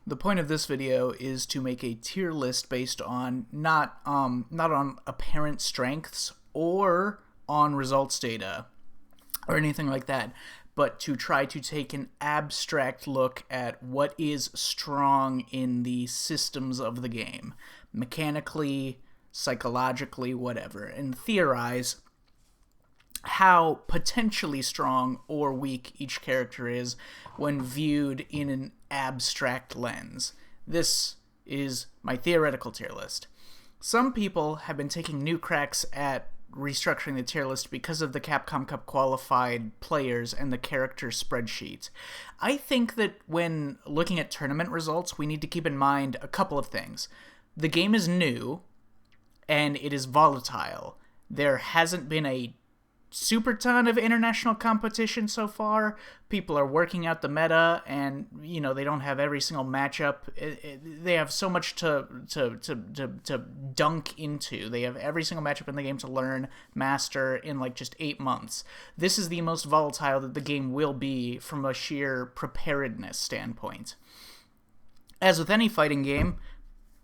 The point of this video is to make a tier list based on not on apparent strengths or on results data or anything like that, but to try to take an abstract look at what is strong in the systems of the game, mechanically, psychologically, whatever, and theorize how potentially strong or weak each character is when viewed in an abstract lens. This is my theoretical tier list. Some people have been taking new cracks at restructuring the tier list because of the Capcom Cup qualified players and the character spreadsheet. I think that when looking at tournament results, we need to keep in mind a couple of things. The game is new, and it is volatile. There hasn't been a super ton of international competition so far. People are working out the meta, and they don't have every single matchup. They have so much to dunk into. They have every single matchup in the game to learn, master in like just 8 months. This is the most volatile that the game will be from a sheer preparedness standpoint. As with any fighting game,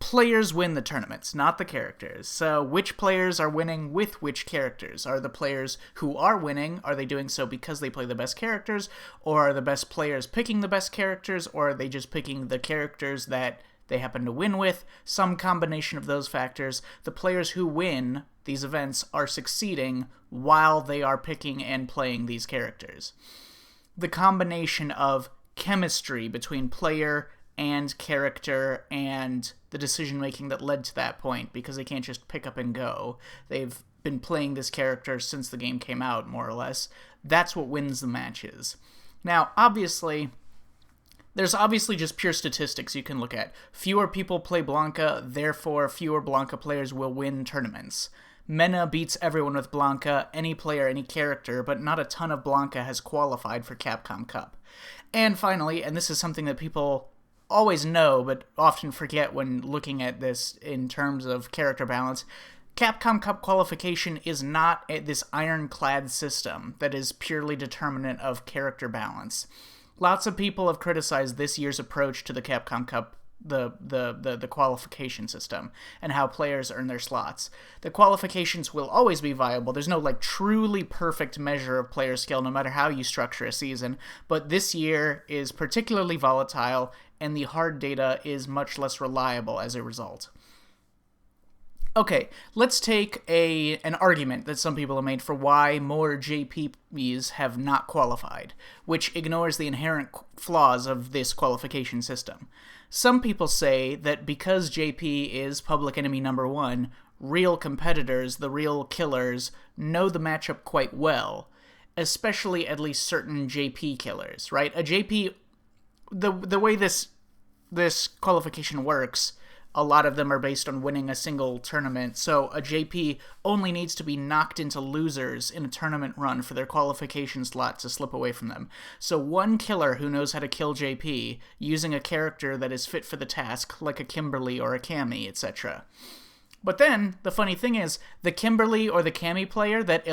players win the tournaments, not the characters. So which players are winning with which characters? Are the players who are winning, are they doing so because they play the best characters, or are the best players picking the best characters, or are they just picking the characters that they happen to win with? Some combination of those factors. The players who win these events are succeeding while they are picking and playing these characters. The combination of chemistry between player and character and the decision-making that led to that point, because they can't just pick up and go. They've been playing this character since the game came out, more or less. That's what wins the matches. Now, there's obviously just pure statistics you can look at. Fewer people play Blanca, therefore fewer Blanca players will win tournaments. Mena beats everyone with Blanca, any player, any character, but not a ton of Blanca has qualified for Capcom Cup. And finally, and this is something that people always know but often forget when looking at this in terms of character balance, Capcom Cup qualification is not this ironclad system that is purely determinant of character balance. Lots of people have criticized this year's approach to the Capcom Cup, the qualification system, and how players earn their slots. The qualifications will always be viable. There's no truly perfect measure of player skill no matter how you structure a season, but this year is particularly volatile, and the hard data is much less reliable as a result. Okay, let's take an argument that some people have made for why more JPs have not qualified, which ignores the inherent flaws of this qualification system. Some people say that because JP is public enemy number one, real competitors, the real killers, know the matchup quite well, especially at least certain JP killers, right? A JP, the way this qualification works, a lot of them are based on winning a single tournament, so a JP only needs to be knocked into losers in a tournament run for their qualification slot to slip away from them. So one killer who knows how to kill JP using a character that is fit for the task, like a Kimberly or a Cammy, etc. But then, the funny thing is, the Kimberly or the Cammy player that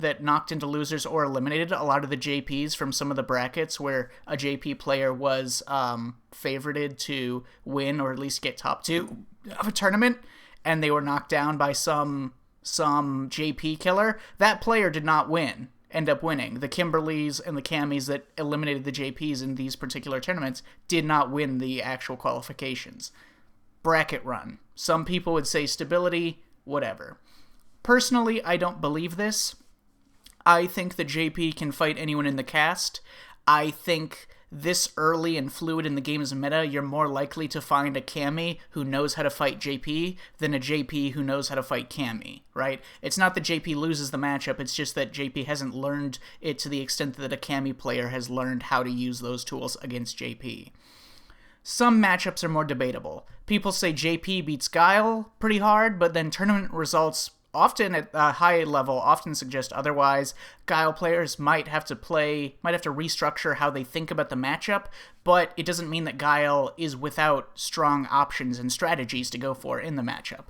that knocked into losers or eliminated a lot of the JPs from some of the brackets where a JP player was favorited to win or at least get top 2 of a tournament, and they were knocked down by some JP killer, that player did not end up winning. The Kimberlys and the Cammys that eliminated the JPs in these particular tournaments did not win the actual qualifications. Bracket run. Some people would say stability, whatever. Personally, I don't believe this. I think the JP can fight anyone in the cast. I think this early and fluid in the game's meta, you're more likely to find a Cammy who knows how to fight JP than a JP who knows how to fight Cammy, right? It's not that JP loses the matchup, it's just that JP hasn't learned it to the extent that a Cammy player has learned how to use those tools against JP. Some matchups are more debatable. People say JP beats Guile pretty hard, but then tournament results often at a high level often suggest otherwise. Guile players might have to restructure how they think about the matchup, but it doesn't mean that Guile is without strong options and strategies to go for in the matchup.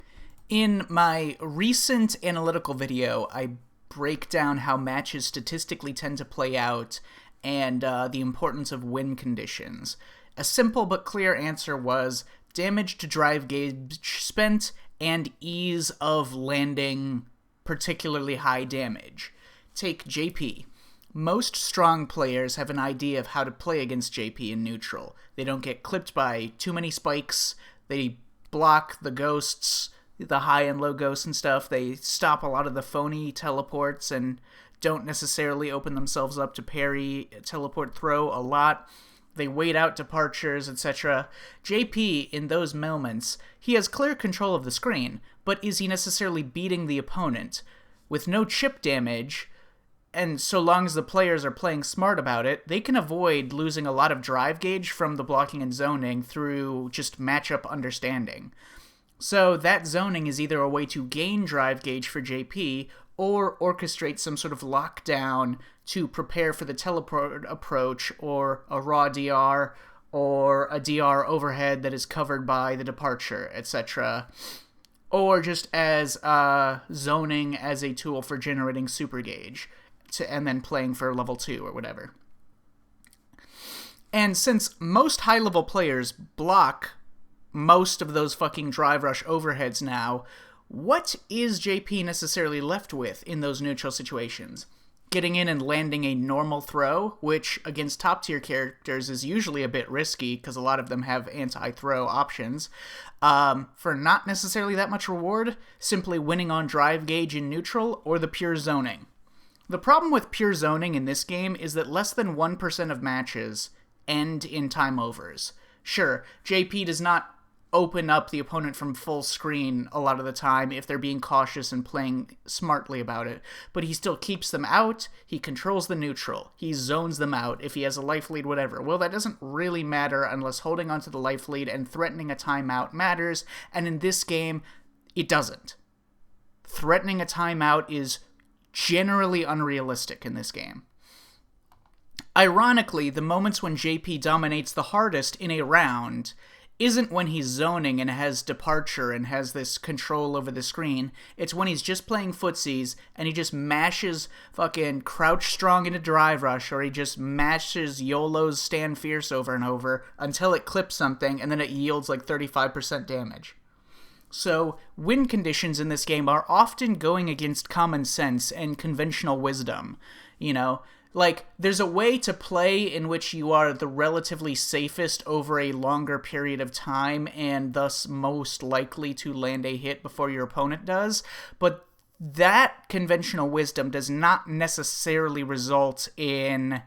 In my recent analytical video, I break down how matches statistically tend to play out and the importance of win conditions. A simple but clear answer was damage to drive gauge spent and ease of landing particularly high damage. Take JP. Most strong players have an idea of how to play against JP in neutral. They don't get clipped by too many spikes. They block the ghosts, the high and low ghosts and stuff. They stop a lot of the phony teleports and don't necessarily open themselves up to parry, teleport, throw a lot. They wait out departures, etc. JP, in those moments, he has clear control of the screen, but is he necessarily beating the opponent? With no chip damage, and so long as the players are playing smart about it, they can avoid losing a lot of drive gauge from the blocking and zoning through just matchup understanding. So that zoning is either a way to gain drive gauge for JP, or orchestrate some sort of lockdown to prepare for the teleport approach, or a raw DR, or a DR overhead that is covered by the departure, etc. Or just as zoning as a tool for generating super gauge, and then playing for level 2 or whatever. And since most high-level players block most of those fucking drive rush overheads now, what is JP necessarily left with in those neutral situations? Getting in and landing a normal throw, which against top-tier characters is usually a bit risky because a lot of them have anti-throw options, for not necessarily that much reward, simply winning on drive gauge in neutral, or the pure zoning. The problem with pure zoning in this game is that less than 1% of matches end in time overs. Sure, JP does not open up the opponent from full screen a lot of the time if they're being cautious and playing smartly about it, but he still keeps them out, he controls the neutral, he zones them out if he has a life lead, whatever. Well, that doesn't really matter unless holding onto the life lead and threatening a timeout matters, and in this game, it doesn't. Threatening a timeout is generally unrealistic in this game. Ironically, the moments when JP dominates the hardest in a round isn't when he's zoning and has departure and has this control over the screen. It's when he's just playing footsies and he just mashes fucking crouch strong into drive rush, or he just mashes YOLO's stand fierce over and over until it clips something and then it yields like 35% damage. So, win conditions in this game are often going against common sense and conventional wisdom, you know? Like, there's a way to play in which you are the relatively safest over a longer period of time and thus most likely to land a hit before your opponent does, but that conventional wisdom does not necessarily result in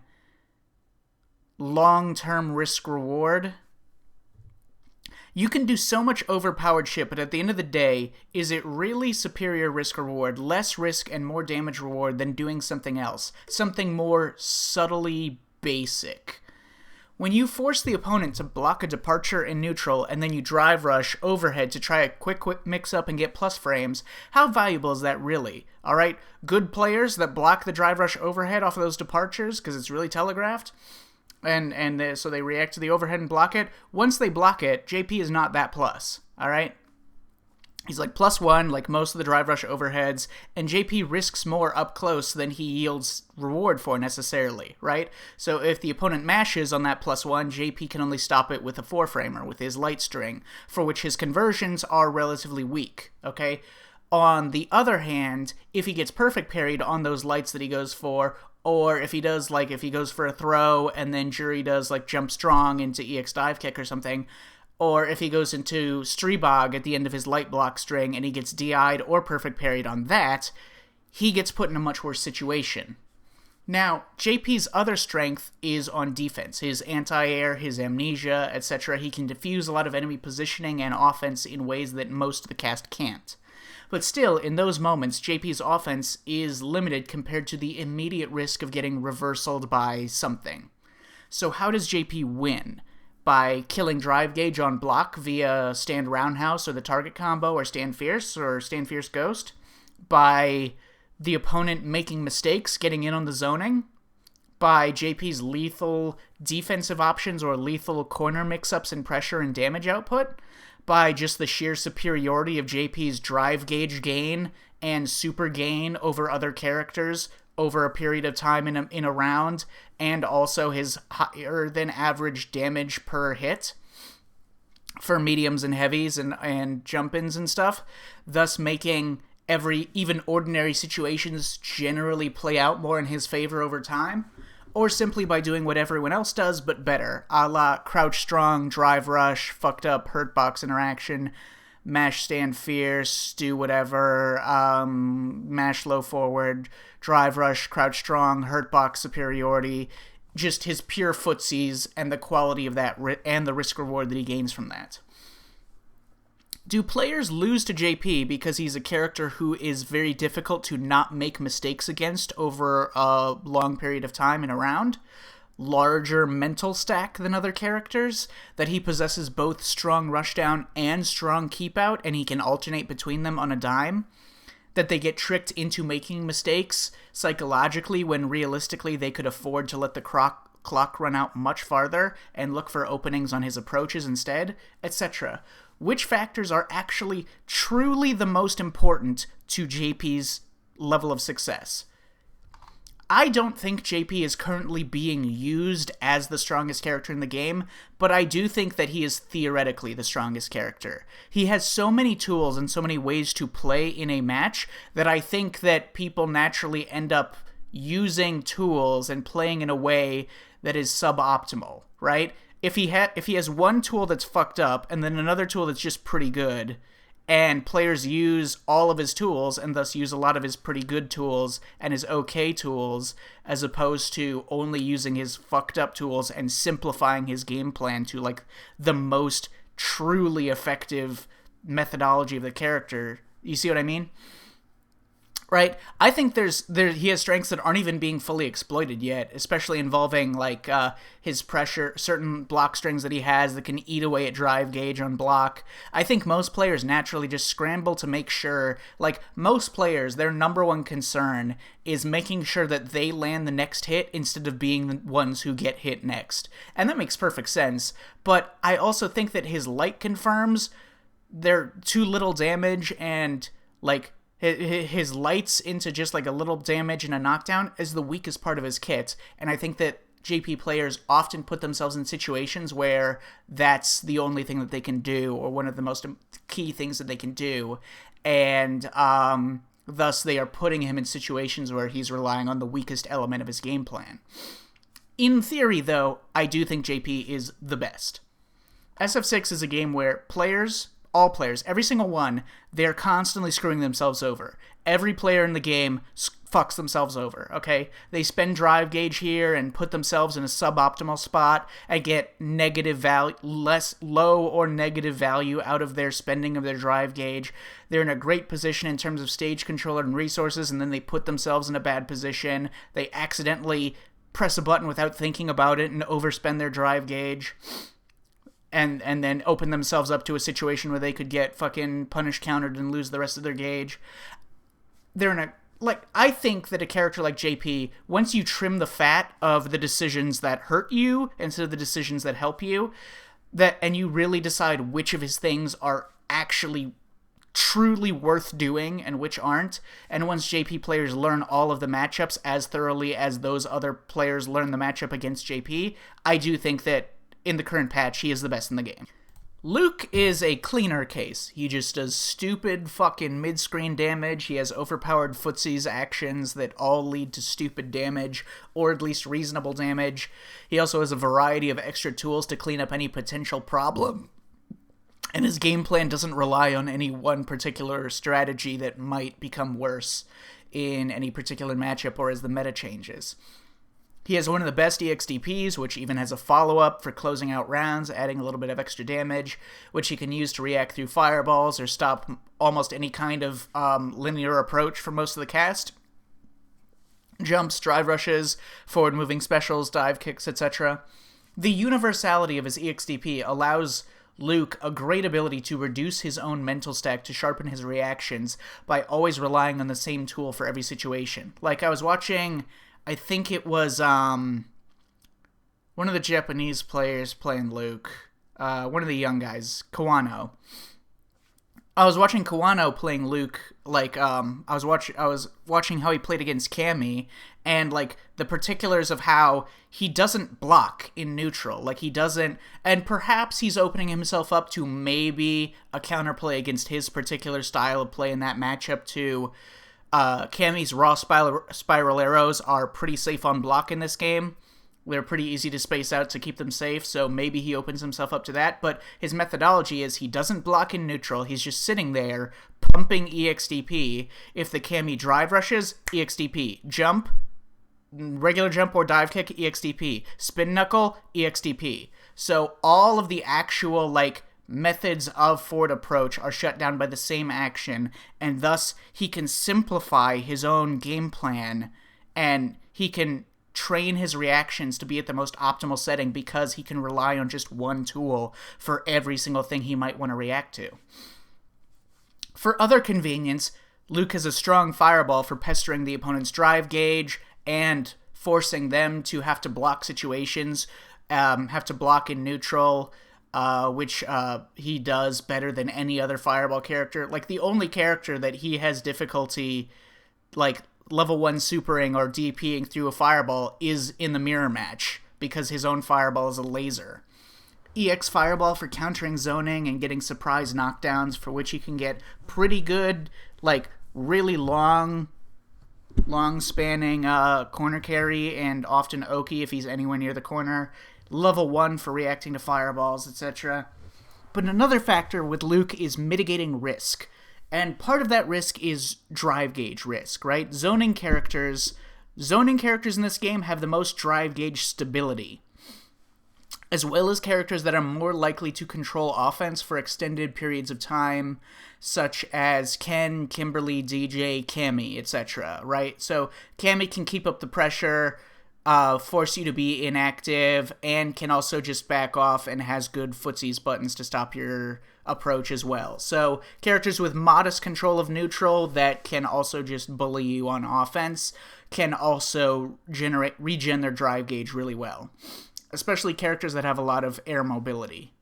long-term risk-reward. You can do so much overpowered shit, but at the end of the day, is it really superior risk-reward, less risk and more damage reward than doing something else? Something more subtly basic. When you force the opponent to block a departure in neutral and then you drive rush overhead to try a quick mix-up and get plus frames, how valuable is that really? Alright, good players that block the drive rush overhead off of those departures because it's really telegraphed, so they react to the overhead and block it. Once they block it, JP is not that plus, alright? He's like +1, like most of the drive rush overheads, and JP risks more up close than he yields reward for necessarily, right? So if the opponent mashes on that +1, JP can only stop it with a 4-framer, with his light string, for which his conversions are relatively weak, okay? On the other hand, if he gets perfect parried on those lights that he goes for, or if he goes for a throw and then Jury does like jump strong into EX dive kick or something, or if he goes into Streebog at the end of his light block string and he gets DI'd or perfect parried on that, he gets put in a much worse situation. Now, JP's other strength is on defense. His anti-air, his amnesia, etc. He can diffuse a lot of enemy positioning and offense in ways that most of the cast can't. But still, in those moments, JP's offense is limited compared to the immediate risk of getting reversaled by something. So how does JP win? By killing drive gauge on block via stand roundhouse or the target combo or stand fierce ghost? By the opponent making mistakes, getting in on the zoning? By JP's lethal defensive options or lethal corner mix-ups and pressure and damage output? By just the sheer superiority of JP's drive gauge gain and super gain over other characters over a period of time in a round, and also his higher than average damage per hit for mediums and heavies and jump-ins and stuff, thus making even ordinary situations generally play out more in his favor over time, or simply by doing what everyone else does, but better, a la crouch strong, drive rush, fucked up hurt box interaction, mash stand fierce, do whatever, mash low forward, drive rush, crouch strong, hurt box superiority, just his pure footsies and the quality of that and the risk reward that he gains from that. Do players lose to JP because he's a character who is very difficult to not make mistakes against over a long period of time in a round? Larger mental stack than other characters? That he possesses both strong rushdown and strong keep out, and he can alternate between them on a dime? That they get tricked into making mistakes psychologically when realistically they could afford to let the clock run out much farther and look for openings on his approaches instead, etc.? Which factors are actually truly the most important to JP's level of success? I don't think JP is currently being used as the strongest character in the game, but I do think that he is theoretically the strongest character. He has so many tools and so many ways to play in a match that I think that people naturally end up using tools and playing in a way that is suboptimal, right? If he has one tool that's fucked up and then another tool that's just pretty good, and players use all of his tools and thus use a lot of his pretty good tools and his okay tools, as opposed to only using his fucked up tools and simplifying his game plan to like the most truly effective methodology of the character. You see what I mean? Right? I think he has strengths that aren't even being fully exploited yet, especially involving like his pressure, certain block strings that he has that can eat away at drive gauge on block. I think most players naturally just scramble to make sure, like most players, their number one concern is making sure that they land the next hit instead of being the ones who get hit next. And that makes perfect sense, but I also think that his light confirms, they're too little damage, and like his lights into just like a little damage and a knockdown is the weakest part of his kit, and I think that JP players often put themselves in situations where that's the only thing that they can do, or one of the most key things that they can do, and thus they are putting him in situations where he's relying on the weakest element of his game plan. In theory, though, I do think JP is the best. SF6 is a game where all players, every single one, they're constantly screwing themselves over. Every player in the game fucks themselves over, okay? They spend drive gauge here and put themselves in a suboptimal spot and get negative value, less low or negative value out of their spending of their drive gauge. They're in a great position in terms of stage controller and resources, and then they put themselves in a bad position. They accidentally press a button without thinking about it and overspend their drive gauge. And then open themselves up to a situation where they could get fucking punish countered and lose the rest of their gauge. I think that a character like JP, once you trim the fat of the decisions that hurt you instead of the decisions that help you, and you really decide which of his things are actually truly worth doing and which aren't, and once JP players learn all of the matchups as thoroughly as those other players learn the matchup against JP, I do think that in the current patch, he is the best in the game. Luke is a cleaner case. He just does stupid fucking mid-screen damage. He has overpowered footsies actions that all lead to stupid damage, or at least reasonable damage. He also has a variety of extra tools to clean up any potential problem. And his game plan doesn't rely on any one particular strategy that might become worse in any particular matchup or as the meta changes. He has one of the best EXDPs, which even has a follow-up for closing out rounds, adding a little bit of extra damage, which he can use to react through fireballs or stop almost any kind of linear approach for most of the cast. Jumps, drive rushes, forward-moving specials, dive kicks, etc. The universality of his EXDP allows Luke a great ability to reduce his own mental stack to sharpen his reactions by always relying on the same tool for every situation. Like, I was watching, I think it was one of the Japanese players playing Luke, one of the young guys, Kawano. I was watching Kawano playing Luke. Like, I was watching how he played against Cammy, and like the particulars of how he doesn't block in neutral. Like he doesn't, and perhaps he's opening himself up to maybe a counterplay against his particular style of play in that matchup. To Cammy's raw spiral arrows are pretty safe on block in this game. They're pretty easy to space out to keep them safe, so maybe he opens himself up to that, but his methodology is he doesn't block in neutral, he's just sitting there, pumping EXDP. If the Cammy drive rushes, EXDP. Jump, regular jump or dive kick, EXDP. Spin knuckle, EXDP. So all of the actual, like, methods of forward approach are shut down by the same action, and thus he can simplify his own game plan, and he can train his reactions to be at the most optimal setting because he can rely on just one tool for every single thing he might want to react to. For other convenience, Luke has a strong fireball for pestering the opponent's drive gauge and forcing them to have to block situations, have to block in neutral, which he does better than any other fireball character. Like, the only character that he has difficulty, like, level 1 supering or DPing through a fireball is in the mirror match, because his own fireball is a laser. EX Fireball for countering zoning and getting surprise knockdowns, for which he can get pretty good, like, really long spanning corner carry, and often Oki if he's anywhere near the corner. Level 1 for reacting to fireballs, etc. But another factor with Luke is mitigating risk. And part of that risk is drive gauge risk, right? Zoning characters in this game have the most drive gauge stability, as well as characters that are more likely to control offense for extended periods of time, such as Ken, Kimberly, DJ, Cammy, etc., right? So Cammy can keep up the pressure, force you to be inactive, and can also just back off and has good footsies buttons to stop your approach as well. So characters with modest control of neutral that can also just bully you on offense can also regen their drive gauge really well, especially characters that have a lot of air mobility.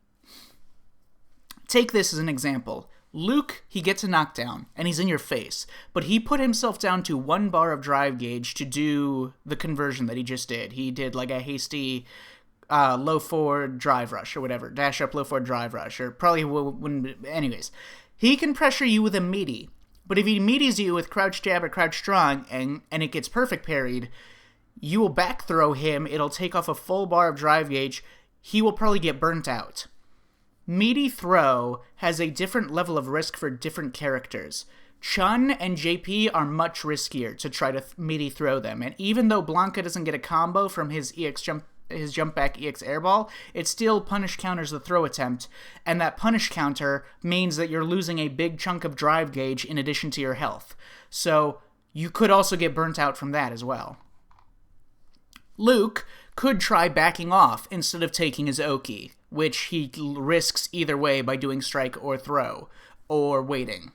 Take this as an example. Luke, he gets a knockdown, and he's in your face, but he put himself down to 1 bar of drive gauge to do the conversion that he just did. He did like a hasty low forward drive rush or whatever, dash up low forward drive rush, or probably wouldn't. Anyways, he can pressure you with a meaty, but if he meaties you with crouch jab or crouch strong and it gets perfect parried, you will back throw him, it'll take off a full bar of drive gauge, he will probably get burnt out. Meaty throw has a different level of risk for different characters. Chun and JP are much riskier to try to meaty throw them, and even though Blanka doesn't get a combo from his jump back EX airball, it still punish counters the throw attempt, and that punish counter means that you're losing a big chunk of drive gauge in addition to your health. So you could also get burnt out from that as well. Luke could try backing off instead of taking his Oki, which he risks either way by doing strike or throw, or waiting.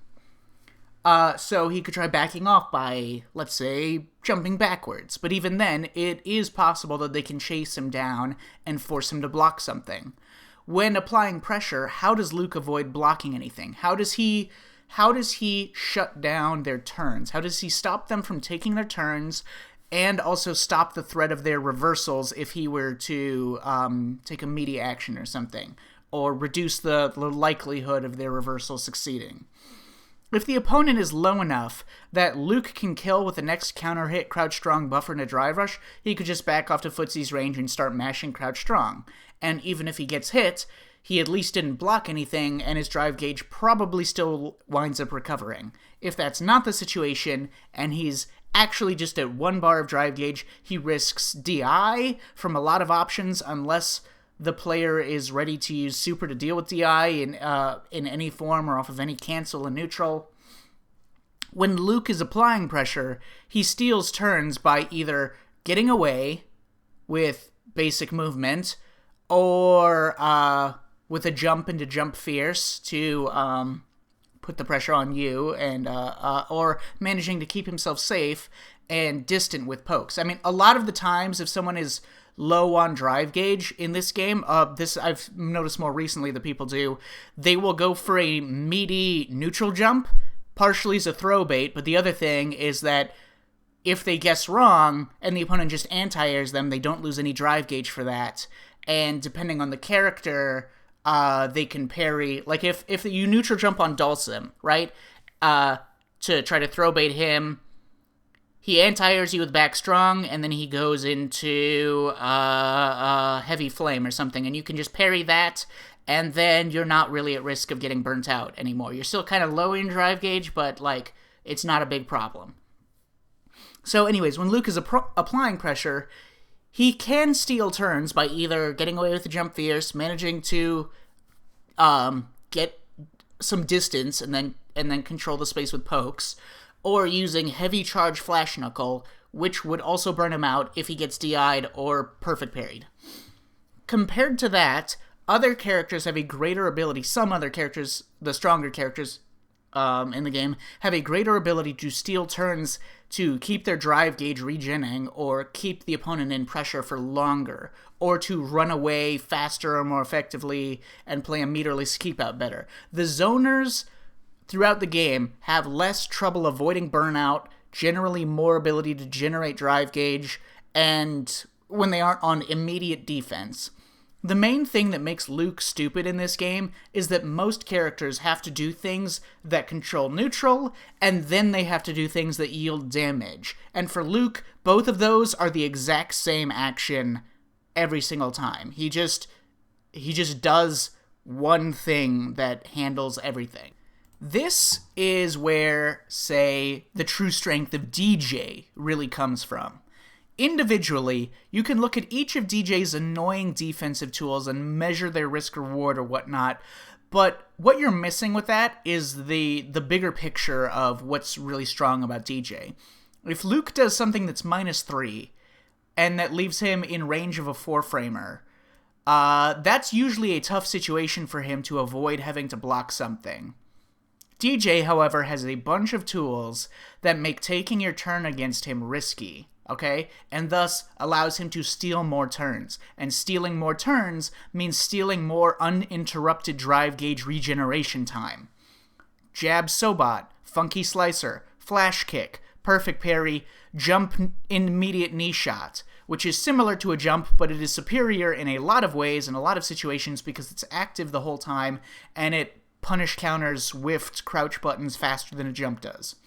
So he could try backing off by, let's say, jumping backwards. But even then, it is possible that they can chase him down and force him to block something. When applying pressure, how does Luke avoid blocking anything? How does he shut down their turns? How does he stop them from taking their turns and also stop the threat of their reversals if he were to take a meaty action or something, or reduce the likelihood of their reversal succeeding? If the opponent is low enough that Luke can kill with the next counter hit crouch strong buffer and a drive rush, he could just back off to Footsie's range and start mashing crouch strong. And even if he gets hit, he at least didn't block anything, and his drive gauge probably still winds up recovering. If that's not the situation, and he's actually just at 1 bar of drive gauge, he risks DI from a lot of options unless the player is ready to use super to deal with DI in any form or off of any cancel and neutral. When Luke is applying pressure, he steals turns by either getting away with basic movement or with a jump into jump fierce to put the pressure on you, and or managing to keep himself safe and distant with pokes. I mean, a lot of the times if someone is low on drive gauge in this game, this I've noticed more recently that people do, they will go for a meaty neutral jump, partially as a throw bait, but the other thing is that if they guess wrong and the opponent just anti-airs them, they don't lose any drive gauge for that. And depending on the character, they can parry. Like if you neutral jump on Dulcim, right, to try to throw bait him, he anti-airs you with back strong, and then he goes into heavy flame or something, and you can just parry that, and then you're not really at risk of getting burnt out anymore. You're still kind of low in drive gauge, but like it's not a big problem. So anyways, when Luke is applying pressure, he can steal turns by either getting away with the jump fierce, managing to get some distance, and then control the space with pokes, or using heavy charge flash knuckle, which would also burn him out if he gets DI'd or perfect parried. Compared to that, other characters have a greater ability, some other characters, the stronger characters in the game, have a greater ability to steal turns to keep their drive gauge regenning, or keep the opponent in pressure for longer, or to run away faster or more effectively and play a meterless keep out better. The zoners throughout the game have less trouble avoiding burnout, generally more ability to generate drive gauge, and when they aren't on immediate defense. The main thing that makes Luke stupid in this game is that most characters have to do things that control neutral, and then they have to do things that yield damage. And for Luke, both of those are the exact same action every single time. He just does one thing that handles everything. This is where, say, the true strength of DJ really comes from. Individually, you can look at each of DJ's annoying defensive tools and measure their risk-reward or whatnot, but what you're missing with that is the bigger picture of what's really strong about DJ. If Luke does something that's -3, and that leaves him in range of a 4-framer, that's usually a tough situation for him to avoid having to block something. DJ, however, has a bunch of tools that make taking your turn against him risky, okay? And thus allows him to steal more turns. And stealing more turns means stealing more uninterrupted drive gauge regeneration time. Jab Sobat, Funky Slicer, Flash Kick, Perfect Parry, Jump Immediate Knee Shot, which is similar to a jump, but it is superior in a lot of ways, in a lot of situations, because it's active the whole time, and it punish counters whiffed crouch buttons faster than a jump does.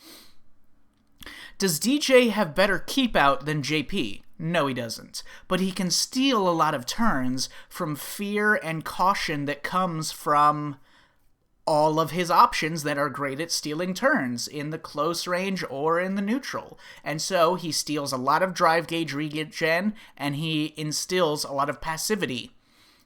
Does DJ have better keep out than JP? No, he doesn't. But he can steal a lot of turns from fear and caution that comes from all of his options that are great at stealing turns in the close range or in the neutral. And so he steals a lot of drive gauge regen, and he instills a lot of passivity.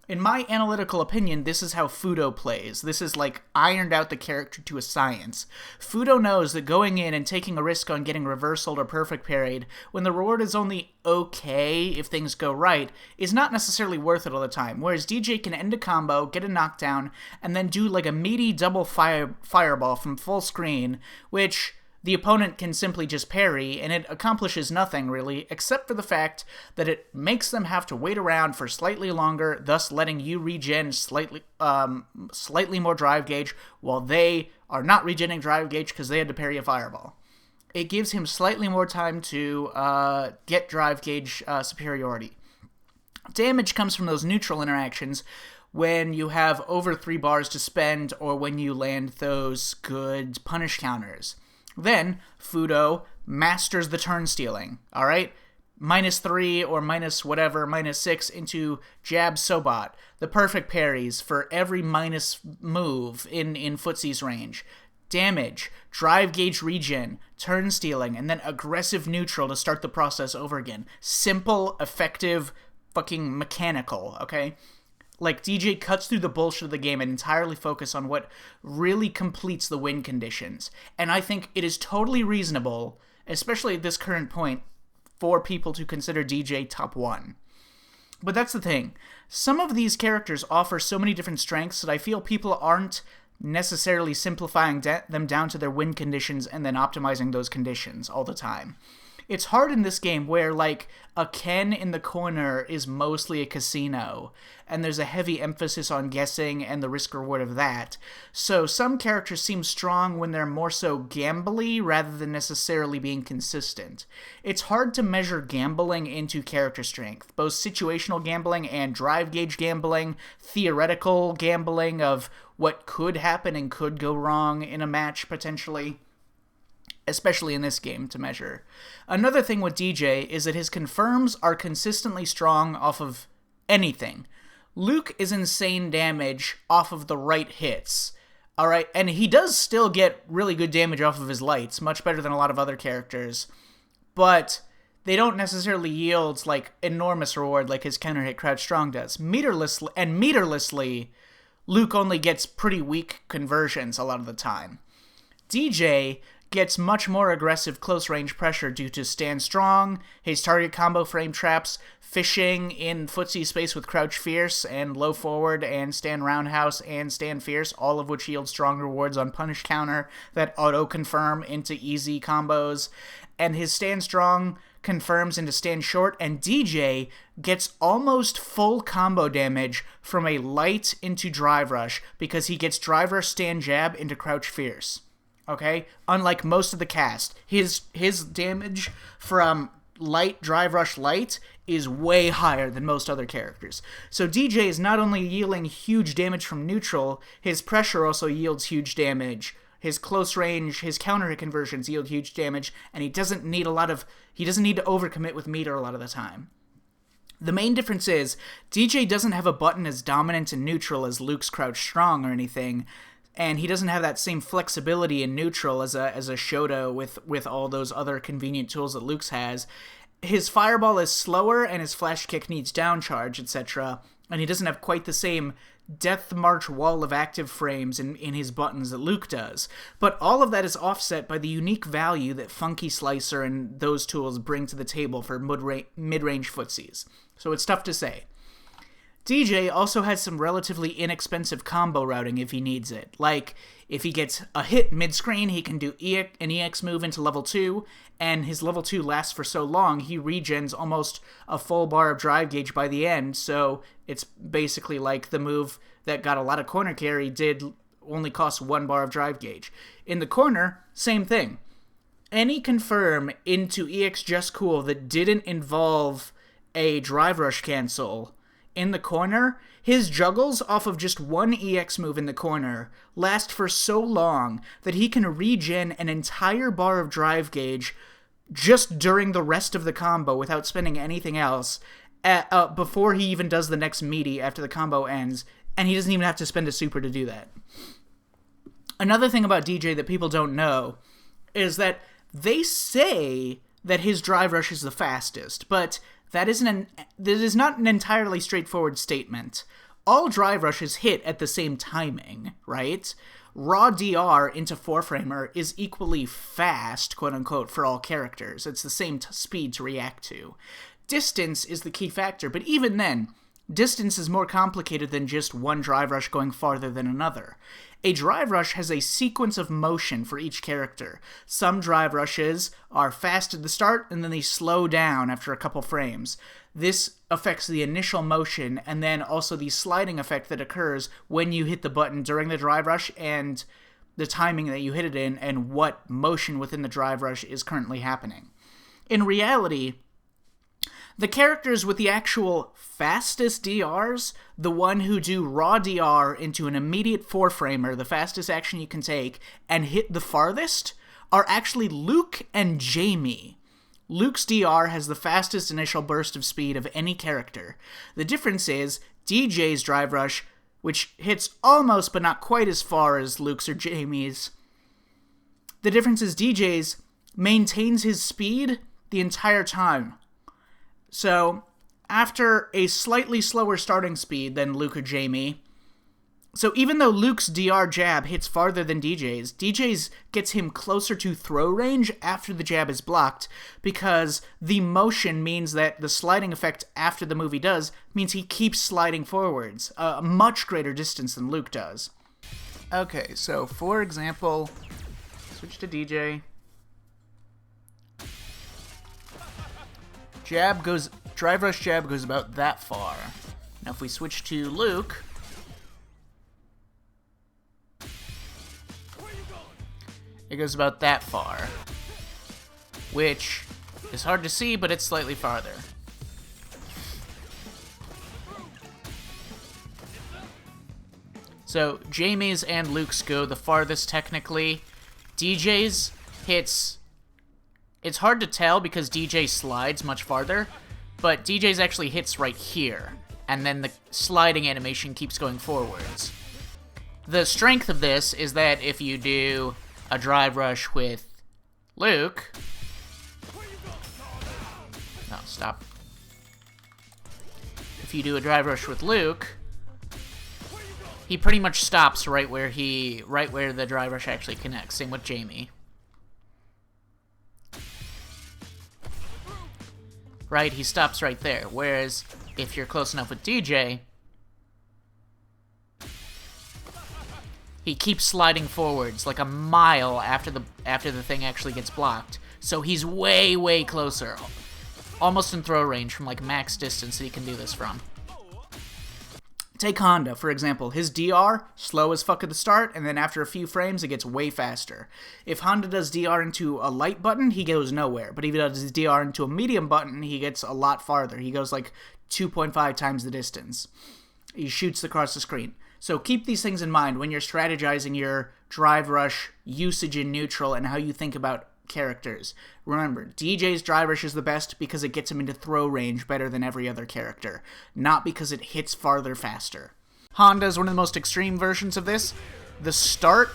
In my analytical opinion, this is how Fudo plays. This is like ironed out the character to a science. Fudo knows that going in and taking a risk on getting reversaled or perfect parried, when the reward is only okay if things go right, is not necessarily worth it all the time. Whereas DJ can end a combo, get a knockdown, and then do like a meaty double fireball from full screen, which the opponent can simply just parry, and it accomplishes nothing, really, except for the fact that it makes them have to wait around for slightly longer, thus letting you regen slightly more drive gauge, while they are not regenning drive gauge because they had to parry a fireball. It gives him slightly more time to get drive gauge superiority. Damage comes from those neutral interactions when you have over 3 bars to spend, or when you land those good punish counters. Then, Fudo masters the turn stealing, alright? -3 or -6 into Jab Sobat, the perfect parries for every minus move in Footsie's range. Damage, drive gauge regen, turn stealing, and then aggressive neutral to start the process over again. Simple, effective, fucking mechanical, okay? Like, DJ cuts through the bullshit of the game and entirely focus on what really completes the win conditions. And I think it is totally reasonable, especially at this current point, for people to consider DJ top 1. But that's the thing. Some of these characters offer so many different strengths that I feel people aren't necessarily simplifying them down to their win conditions and then optimizing those conditions all the time. It's hard in this game where, like, a Ken in the corner is mostly a casino, and there's a heavy emphasis on guessing and the risk-reward of that. So some characters seem strong when they're more so gambly rather than necessarily being consistent. It's hard to measure gambling into character strength, both situational gambling and drive gauge gambling, theoretical gambling of what could happen and could go wrong in a match, potentially. Especially in this game, to measure. Another thing with DJ is that his confirms are consistently strong off of anything. Luke is insane damage off of the right hits. Alright, and he does still get really good damage off of his lights, much better than a lot of other characters. But they don't necessarily yield, like, enormous reward like his counter hit Crouch Strong does. Meterlessly, Luke only gets pretty weak conversions a lot of the time. DJ gets much more aggressive close-range pressure due to Stand Strong, his target combo frame traps, fishing in footsie space with Crouch Fierce, and Low Forward, and Stand Roundhouse, and Stand Fierce, all of which yield strong rewards on Punish Counter that auto-confirm into easy combos, and his Stand Strong confirms into Stand Short, and DJ gets almost full combo damage from a light into Drive Rush, because he gets Drive Rush Stand Jab into Crouch Fierce. Okay? Unlike most of the cast, his damage from light Drive Rush light is way higher than most other characters. So DJ is not only yielding huge damage from neutral, his pressure also yields huge damage. His close range, his counter hit conversions yield huge damage, and he doesn't need to overcommit with meter a lot of the time. The main difference is, DJ doesn't have a button as dominant in neutral as Luke's Crouch Strong or anything, and he doesn't have that same flexibility in neutral as a Shoto with all those other convenient tools that Luke's has. His fireball is slower, and his flash kick needs down charge, etc., and he doesn't have quite the same Death March wall of active frames in his buttons that Luke does. But all of that is offset by the unique value that Funky Slicer and those tools bring to the table for mid-range footsies. So it's tough to say. DJ also has some relatively inexpensive combo routing if he needs it. Like, if he gets a hit mid-screen, he can do an EX move into level 2, and his level 2 lasts for so long, he regens almost a full bar of drive gauge by the end, so it's basically like the move that got a lot of corner carry did only cost 1 bar of drive gauge. In the corner, same thing. Any confirm into EX Just Cool that didn't involve a drive rush cancel in the corner, his juggles off of just one EX move in the corner last for so long that he can regen an entire bar of drive gauge just during the rest of the combo without spending anything else before he even does the next meaty after the combo ends, and he doesn't even have to spend a super to do that. Another thing about DJ that people don't know is that they say that his drive rush is the fastest, but that is not an entirely straightforward statement. All drive rushes hit at the same timing, right? Raw DR into 4-framer is equally fast, quote-unquote, for all characters. It's the same speed to react to. Distance is the key factor, but even then, distance is more complicated than just one drive rush going farther than another. A drive rush has a sequence of motion for each character. Some drive rushes are fast at the start, and then they slow down after a couple frames. This affects the initial motion, and then also the sliding effect that occurs when you hit the button during the drive rush, and the timing that you hit it in, and what motion within the drive rush is currently happening. In reality, the characters with the actual fastest DRs, the one who do raw DR into an immediate 4-framer, the fastest action you can take, and hit the farthest, are actually Luke and Jamie. Luke's DR has the fastest initial burst of speed of any character. The difference is DJ's drive rush, which hits almost but not quite as far as Luke's or Jamie's. The difference is DJ's maintains his speed the entire time. So, after a slightly slower starting speed than Luke or Jamie, so even though Luke's DR jab hits farther than DJ's gets him closer to throw range after the jab is blocked, because the motion means that the sliding effect after the move he does means he keeps sliding forwards, a much greater distance than Luke does. Okay, so for example, switch to DJ. Drive rush jab goes about that far. Now if we switch to Luke, it goes about that far, which is hard to see, but it's slightly farther. So Jamie's and Luke's go the farthest technically. DJ's hits, it's hard to tell because DJ slides much farther, but DJ's actually hits right here, and then the sliding animation keeps going forwards. The strength of this is that if you do a drive rush with Luke... No, stop. If you do a drive rush with Luke, he pretty much stops right where the drive rush actually connects. Same with Jamie. Right, he stops right there. Whereas if you're close enough with DJ, he keeps sliding forwards like a mile after the thing actually gets blocked. So he's way, way closer. Almost in throw range from like max distance that he can do this from. Take Honda, for example. His DR, slow as fuck at the start, and then after a few frames, it gets way faster. If Honda does DR into a light button, he goes nowhere. But if he does his DR into a medium button, he gets a lot farther. He goes like 2.5 times the distance. He shoots across the screen. So keep these things in mind when you're strategizing your drive rush usage in neutral and how you think about characters. Remember, DJ's drive rush is the best because it gets him into throw range better than every other character, not because it hits farther faster. Honda is one of the most extreme versions of this. The start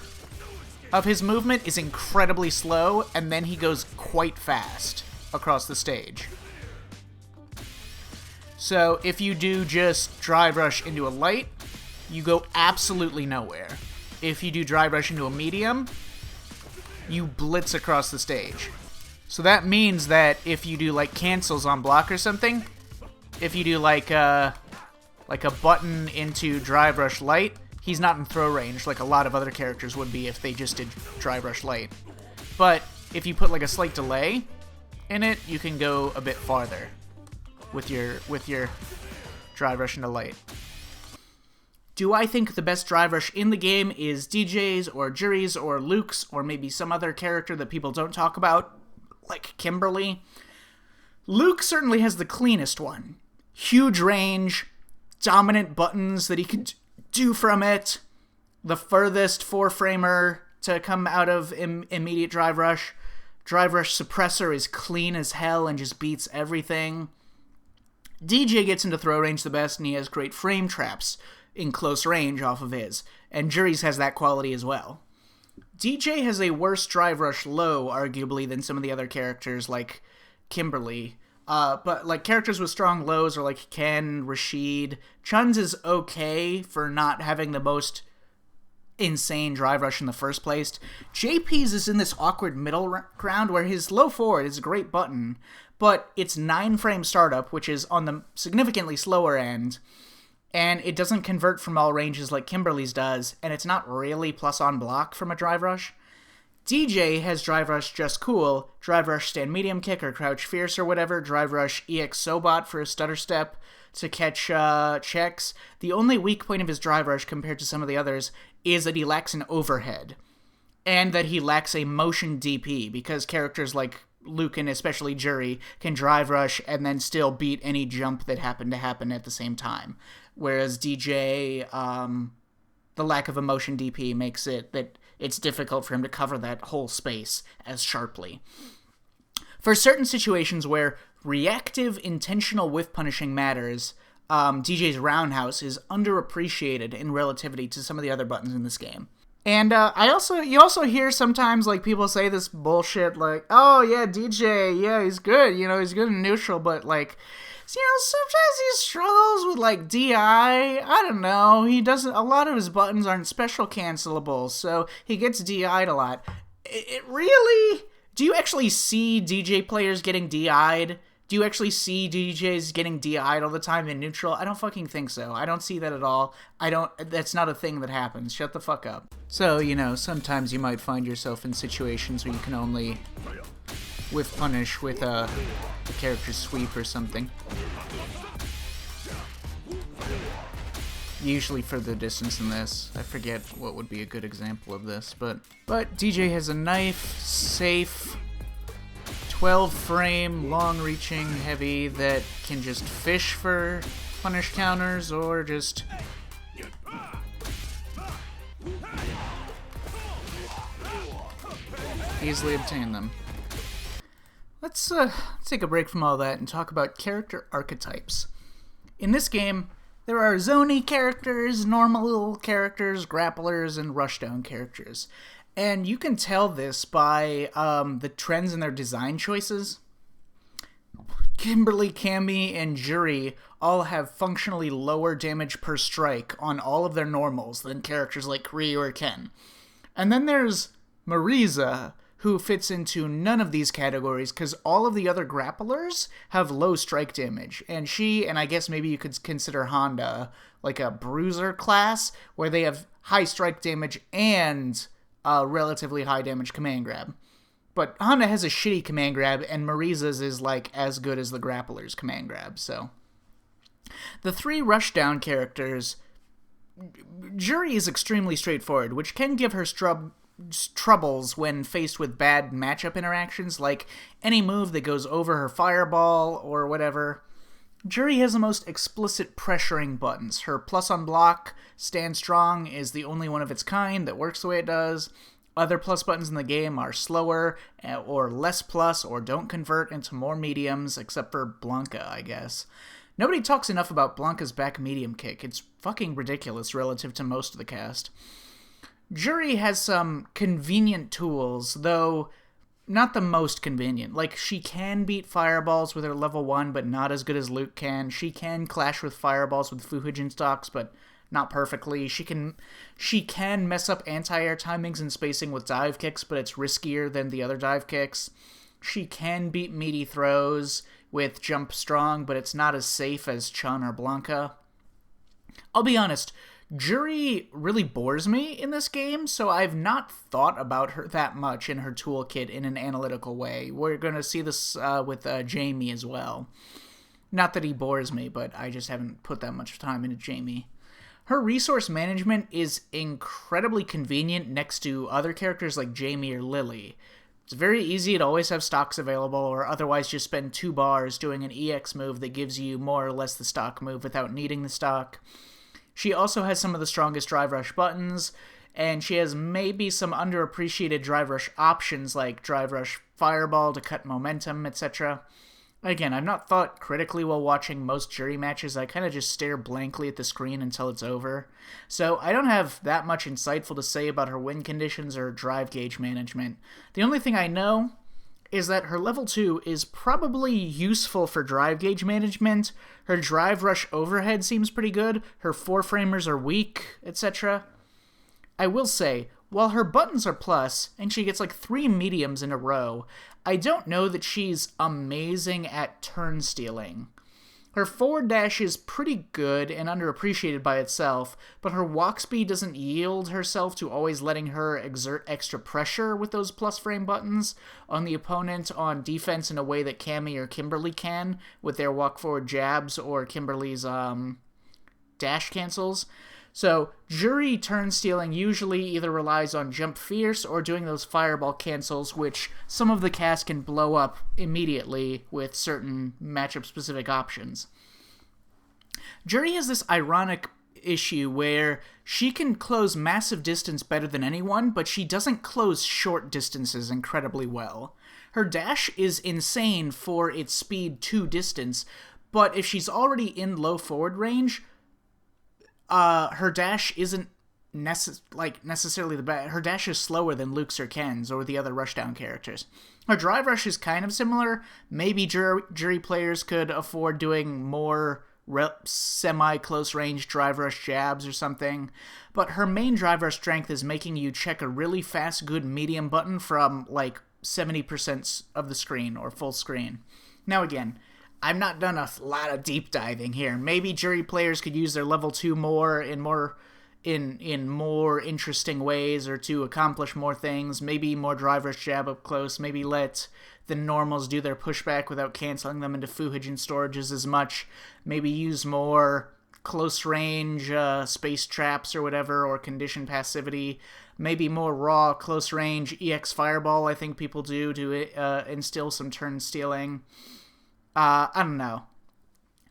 of his movement is incredibly slow, and then he goes quite fast across the stage. So if you do just drive rush into a light, you go absolutely nowhere. If you do drive rush into a medium, you blitz across the stage. So that means that if you do like cancels on block or something, if you do like a button into drive rush light, he's not in throw range like a lot of other characters would be if they just did drive rush light. But if you put like a slight delay in it, you can go a bit farther with your drive rush into light. Do I think the best drive rush in the game is DJ's or Jury's or Luke's or maybe some other character that people don't talk about, like Kimberly? Luke certainly has the cleanest one. Huge range, dominant buttons that he can do from it, the furthest 4-framer to come out of immediate drive rush. Drive rush suppressor is clean as hell and just beats everything. DJ gets into throw range the best and he has great frame traps in close range off of his, and Jury's has that quality as well. DJ has a worse drive rush low, arguably, than some of the other characters like Kimberly, but like characters with strong lows are like Ken, Rashid. Chun's is okay for not having the most insane drive rush in the first place. JP's is in this awkward middle ground where his low forward is a great button, but it's 9-frame startup, which is on the significantly slower end, and it doesn't convert from all ranges like Kimberly's does, and it's not really plus on block from a drive rush. DJ has drive rush just cool, drive rush stand medium kick or crouch fierce or whatever, drive rush EX Sobot for a stutter step to catch checks. The only weak point of his drive rush compared to some of the others is that he lacks an overhead, and that he lacks a motion DP, because characters like Luke and especially Jury can drive rush and then still beat any jump that happened to happen at the same time. Whereas DJ, the lack of a motion DP makes it that it's difficult for him to cover that whole space as sharply. For certain situations where reactive intentional whiff punishing matters, DJ's roundhouse is underappreciated in relativity to some of the other buttons in this game. And you also hear sometimes like people say this bullshit like, oh yeah, DJ, yeah, he's good, he's good in neutral, but like, sometimes he struggles with like DI. I don't know. A lot of his buttons aren't special cancelable, so he gets DI'd a lot. It really, do you actually see DJ players getting DI'd? Do you actually see DJs getting DI'd all the time in neutral? I don't fucking think so. I don't see that at all. That's not a thing that happens. Shut the fuck up. So, sometimes you might find yourself in situations where you can only with punish with the character's sweep or something. Usually further distance than this. I forget what would be a good example of this, but DJ has a knife, safe, 12 frame, long-reaching heavy that can just fish for punish counters or just easily obtain them. Let's take a break from all that and talk about character archetypes. In this game, there are zony characters, normal characters, grapplers, and rushdown characters. And you can tell this by the trends in their design choices. Kimberly, Cammy, and Jury all have functionally lower damage per strike on all of their normals than characters like Ryu or Ken. And then there's Marisa, who fits into none of these categories because all of the other grapplers have low strike damage. And she, and I guess maybe you could consider Honda, like a bruiser class, where they have high strike damage and relatively high damage command grab. But Honda has a shitty command grab, and Marisa's is like as good as the grappler's command grab, so. The three rushdown characters, Jury is extremely straightforward, which can give her troubles when faced with bad matchup interactions, like any move that goes over her fireball or whatever. Jury has the most explicit pressuring buttons. Her plus on block, stand strong, is the only one of its kind that works the way it does. Other plus buttons in the game are slower or less plus or don't convert into more mediums, except for Blanca, I guess. Nobody talks enough about Blanca's back medium kick. It's fucking ridiculous relative to most of the cast. Jury has some convenient tools, though not the most convenient. Like, she can beat fireballs with her level 1, but not as good as Luke can. She can clash with fireballs with Fuhujin stocks, but not perfectly. She can mess up anti-air timings and spacing with dive kicks, but it's riskier than the other dive kicks. She can beat meaty throws with jump strong, but it's not as safe as Chun or Blanca. I'll be honest, Jury really bores me in this game, so I've not thought about her that much in her toolkit in an analytical way. We're going to see this with Jamie as well. Not that he bores me, but I just haven't put that much time into Jamie. Her resource management is incredibly convenient next to other characters like Jamie or Lily. It's very easy to always have stocks available, or otherwise just spend 2 bars doing an EX move that gives you more or less the stock move without needing the stock. She also has some of the strongest drive rush buttons, and she has maybe some underappreciated drive rush options like drive rush fireball to cut momentum, etc. Again, I've not thought critically while watching most Jury matches. I kind of just stare blankly at the screen until it's over. So I don't have that much insightful to say about her win conditions or drive gauge management. The only thing I know is that her level 2 is probably useful for drive gauge management. Her drive rush overhead seems pretty good. Her 4-framers are weak, etc. I will say, while her buttons are plus, and she gets like 3 mediums in a row, I don't know that she's amazing at turn stealing. Her forward dash is pretty good and underappreciated by itself, but her walk speed doesn't yield herself to always letting her exert extra pressure with those plus frame buttons on the opponent on defense in a way that Cammy or Kimberly can with their walk forward jabs or Kimberly's dash cancels. So, Jury turn stealing usually either relies on jump fierce or doing those fireball cancels, which some of the cast can blow up immediately with certain matchup-specific options. Jury has this ironic issue where she can close massive distance better than anyone, but she doesn't close short distances incredibly well. Her dash is insane for its speed to distance, but if she's already in low forward range, her dash isn't necessarily the best. Her dash is slower than Luke's or Ken's or the other rushdown characters. Her drive rush is kind of similar. Maybe Jury players could afford doing more semi-close range drive rush jabs or something. But her main drive rush strength is making you check a really fast, good medium button from like 70% of the screen or full screen. Now again, I've not done a lot of deep diving here. Maybe Jury players could use their level 2 more in more in more interesting ways or to accomplish more things. Maybe more drive rush jab up close. Maybe let the normals do their pushback without canceling them into Fuhijin storages as much. Maybe use more close range space traps or whatever, or condition passivity. Maybe more raw close range EX fireball, I think people do to instill some turn stealing. I don't know.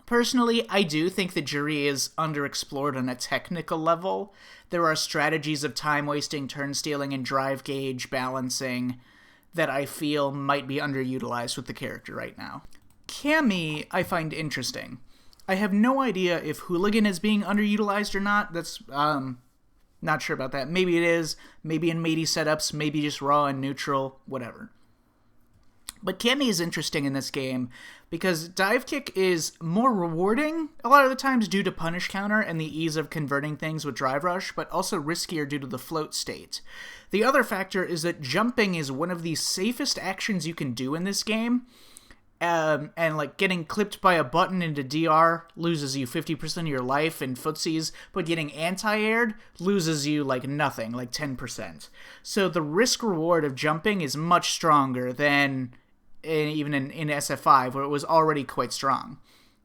Personally, I do think the Juri is underexplored on a technical level. There are strategies of time wasting, turn stealing, and drive gauge balancing that I feel might be underutilized with the character right now. Cammy, I find interesting. I have no idea if Hooligan is being underutilized or not. That's, not sure about that. Maybe it is. Maybe in meaty setups. Maybe just raw and neutral. Whatever. But Cammy is interesting in this game because dive kick is more rewarding a lot of the times due to punish counter and the ease of converting things with drive rush, but also riskier due to the float state. The other factor is that jumping is one of the safest actions you can do in this game. And like getting clipped by a button into DR loses you 50% of your life in footsies, but getting anti-aired loses you like nothing, like 10%. So the risk reward of jumping is much stronger than even in SF5, where it was already quite strong.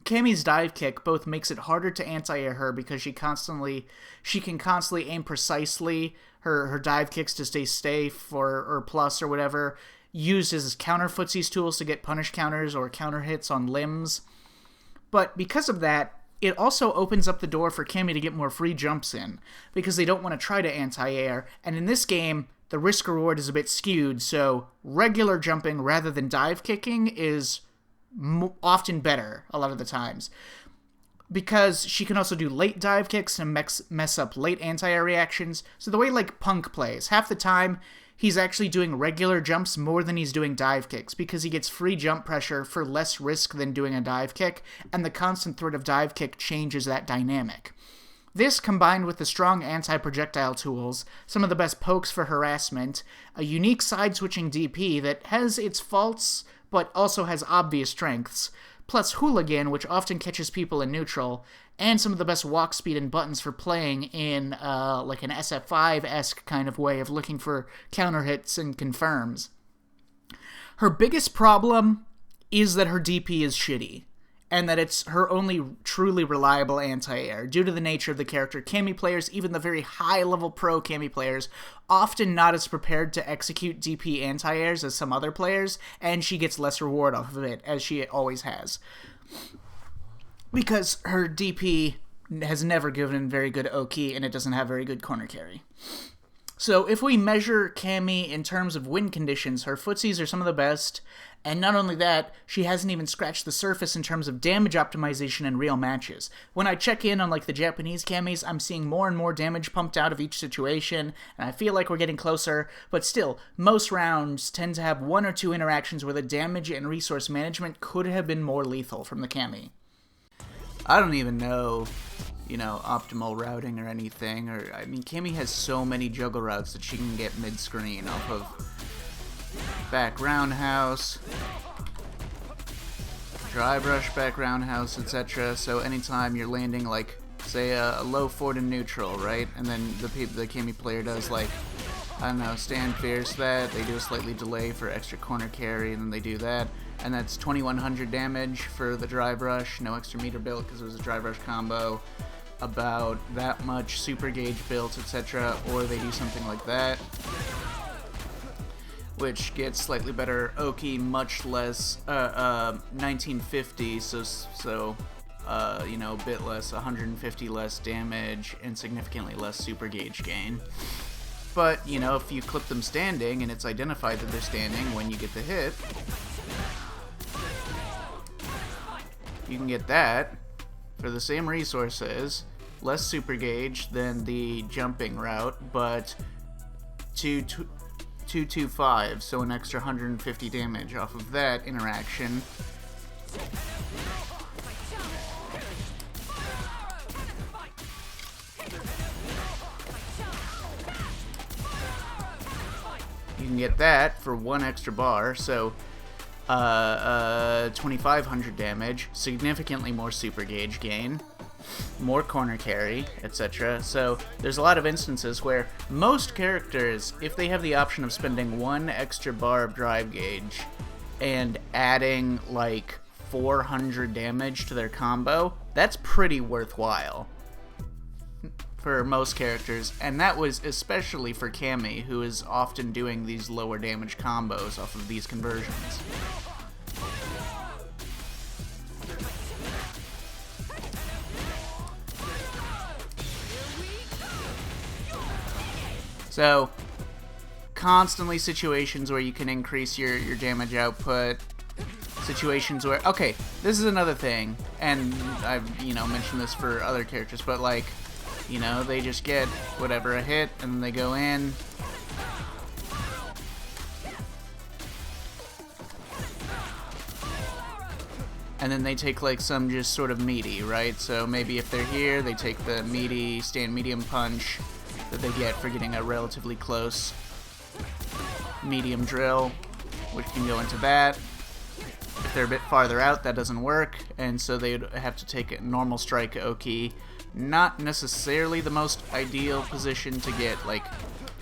Cammy's dive kick both makes it harder to anti-air her because she can constantly aim precisely her dive kicks to stay safe or plus or whatever, used as counter footsies tools to get punish counters or counter hits on limbs. But because of that, it also opens up the door for Cammy to get more free jumps in, because they don't want to try to anti-air, and in this game, the risk-reward is a bit skewed, so regular jumping rather than dive kicking is often better a lot of the times. Because she can also do late dive kicks and mess up late anti-air reactions, so the way like Punk plays, half the time, he's actually doing regular jumps more than he's doing dive kicks, because he gets free jump pressure for less risk than doing a dive kick, and the constant threat of dive kick changes that dynamic. This, combined with the strong anti-projectile tools, some of the best pokes for harassment, a unique side-switching DP that has its faults, but also has obvious strengths, plus Hooligan, which often catches people in neutral, and some of the best walk speed and buttons for playing in like an SF5-esque kind of way of looking for counter hits and confirms. Her biggest problem is that her DP is shitty, and that it's her only truly reliable anti-air. Due to the nature of the character, Cammy players, even the very high-level pro Cammy players, often not as prepared to execute DP anti-airs as some other players, and she gets less reward off of it, as she always has. Because her DP has never given very good Oki, and it doesn't have very good corner carry. So if we measure Cammy in terms of win conditions, her footsies are some of the best, and not only that, she hasn't even scratched the surface in terms of damage optimization in real matches. When I check in on like the Japanese Cammies, I'm seeing more and more damage pumped out of each situation, and I feel like we're getting closer, but still, most rounds tend to have one or two interactions where the damage and resource management could have been more lethal from the Cammy. I don't even know, optimal routing or anything, Cammy has so many juggle routes that she can get mid-screen off of back roundhouse, drive rush, back roundhouse, etc. So anytime you're landing, like, say a low forward and neutral, right, and then the Cammy player does, like, I don't know, stand fierce that, they do a slightly delay for extra corner carry, and then they do that, and that's 2100 damage for the drive rush, no extra meter built because it was a drive rush combo, about that much super gauge built, etc., or they do something like that, which gets slightly better Oki, much less 1950, so a bit less, 150 less damage, and significantly less super gauge gain. But, if you clip them standing, and it's identified that they're standing when you get the hit, you can get that for the same resources, less super gauge than the jumping route, but 225, so an extra 150 damage off of that interaction. You can get that for one extra bar, so 2500 damage, significantly more super gauge gain, more corner carry, etc. So there's a lot of instances where most characters, if they have the option of spending 1 extra bar of drive gauge and adding like 400 damage to their combo, that's pretty worthwhile for most characters, and that was especially for Cammy, who is often doing these lower damage combos off of these conversions. So, constantly situations where you can increase your damage output, situations where, okay, this is another thing, and I've, mentioned this for other characters, but like, they just get whatever, a hit, and then they go in. And then they take like some just sort of meaty, right? So maybe if they're here, they take the meaty stand medium punch that they get for getting a relatively close medium drill, which can go into that. If they're a bit farther out, that doesn't work, and so they'd have to take a normal strike Oki. Not necessarily the most ideal position to get like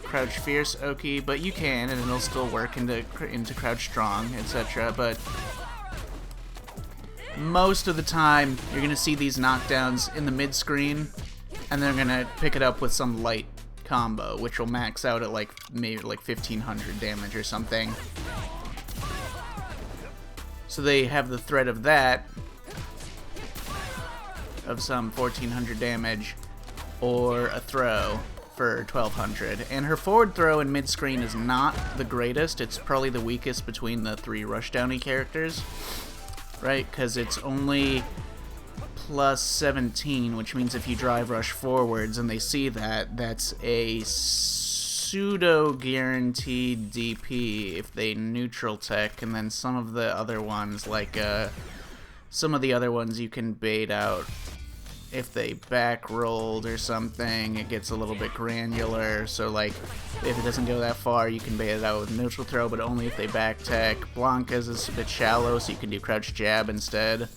crouch fierce Oki, but you can, and it'll still work into crouch strong, etc. But most of the time, you're gonna see these knockdowns in the mid screen, and they're gonna pick it up with some light combo, which will max out at like maybe like 1500 damage or something. So they have the threat of that, of some 1400 damage, or a throw for 1200. And her forward throw in mid-screen is not the greatest. It's probably the weakest between the 3 rushdowny characters, right? Because it's only plus 17, which means if you drive rush forwards and they see that, that's a pseudo-guaranteed DP if they neutral tech, and then some of the other ones, like some of the other ones you can bait out if they back rolled or something. It gets a little bit granular, so like if it doesn't go that far, you can bait it out with neutral throw, but only if they back tech. Blanca's is a bit shallow, so you can do crouch jab instead,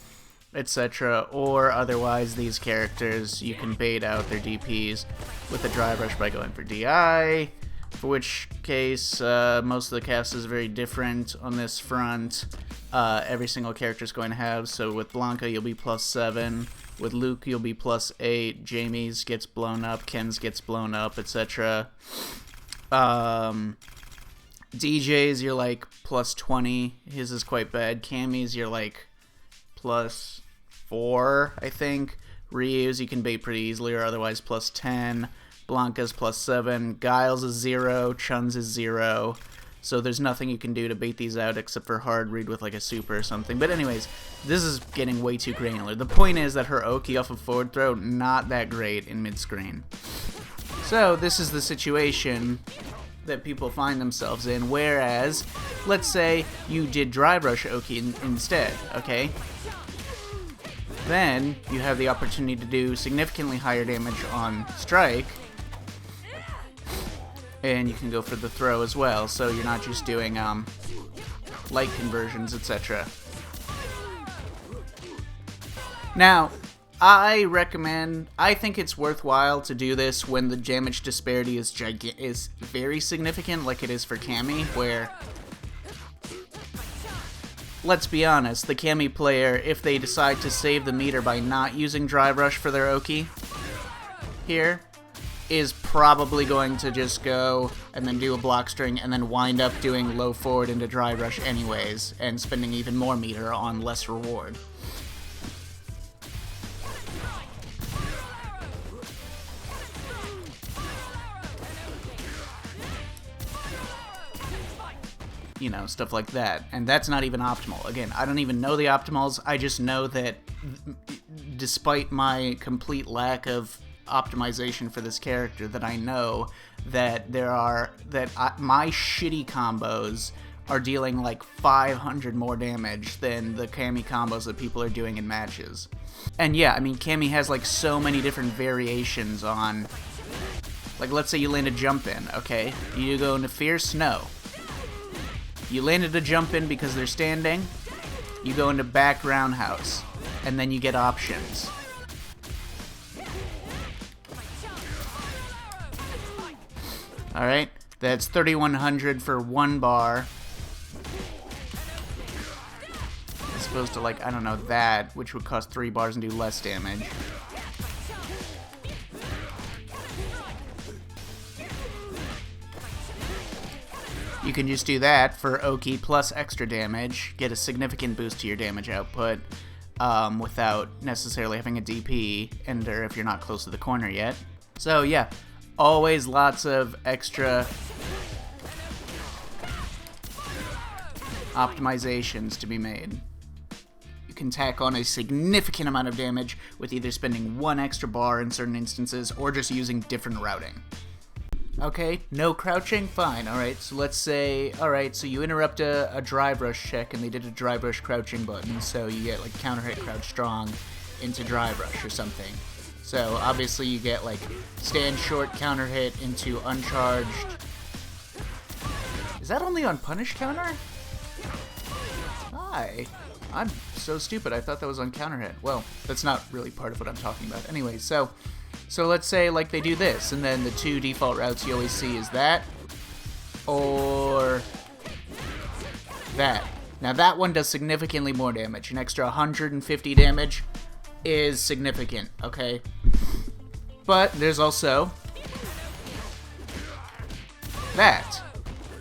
etc. Or otherwise, these characters, you can bait out their DPs with a drive rush by going for DI, for which case most of the cast is very different on this front. Every single character is going to have, so with Blanca you'll be plus 7, with Luke you'll be plus 8, Jamie's gets blown up, Ken's gets blown up, etc. DJ's you're like plus 20, his is quite bad. Cammy's you're like plus 4, I think. Ryu's you can bait pretty easily, or otherwise plus 10. Blanca's plus 7. Guile's is 0. Chun's is 0. So there's nothing you can do to bait these out except for hard read with like a super or something. But anyways, this is getting way too granular. The point is that her Oki off of forward throw, not that great in mid-screen. So this is the situation that people find themselves in, whereas, let's say you did drive rush Oki instead, okay? Then you have the opportunity to do significantly higher damage on strike, and you can go for the throw as well, so you're not just doing light conversions, etc. Now, I think it's worthwhile to do this when the damage disparity is very significant, like it is for Cammy, where, let's be honest, the Cammy player, if they decide to save the meter by not using drive rush for their Oki here, is probably going to just go and then do a block string and then wind up doing low forward into drive rush anyways, and spending even more meter on less reward. You know, stuff like that. And that's not even optimal. Again, I don't even know the optimals. I just know that despite my complete lack of optimization for this character, that I know that my shitty combos are dealing like 500 more damage than the Cammy combos that people are doing in matches. And yeah, I mean, Cammy has like so many different variations on, like, let's say you land a jump in, okay? You go into fierce, no. You landed a jump in because they're standing, you go into back roundhouse, and then you get options. Alright, that's 3,100 for 1 bar. As opposed to, like, I don't know, that, which would cost 3 bars and do less damage. You can just do that for Oki plus extra damage, get a significant boost to your damage output, without necessarily having a DP enter if you're not close to the corner yet. So yeah, always lots of extra optimizations to be made. You can tack on a significant amount of damage with either spending 1 extra bar in certain instances or just using different routing. Okay, no crouching? Fine, alright, so let's say, alright, so you interrupt a drive rush check and they did a drive rush crouching button, so you get like counter hit crouch strong into drive rush or something. So obviously you get like stand short counter hit into uncharged. Is that only on punish counter? Hi. I'm so stupid, I thought that was on counter hit. Well, that's not really part of what I'm talking about. Anyway, so let's say like they do this, and then the 2 default routes you always see is that, or that. Now that one does significantly more damage. An extra 150 damage is significant, okay? But there's also that,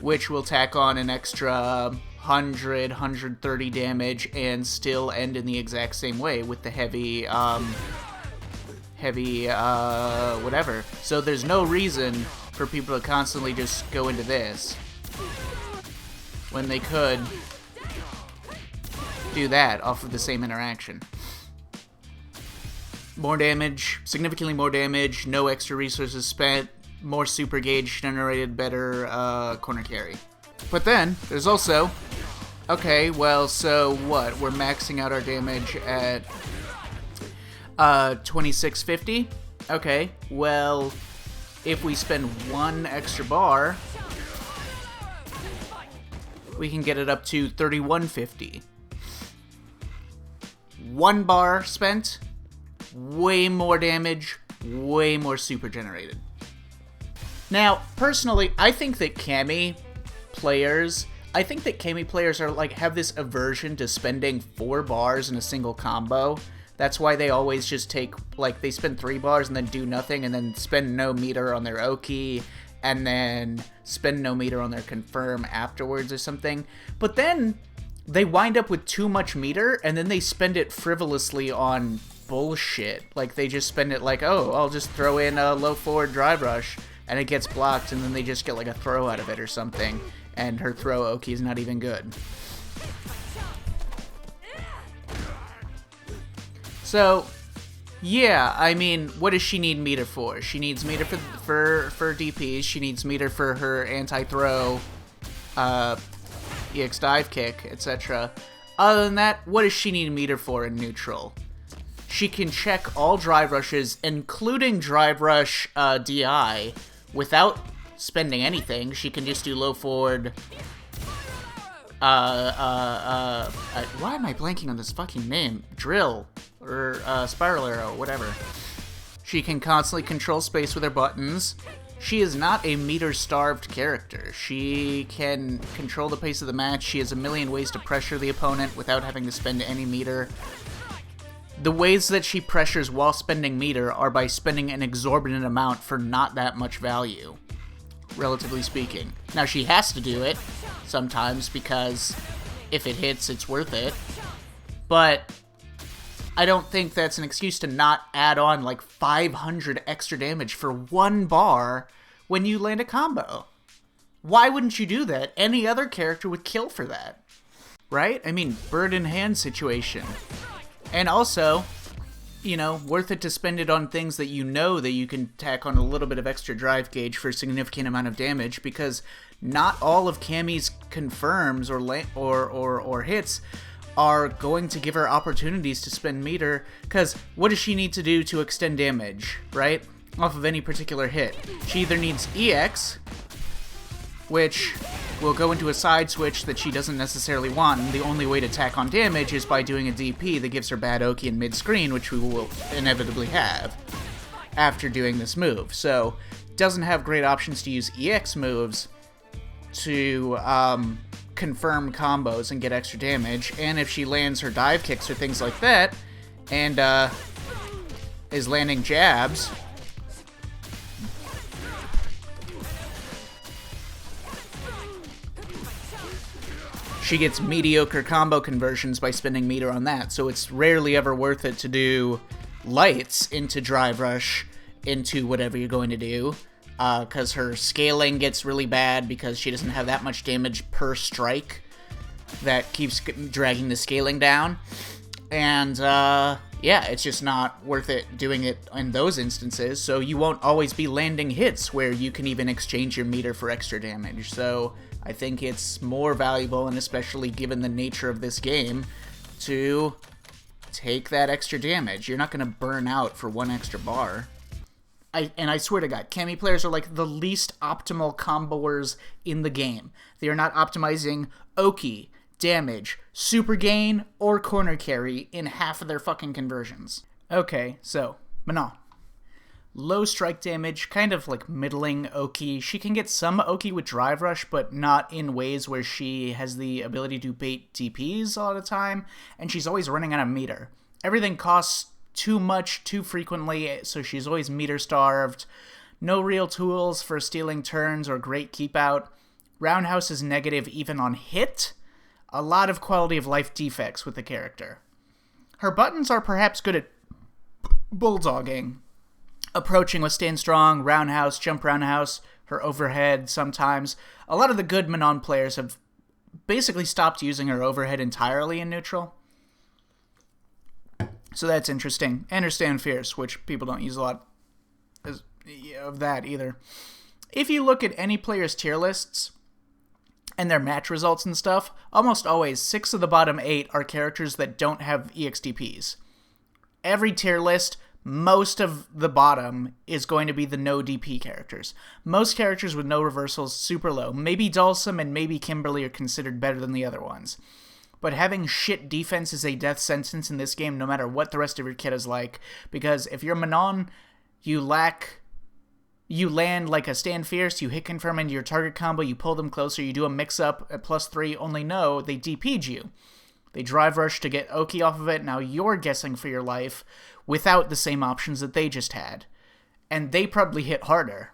which will tack on an extra 100, 130 damage and still end in the exact same way with the heavy, whatever. So there's no reason for people to constantly just go into this when they could do that off of the same interaction. More damage, significantly more damage, no extra resources spent, more super gauge generated, better corner carry. But then there's also, okay, well, so what? We're maxing out our damage at 2650. Okay, well, if we spend 1 extra bar, we can get it up to 3150. 1 bar spent, way more damage, way more super generated. Now, personally, I think that Kami players are like have this aversion to spending 4 bars in a single combo. That's why they always just take, like, they spend 3 bars and then do nothing, and then spend no meter on their Oki, and then spend no meter on their confirm afterwards or something. But then they wind up with too much meter, and then they spend it frivolously on bullshit. Like, they just spend it like, oh, I'll just throw in a low forward drive rush, and it gets blocked, and then they just get like a throw out of it or something, and her throw Oki is not even good. So, yeah, I mean, what does she need meter for? She needs meter for DPs, she needs meter for her anti-throw, EX dive kick, etc. Other than that, what does she need meter for in neutral? She can check all drive rushes, including drive rush DI, without spending anything. She can just do low forward. Why am I blanking on this fucking name? Drill. Or spiral arrow, whatever. She can constantly control space with her buttons. She is not a meter-starved character. She can control the pace of the match. She has a million ways to pressure the opponent without having to spend any meter. The ways that she pressures while spending meter are by spending an exorbitant amount for not that much value, relatively speaking. Now, she has to do it sometimes because if it hits, it's worth it. But I don't think that's an excuse to not add on like 500 extra damage for 1 bar when you land a combo. Why wouldn't you do that? Any other character would kill for that, right? I mean, bird in hand situation. And also, you know, worth it to spend it on things that you know that you can tack on a little bit of extra drive gauge for a significant amount of damage, because not all of Kami's confirms or hits are going to give her opportunities to spend meter, because what does she need to do to extend damage, right? Off of any particular hit. She either needs EX, which will go into a side switch that she doesn't necessarily want, and the only way to tack on damage is by doing a DP that gives her bad Oki in mid-screen, which we will inevitably have after doing this move. So, doesn't have great options to use EX moves to confirm combos and get extra damage, and if she lands her dive kicks or things like that, and is landing jabs, she gets mediocre combo conversions by spending meter on that, so it's rarely ever worth it to do lights into drive rush into whatever you're going to do, because her scaling gets really bad because she doesn't have that much damage per strike that keeps dragging the scaling down. And, yeah, it's just not worth it doing it in those instances, so you won't always be landing hits where you can even exchange your meter for extra damage. So I think it's more valuable, and especially given the nature of this game, to take that extra damage. You're not going to burn out for one extra bar. I swear to God, Cammy players are like the least optimal comboers in the game. They are not optimizing Oki, damage, super gain, or corner carry in half of their fucking conversions. Okay, so, Manon. Low strike damage, kind of like middling Oki. She can get some Oki with Drive Rush, but not in ways where she has the ability to bait DPs a lot of the time, and she's always running out of meter. Everything costs too much, too frequently, so she's always meter-starved. No real tools for stealing turns or great keep-out. Roundhouse is negative even on hit. A lot of quality-of-life defects with the character. Her buttons are perhaps good at bulldogging. Approaching with stand strong, roundhouse, jump roundhouse, her overhead sometimes. A lot of the good Manon players have basically stopped using her overhead entirely in neutral. So that's interesting. And her stand fierce, which people don't use a lot of that either. If you look at any player's tier lists and their match results and stuff, almost always 6 of the bottom 8 are characters that don't have EXDPs. Every tier list, most of the bottom is going to be the no DP characters. Most characters with no reversals, super low. Maybe Dulcim and maybe Kimberly are considered better than the other ones. But having shit defense is a death sentence in this game, no matter what the rest of your kit is like. Because if you're Manon, you land like a stand fierce, you hit confirm into your target combo, you pull them closer, you do a mix-up at +3, only no, they DP'd you. They drive rush to get Oki off of it, now you're guessing for your life without the same options that they just had. And they probably hit harder.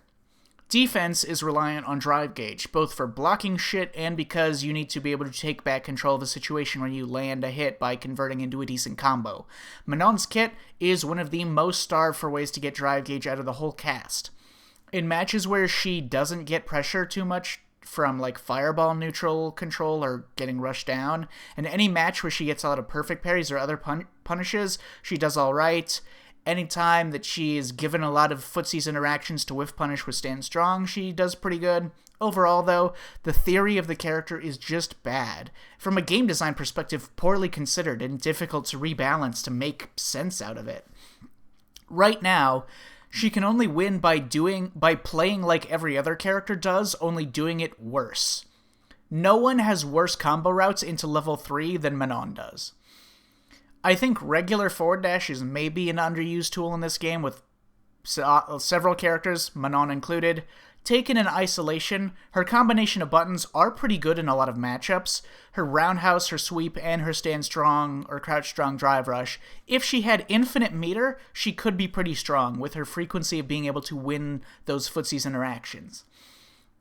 Defense is reliant on drive gauge, both for blocking shit and because you need to be able to take back control of the situation when you land a hit by converting into a decent combo. Manon's kit is one of the most starved for ways to get drive gauge out of the whole cast. In matches where she doesn't get pressure too much from like fireball neutral control or getting rushed down, and any match where she gets a lot of perfect parries or other punishes, she does alright. Anytime that she is given a lot of footsies interactions to whiff punish with stand strong, she does pretty good. Overall, though, the theory of the character is just bad. From a game design perspective, poorly considered and difficult to rebalance to make sense out of it. Right now, she can only win by playing like every other character does, only doing it worse. No one has worse combo routes into level 3 than Manon does. I think regular forward dash is maybe an underused tool in this game with several characters, Manon included. Taken in isolation, her combination of buttons are pretty good in a lot of matchups. Her roundhouse, her sweep, and her stand strong or crouch strong drive rush. If she had infinite meter, she could be pretty strong with her frequency of being able to win those footsies interactions.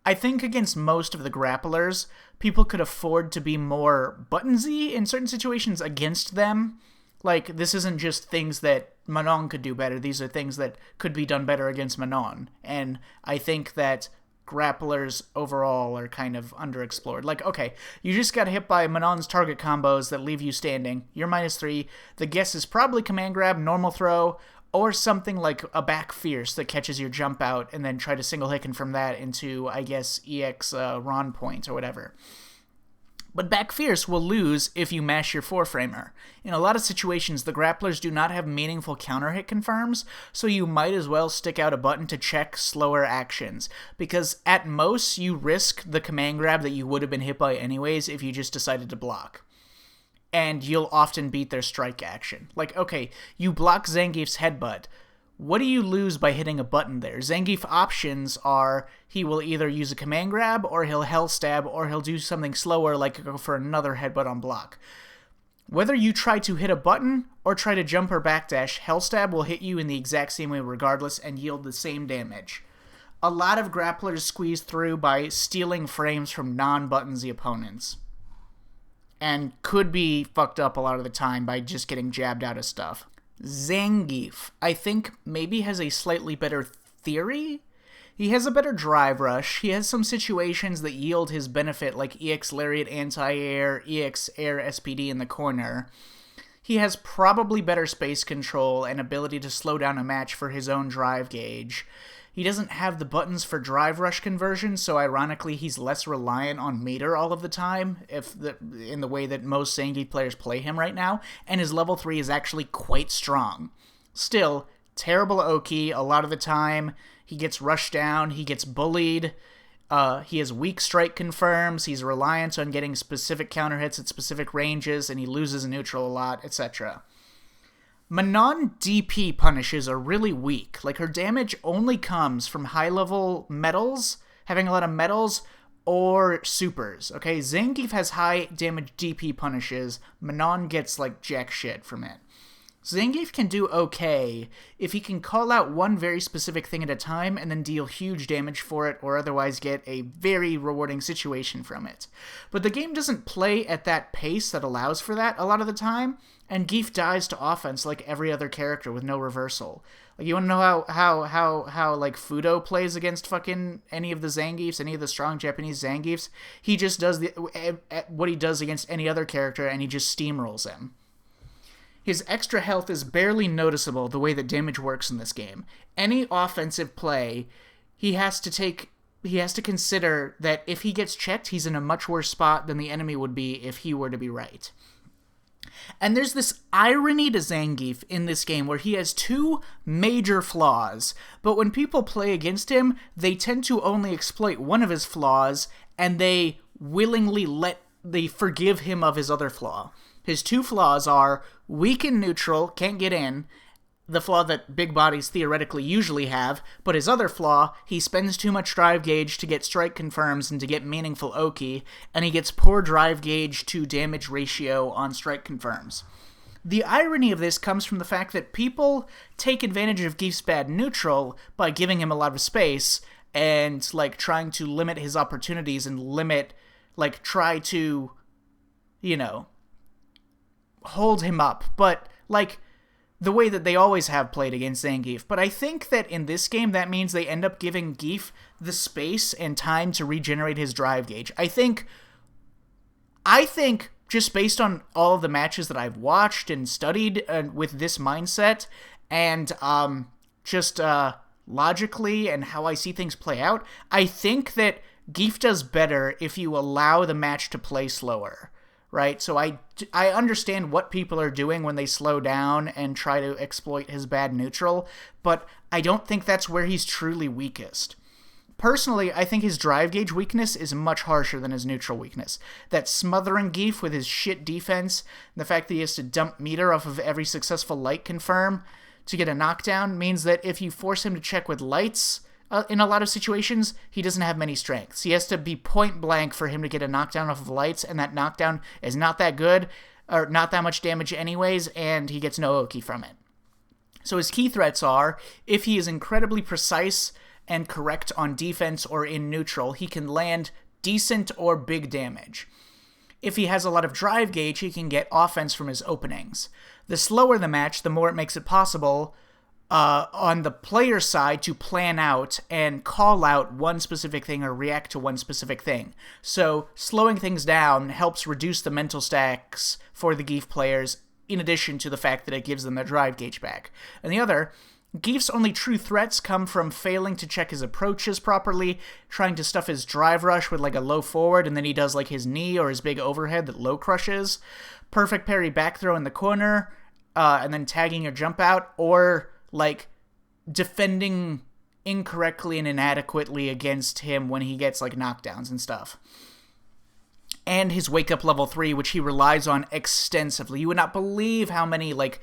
I think against most of the grapplers, people could afford to be more buttonsy in certain situations against them. Like, this isn't just things that Manon could do better. These are things that could be done better against Manon. And I think that grapplers overall are kind of underexplored. Like, okay, you just got hit by Manon's target combos that leave you standing. You're -3. The guess is probably command grab, normal throw, or something like a back fierce that catches your jump out and then try to single hicken from that into, I guess, EX Ron point or whatever. But back fierce will lose if you mash your 4-framer. In a lot of situations, the grapplers do not have meaningful counter hit confirms, so you might as well stick out a button to check slower actions, because at most you risk the command grab that you would have been hit by anyways if you just decided to block. And you'll often beat their strike action. Like, okay, you block Zangief's headbutt. what do you lose by hitting a button there? Zangief options are he will either use a command grab, or he'll hell stab, or he'll do something slower like go for another headbutt on block. Whether you try to hit a button or try to jump or backdash, hell stab will hit you in the exact same way regardless and yield the same damage. A lot of grapplers squeeze through by stealing frames from non-buttonsy opponents, and could be fucked up a lot of the time by just getting jabbed out of stuff. Zangief, I think, maybe has a slightly better theory. He has a better drive rush. He has some situations that yield his benefit, like EX Lariat Anti-Air, EX Air SPD in the corner. He has probably better space control and ability to slow down a match for his own drive gauge. He doesn't have the buttons for drive rush conversion, so ironically he's less reliant on meter all of the time, in the way that most Zangief players play him right now, and his level 3 is actually quite strong. Still, terrible Oki a lot of the time. He gets rushed down, he gets bullied, he has weak strike confirms, he's reliant on getting specific counter hits at specific ranges, and he loses neutral a lot, etc. Manon DP punishes are really weak. Like, her damage only comes from high-level metals, having a lot of metals, or supers, okay? Zangief has high damage DP punishes. Manon gets, like, jack shit from it. Zangief can do okay if he can call out one very specific thing at a time and then deal huge damage for it, or otherwise get a very rewarding situation from it. But the game doesn't play at that pace that allows for that a lot of the time, and Gief dies to offense like every other character with no reversal. Like, you want to know how like Fudo plays against fucking any of the Zangiefs, any of the strong Japanese Zangiefs? He just does what he does against any other character, and he just steamrolls him. His extra health is barely noticeable the way that damage works in this game. Any offensive play, he has to consider that if he gets checked, he's in a much worse spot than the enemy would be if he were to be right. And there's this irony to Zangief in this game where he has two major flaws, but when people play against him, they tend to only exploit one of his flaws, and they forgive him of his other flaw. His two flaws are weak and neutral, can't get in, the flaw that big bodies theoretically usually have, but his other flaw, he spends too much drive gauge to get strike confirms and to get meaningful Oki, and he gets poor drive gauge to damage ratio on strike confirms. The irony of this comes from the fact that people take advantage of Gief's bad neutral by giving him a lot of space and, like, trying to limit his opportunities and try to, hold him up, but, like, the way that they always have played against Zangief. But I think that in this game, that means they end up giving Gief the space and time to regenerate his drive gauge. I think, just based on all of the matches that I've watched and studied with this mindset, and logically and how I see things play out, I think that Gief does better if you allow the match to play slower. Right, so I understand what people are doing when they slow down and try to exploit his bad neutral, but I don't think that's where he's truly weakest. Personally, I think his drive gauge weakness is much harsher than his neutral weakness. That smothering Gief with his shit defense, and the fact that he has to dump meter off of every successful light confirm to get a knockdown, means that if you force him to check with lights, in a lot of situations, he doesn't have many strengths. He has to be point blank for him to get a knockdown off of lights, and that knockdown is not that good, or not that much damage anyways, and he gets no Oki from it. So his key threats are, if he is incredibly precise and correct on defense or in neutral, he can land decent or big damage. If he has a lot of drive gauge, he can get offense from his openings. The slower the match, the more it makes it possible on the player side to plan out and call out one specific thing or react to one specific thing. So slowing things down helps reduce the mental stacks for the Gief players, in addition to the fact that it gives them their drive gauge back. And the other, Gief's only true threats come from failing to check his approaches properly, trying to stuff his drive rush with like a low forward, and then he does like his knee or his big overhead that low crushes, perfect parry back throw in the corner, and then tagging your jump out, or like defending incorrectly and inadequately against him when he gets like knockdowns and stuff. And his wake up level 3, which he relies on extensively. You would not believe how many like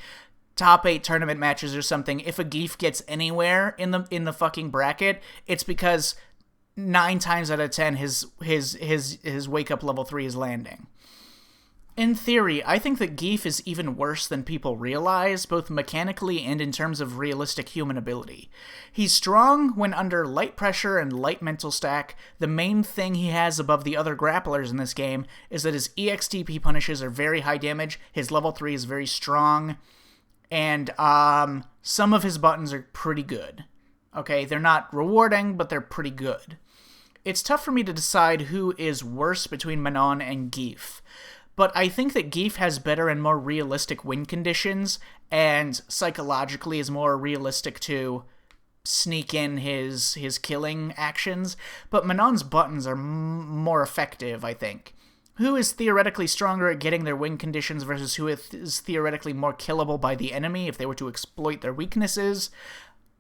top 8 tournament matches or something, if a Geef gets anywhere in the fucking bracket, it's because 9 times out of 10 his wake up level 3 is landing. In theory, I think that Geef is even worse than people realize, both mechanically and in terms of realistic human ability. He's strong when under light pressure and light mental stack. The main thing he has above the other grapplers in this game is that his EXTP punishes are very high damage, his level 3 is very strong, and some of his buttons are pretty good. Okay, they're not rewarding, but they're pretty good. It's tough for me to decide who is worse between Manon and Geef. But I think that Geef has better and more realistic win conditions, and psychologically is more realistic to sneak in his killing actions. But Manon's buttons are more effective, I think. Who is theoretically stronger at getting their win conditions versus who is theoretically more killable by the enemy if they were to exploit their weaknesses?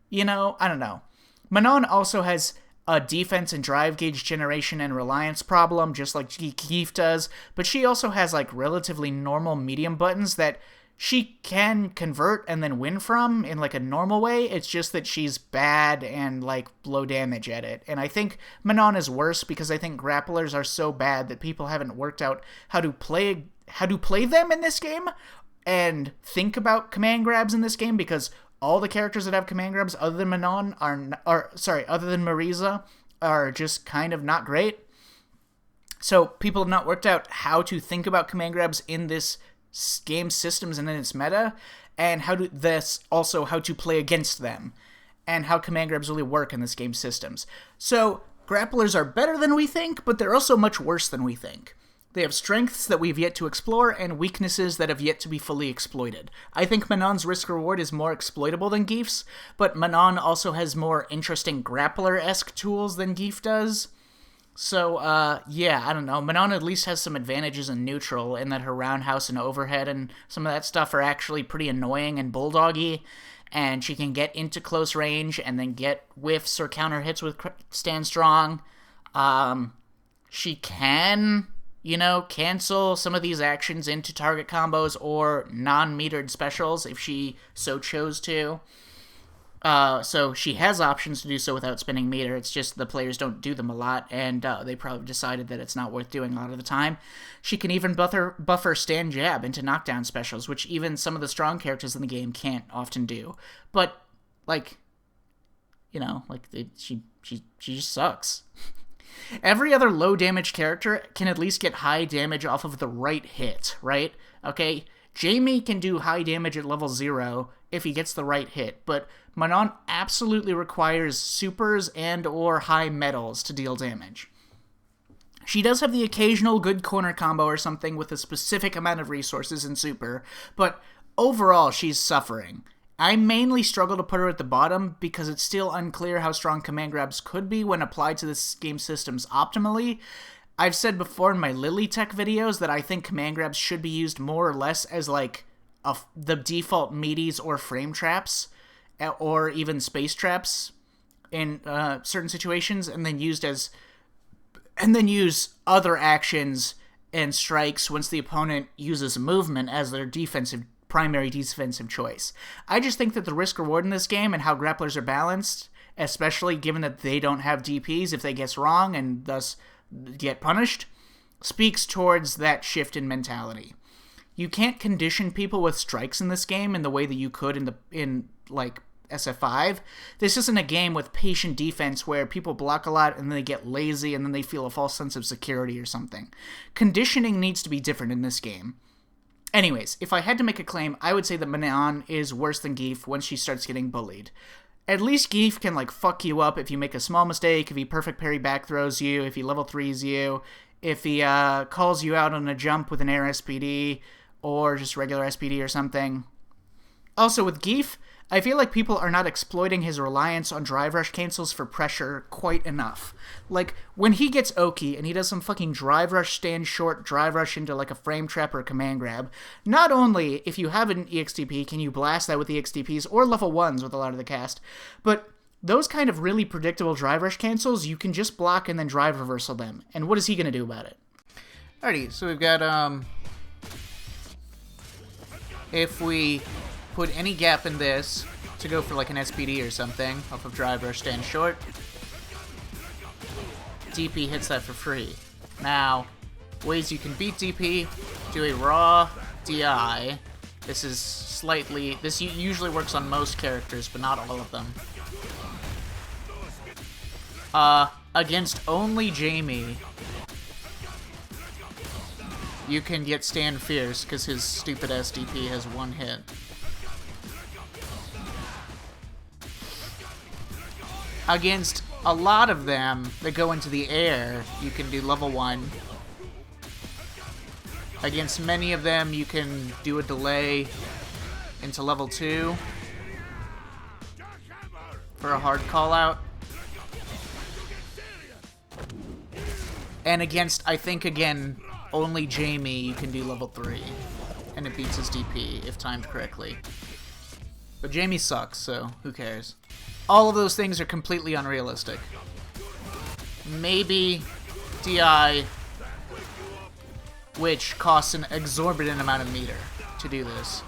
You know, I don't know. Manon also has a defense and drive gauge generation and reliance problem, just like Geef does, but she also has, like, relatively normal medium buttons that she can convert and then win from in, like, a normal way. It's just that she's bad and, like, low damage at it. And I think Manon is worse because I think grapplers are so bad that people haven't worked out how to play them in this game and think about command grabs in this game, because all the characters that have command grabs other than Manon other than Marisa are just kind of not great. So people have not worked out how to think about command grabs in this game systems and in its meta, and how to play against them, and how command grabs really work in this game systems. So grapplers are better than we think, but they're also much worse than we think. They have strengths that we've yet to explore, and weaknesses that have yet to be fully exploited. I think Manon's risk-reward is more exploitable than Geef's, but Manon also has more interesting grappler-esque tools than Geef does. So, yeah, I don't know. Manon at least has some advantages in neutral, in that her roundhouse and overhead and some of that stuff are actually pretty annoying and bulldoggy, and she can get into close range and then get whiffs or counter hits with Stand Strong. She can, cancel some of these actions into target combos or non-metered specials if she so chose to. So she has options to do so without spending meter. It's just the players don't do them a lot, and they probably decided that it's not worth doing a lot of the time. She can even buff her stand jab into knockdown specials, which even some of the strong characters in the game can't often do. But, she just sucks. Every other low-damage character can at least get high damage off of the right hit, right? Okay? Jamie can do high damage at level 0 if he gets the right hit, but Manon absolutely requires supers and or high metals to deal damage. She does have the occasional good corner combo or something with a specific amount of resources in super, but overall she's suffering. I mainly struggle to put her at the bottom because it's still unclear how strong command grabs could be when applied to this game systems optimally. I've said before in my Lily Tech videos that I think command grabs should be used more or less as the default meaties or frame traps, or even space traps in certain situations, and then use other actions and strikes once the opponent uses movement as their primary defensive choice. I just think that the risk-reward in this game and how grapplers are balanced, especially given that they don't have DPs if they guess wrong and thus get punished, speaks towards that shift in mentality. You can't condition people with strikes in this game in the way that you could in SF5. This isn't a game with patient defense where people block a lot and then they get lazy and then they feel a false sense of security or something. Conditioning needs to be different in this game. Anyways, if I had to make a claim, I would say that Manon is worse than Geef once she starts getting bullied. At least Geef can, fuck you up if you make a small mistake, if he perfect parry back throws you, if he level 3s you, if he calls you out on a jump with an air SPD, or just regular SPD or something. Also, with Geef, I feel like people are not exploiting his reliance on drive rush cancels for pressure quite enough. When he gets Oki and he does some fucking drive rush stand short, drive rush into a frame trap or a command grab, not only if you have an EXTP can you blast that with EXTPs or level 1s with a lot of the cast, but those kind of really predictable drive rush cancels, you can just block and then drive reversal them. And what is he going to do about it? Alrighty, so we've got, if we put any gap in this to go for like an SPD or something off of drive rush, stand short. DP hits that for free. Now, ways you can beat DP, do a raw DI. This is slightly... This usually works on most characters, but not all of them. Against only Jamie, you can get Stand Fierce, because his stupid SDP has one hit. Against a lot of them that go into the air, you can do level 1. Against many of them, you can do a delay into level 2 for a hard call-out. And against, I think, again, only Jamie, you can do level 3. And it beats his DP, if timed correctly. But Jamie sucks, so who cares? All of those things are completely unrealistic. Maybe DI, which costs an exorbitant amount of meter to do this.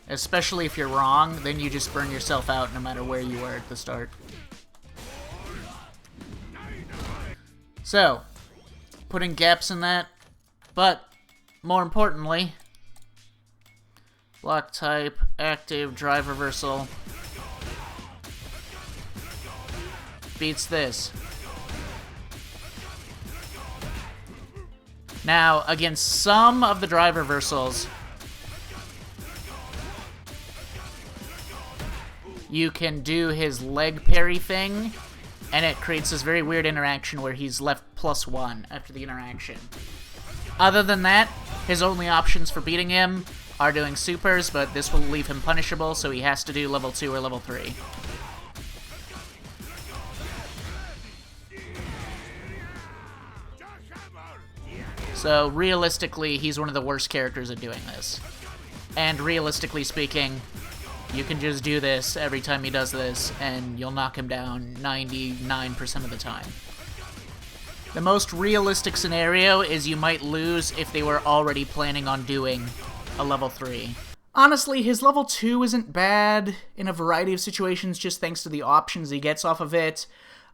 Especially if you're wrong, then you just burn yourself out no matter where you were at the start. So, putting gaps in that, but more importantly, block type, active, drive reversal, beats this. Now, against some of the drive reversals, you can do his leg parry thing, and it creates this very weird interaction where he's left +1 after the interaction. Other than that, his only options for beating him are doing supers, but this will leave him punishable, so he has to do level 2 or level 3. So, realistically, he's one of the worst characters at doing this. And realistically speaking, you can just do this every time he does this, and you'll knock him down 99% of the time. The most realistic scenario is you might lose if they were already planning on doing a level 3. Honestly, his level 2 isn't bad in a variety of situations, just thanks to the options he gets off of it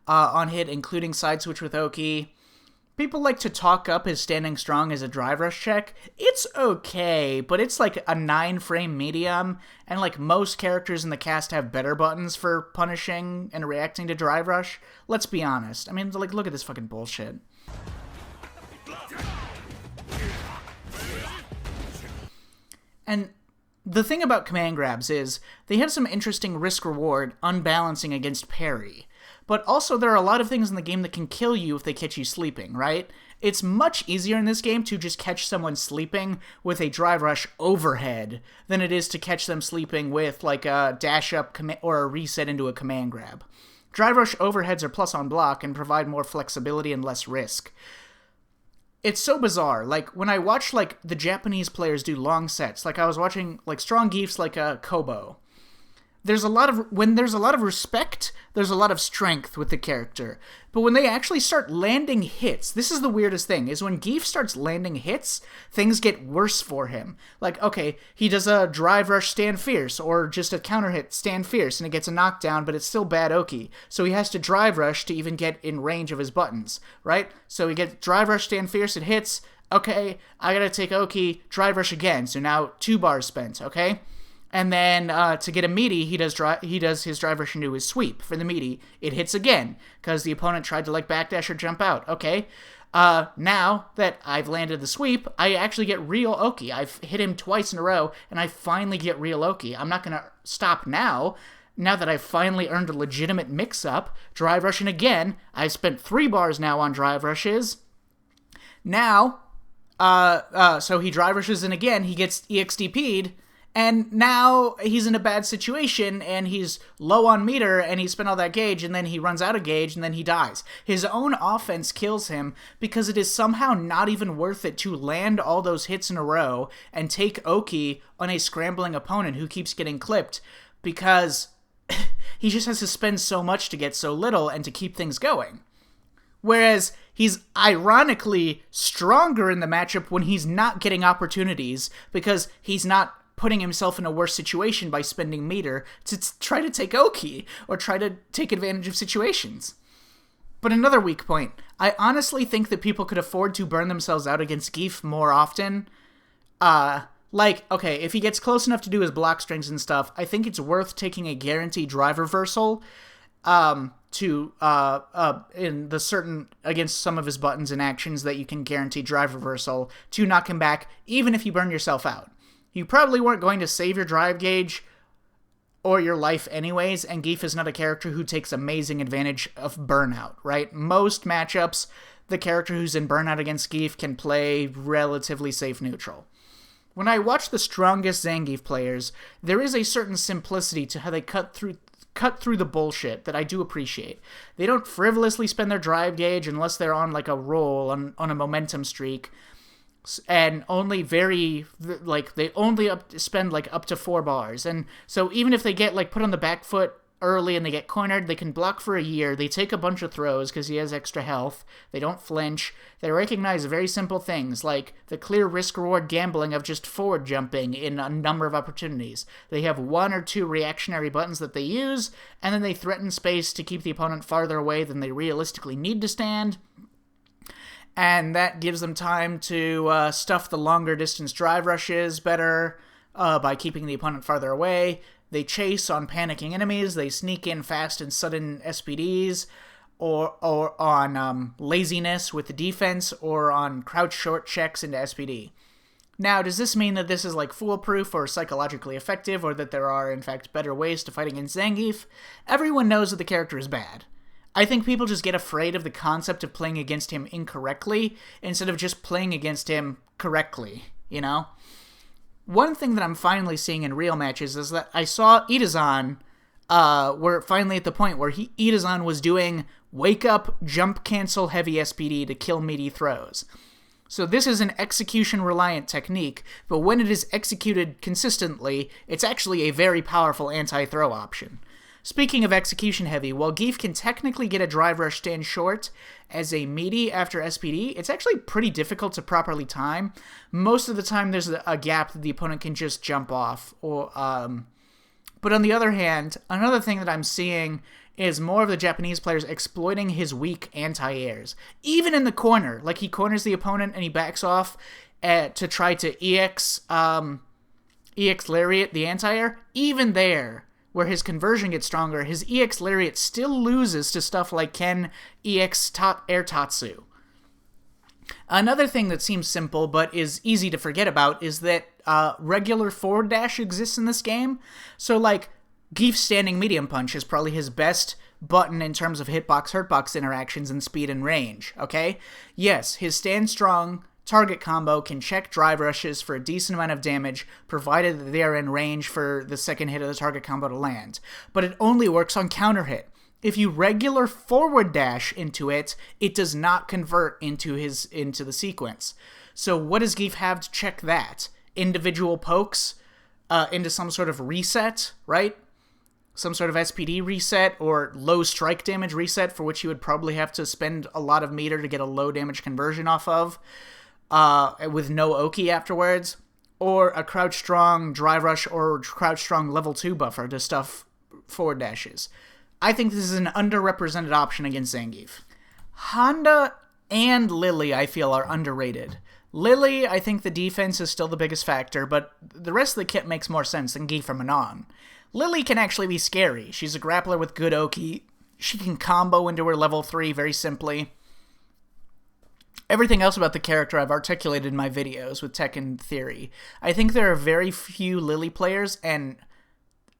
on hit, including side switch with Oki. People like to talk up his standing strong as a drive rush check. It's okay, but it's like a 9-frame medium, and like most characters in the cast have better buttons for punishing and reacting to drive rush. Let's be honest. I mean, like, look at this fucking bullshit. And the thing about command grabs is they have some interesting risk-reward unbalancing against parry. But also, there are a lot of things in the game that can kill you if they catch you sleeping, right? It's much easier in this game to just catch someone sleeping with a drive rush overhead than it is to catch them sleeping with, like, a dash up or a reset into a command grab. Drive rush overheads are plus on block and provide more flexibility and less risk. It's so bizarre. Like, when I watch, like, the Japanese players do long sets, like I was watching, like, strong geefs like Kobo. When there's a lot of respect, there's a lot of strength with the character. But when they actually start landing hits, this is the weirdest thing, is when Geef starts landing hits, things get worse for him. Like, okay, he does a drive rush stand fierce, or just a counter hit stand fierce, and it gets a knockdown, but it's still bad Oki. So he has to drive rush to even get in range of his buttons, right? So he gets drive rush stand fierce, it hits, okay, I gotta take Oki, drive rush again, so now 2 bars spent, okay? And then to get a meaty, he does his drive rush into his sweep for the meaty. It hits again because the opponent tried to like backdash or jump out. Okay, now that I've landed the sweep, I actually get real Oki. I've hit him twice in a row, and I finally get real Oki. I'm not gonna stop now. Now that I've finally earned a legitimate mix-up, drive rushing again. I've spent 3 bars now on drive rushes. Now, so he drive rushes in again. He gets EXDP'd. And now he's in a bad situation, and he's low on meter, and he spent all that gauge, and then he runs out of gauge, and then he dies. His own offense kills him because it is somehow not even worth it to land all those hits in a row and take Oki on a scrambling opponent who keeps getting clipped, because he just has to spend so much to get so little and to keep things going. Whereas he's ironically stronger in the matchup when he's not getting opportunities, because he's not putting himself in a worse situation by spending meter to try to take Oki or try to take advantage of situations. But another weak point, I honestly think that people could afford to burn themselves out against Geef more often. Okay, if he gets close enough to do his block strings and stuff, I think it's worth taking a guaranteed drive reversal in the certain, against some of his buttons and actions that you can guarantee drive reversal to knock him back, even if you burn yourself out. You probably weren't going to save your drive gauge or your life anyways, and Geef is not a character who takes amazing advantage of burnout, right? Most matchups, the character who's in burnout against Geef can play relatively safe neutral. When I watch the strongest Zangief players, there is a certain simplicity to how they cut through the bullshit that I do appreciate. They don't frivolously spend their drive gauge unless they're on like a roll, on a momentum streak, and only they only spend like up to 4 bars. And so even if they get like put on the back foot early and they get cornered, they can block for a year. They take a bunch of throws because he has extra health. They don't flinch. They recognize very simple things like the clear risk-reward gambling of just forward jumping in a number of opportunities. They have 1 or 2 reactionary buttons that they use, and then they threaten space to keep the opponent farther away than they realistically need to stand. And that gives them time to stuff the longer distance drive rushes better by keeping the opponent farther away. They chase on panicking enemies. They sneak in fast and sudden SPDs, or on laziness with the defense, or on crouch short checks into SPD. Now, does this mean that this is like foolproof or psychologically effective, or that there are in fact better ways to fight against Zangief? Everyone knows that the character is bad. I think people just get afraid of the concept of playing against him incorrectly instead of just playing against him correctly, you know? One thing that I'm finally seeing in real matches is that I saw Itazan, we're finally at the point where Itazan was doing wake up, jump cancel heavy SPD to kill meaty throws. So this is an execution-reliant technique, but when it is executed consistently, it's actually a very powerful anti-throw option. Speaking of execution heavy, while Geef can technically get a drive rush stand short as a meaty after SPD, it's actually pretty difficult to properly time. Most of the time there's a gap that the opponent can just jump off. But on the other hand, another thing that I'm seeing is more of the Japanese players exploiting his weak anti-airs. Even in the corner, like he corners the opponent and he backs off to try to EX Lariat the anti-air, even there, where his conversion gets stronger, his EX Lariat still loses to stuff like Ken EX Air Tatsu. Another thing that seems simple but is easy to forget about is that regular forward dash exists in this game. So like Geef's standing medium punch is probably his best button in terms of hitbox-hurtbox interactions and speed and range, okay? Yes, his stand strong target combo can check drive rushes for a decent amount of damage, provided that they are in range for the second hit of the target combo to land. But it only works on counter hit. If you regular forward dash into it, it does not convert into the sequence. So what does Geef have to check that? Individual pokes into some sort of reset, right? Some sort of SPD reset or low strike damage reset, for which you would probably have to spend a lot of meter to get a low damage conversion off of. With no Oki afterwards, or a crouch strong drive rush or crouch strong level 2 buffer to stuff forward dashes. I think this is an underrepresented option against Zangief. Honda and Lily, I feel, are underrated. Lily, I think the defense is still the biggest factor, but the rest of the kit makes more sense than Geef or Manon. Lily can actually be scary. She's a grappler with good Oki. She can combo into her level 3 very simply. Everything else about the character I've articulated in my videos with tech and theory. I think there are very few Lily players, and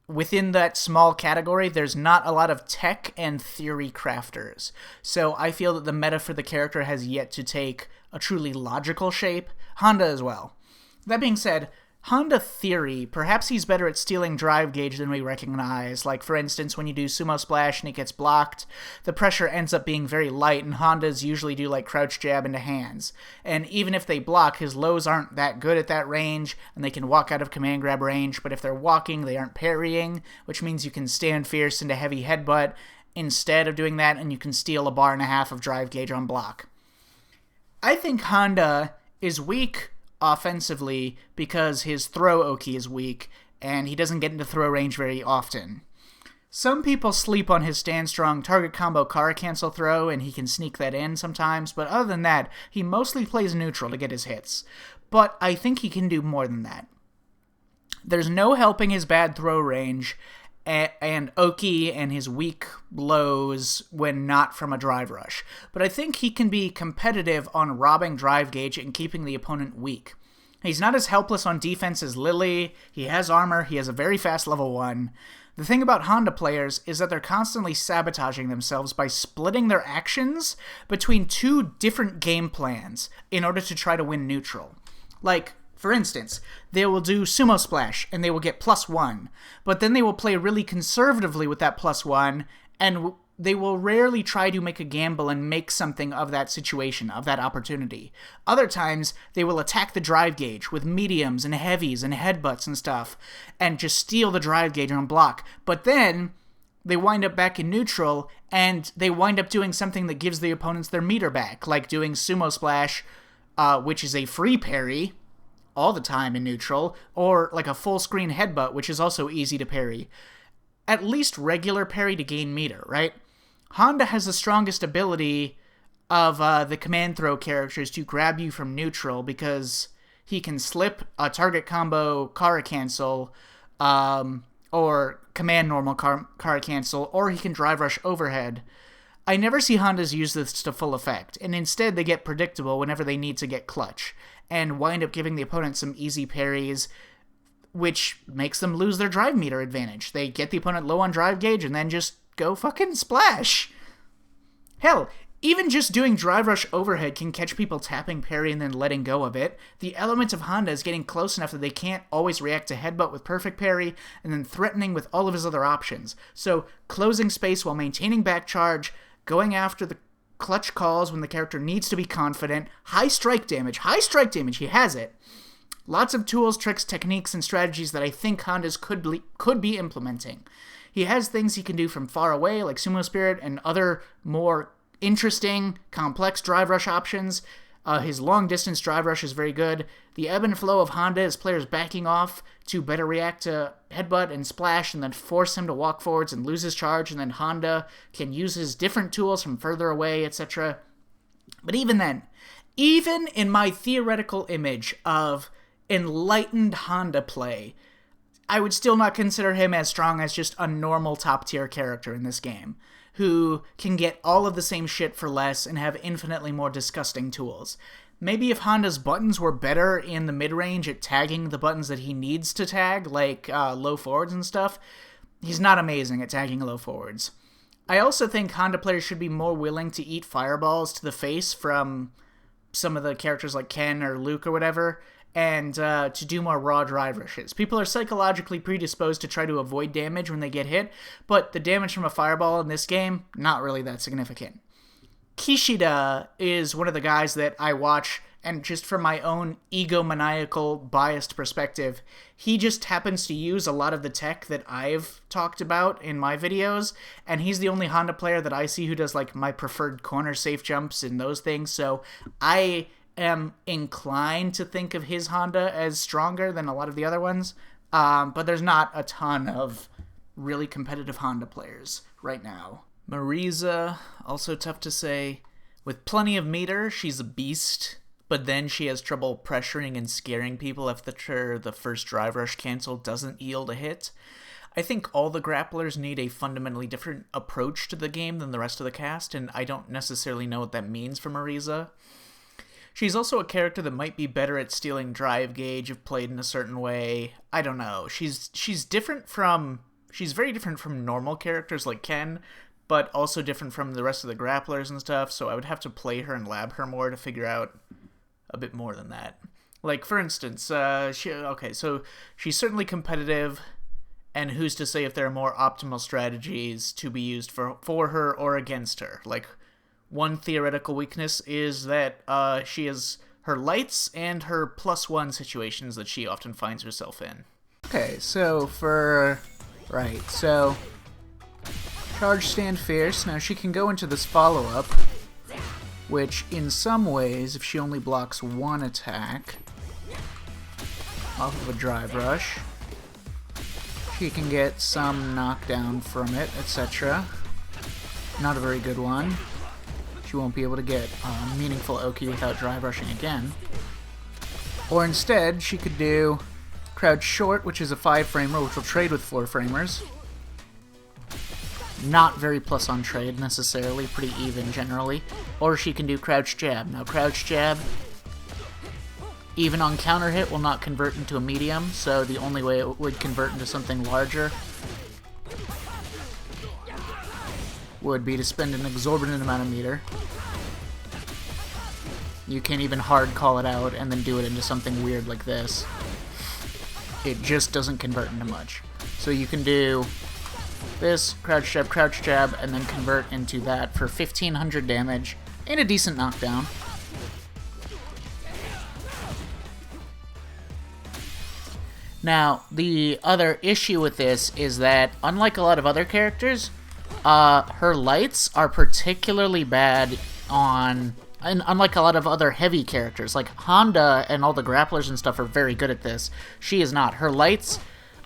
within that small category, there's not a lot of tech and theory crafters. So I feel that the meta for the character has yet to take a truly logical shape. Honda as well. That being said, Honda theory, perhaps he's better at stealing drive gauge than we recognize. Like, for instance, when you do sumo splash and it gets blocked, the pressure ends up being very light, and Hondas usually do, like, crouch jab into hands. And even if they block, his lows aren't that good at that range, and they can walk out of command grab range, but if they're walking, they aren't parrying, which means you can stand fierce into heavy headbutt instead of doing that, and you can steal a bar and a half of drive gauge on block. I think Honda is weak offensively because his throw Oki is weak, and he doesn't get into throw range very often. Some people sleep on his stand strong target combo Kara cancel throw, and he can sneak that in sometimes, but other than that, he mostly plays neutral to get his hits. But I think he can do more than that. There's no helping his bad throw range, and Oki and his weak lows when not from a drive rush. But I think he can be competitive on robbing drive gauge and keeping the opponent weak. He's not as helpless on defense as Lily, he has armor, he has a very fast level 1. The thing about Honda players is that they're constantly sabotaging themselves by splitting their actions between two different game plans in order to try to win neutral. Like, for instance, they will do Sumo Splash and they will get +1, but then they will play really conservatively with that +1, and they will rarely try to make a gamble and make something of that situation, of that opportunity. Other times, they will attack the drive gauge with mediums and heavies and headbutts and stuff, and just steal the drive gauge on block. But then, they wind up back in neutral, and they wind up doing something that gives the opponents their meter back, like doing Sumo Splash, which is a free parry all the time in neutral, or like a full screen headbutt, which is also easy to parry. At least regular parry to gain meter, right? Honda has the strongest ability of the command throw characters to grab you from neutral because he can slip a target combo Kara cancel, or command normal Kara cancel, or he can drive rush overhead. I never see Hondas use this to full effect, and instead they get predictable whenever they need to get clutch, and wind up giving the opponent some easy parries, which makes them lose their drive meter advantage. They get the opponent low on drive gauge and then just go fucking splash. Hell, even just doing drive rush overhead can catch people tapping parry and then letting go of it. The element of Honda is getting close enough that they can't always react to headbutt with perfect parry, and then threatening with all of his other options. So, closing space while maintaining back charge, going after the clutch calls when the character needs to be confident, high strike damage, he has it. Lots of tools, tricks, techniques, and strategies that I think Hondas could be implementing. He has things he can do from far away, like Sumo Spirit, and other more interesting, complex drive rush options. His long-distance drive rush is very good. The ebb and flow of Honda is players backing off to better react to headbutt and splash and then force him to walk forwards and lose his charge, and then Honda can use his different tools from further away, etc. But even then, even in my theoretical image of enlightened Honda play, I would still not consider him as strong as just a normal top-tier character in this game, who can get all of the same shit for less and have infinitely more disgusting tools. Maybe if Honda's buttons were better in the mid-range at tagging the buttons that he needs to tag, like low forwards and stuff, he's not amazing at tagging low forwards. I also think Honda players should be more willing to eat fireballs to the face from some of the characters like Ken or Luke or whatever, and to do more raw drive rushes. People are psychologically predisposed to try to avoid damage when they get hit, but the damage from a fireball in this game, not really that significant. Kishida is one of the guys that I watch, and just from my own egomaniacal, biased perspective, he just happens to use a lot of the tech that I've talked about in my videos, and he's the only Honda player that I see who does like my preferred corner safe jumps and those things, so I am inclined to think of his Honda as stronger than a lot of the other ones, but there's not a ton of really competitive Honda players right now. Marisa, also tough to say. With plenty of meter, she's a beast, but then she has trouble pressuring and scaring people after the first drive rush cancel doesn't yield a hit. I think all the grapplers need a fundamentally different approach to the game than the rest of the cast, and I don't necessarily know what that means for Marisa. She's also a character that might be better at stealing drive gauge if played in a certain way. I don't know. She's very different from normal characters like Ken, but also different from the rest of the grapplers and stuff, so I would have to play her and lab her more to figure out a bit more than that. Like, for instance, so she's certainly competitive, and who's to say if there are more optimal strategies to be used for her or against her. Like, one theoretical weakness is that she has her lights and her +1 situations that she often finds herself in. Okay, so charge, stand, fierce. Now she can go into this follow-up, which in some ways, if she only blocks one attack, off of a drive rush. She can get some knockdown from it, etc. Not a very good one. She won't be able to get a meaningful Oki without drive rushing again. Or instead, she could do crouch short, which is a 5-framer, which will trade with 4-framers. Not very plus on trade, necessarily. Pretty even, generally. Or she can do crouch jab. Now, crouch jab, even on counter hit, will not convert into a medium, so the only way it would convert into something larger would be to spend an exorbitant amount of meter. You can't even hard call it out and then do it into something weird like this. It just doesn't convert into much. So you can do this, crouch jab, and then convert into that for 1500 damage and a decent knockdown. Now, the other issue with this is that, unlike a lot of other characters, her lights are particularly bad on... And unlike a lot of other heavy characters, like Honda and all the grapplers and stuff are very good at this, she is not. Her lights,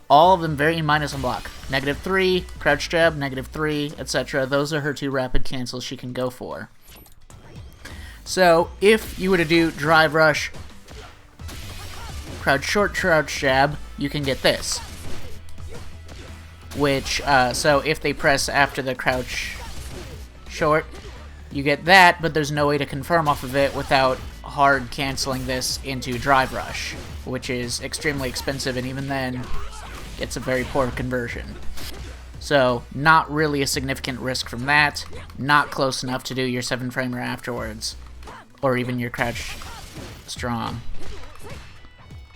all of them very minus on block. -3, crouch jab, -3, etc. Those are her 2 rapid cancels she can go for. So, if you were to do drive rush, crouch short, crouch jab, you can get this. Which, so if they press after the crouch short, you get that, but there's no way to confirm off of it without hard canceling this into drive rush, which is extremely expensive, and even then, it's a very poor conversion. So, not really a significant risk from that, not close enough to do your 7-framer afterwards, or even your crouch strong.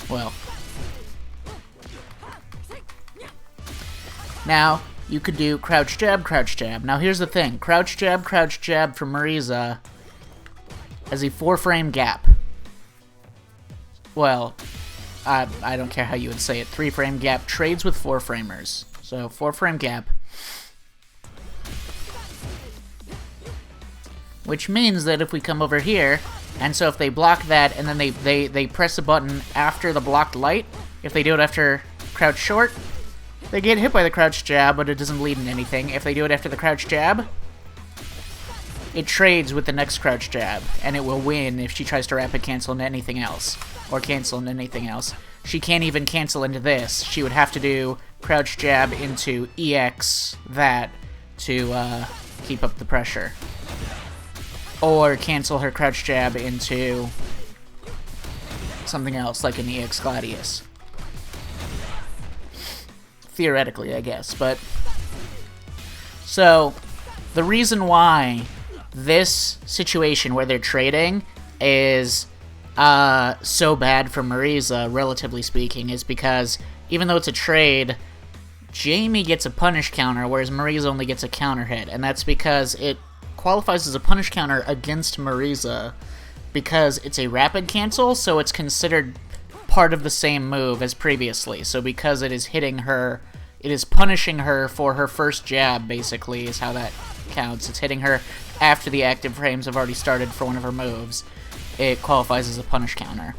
Well. Now, you could do crouch jab, crouch jab. Now here's the thing. Crouch jab for Marisa has a 4-frame gap. Well, I don't care how you would say it. 3-frame gap trades with 4-framers. So, 4-frame gap. Which means that if we come over here, and so if they block that, and then they press a button after the blocked light, if they do it after crouch short, they get hit by the crouch jab, but it doesn't lead in anything. If they do it after the crouch jab, it trades with the next crouch jab, and it will win if she tries to rapid cancel into anything else, or cancel into anything else. She can't even cancel into this. She would have to do crouch jab into EX that to keep up the pressure. Or cancel her crouch jab into something else, like an EX Gladius. Theoretically, I guess, but... So, the reason why this situation where they're trading is so bad for Marisa, relatively speaking, is because even though it's a trade, Jamie gets a punish counter, whereas Marisa only gets a counter hit, and that's because it qualifies as a punish counter against Marisa because it's a rapid cancel, so it's considered part of the same move as previously. So because it is hitting her, it is punishing her for her first jab, basically, is how that counts. It's hitting her after the active frames have already started for one of her moves. It qualifies as a punish counter.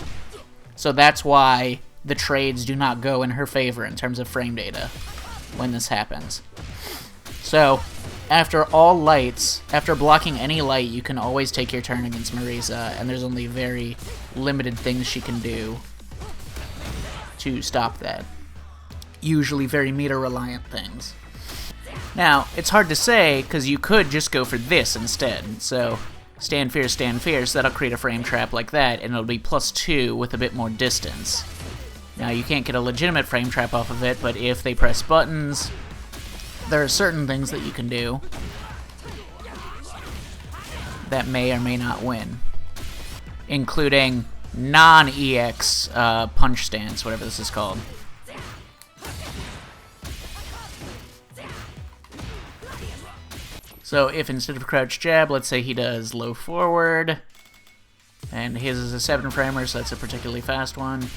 So that's why the trades do not go in her favor in terms of frame data when this happens. So, after all lights, after blocking any light, you can always take your turn against Marisa, and there's only very limited things she can do to stop that. Usually very meter-reliant things. Now, it's hard to say, because you could just go for this instead. So, stand fierce, so that'll create a frame trap like that, and it'll be +2 with a bit more distance. Now, you can't get a legitimate frame trap off of it, but if they press buttons, there are certain things that you can do that may or may not win, including non-EX punch stance, whatever this is called. So if instead of crouch jab, let's say he does low forward, and his is a 7-framer, so that's a particularly fast one.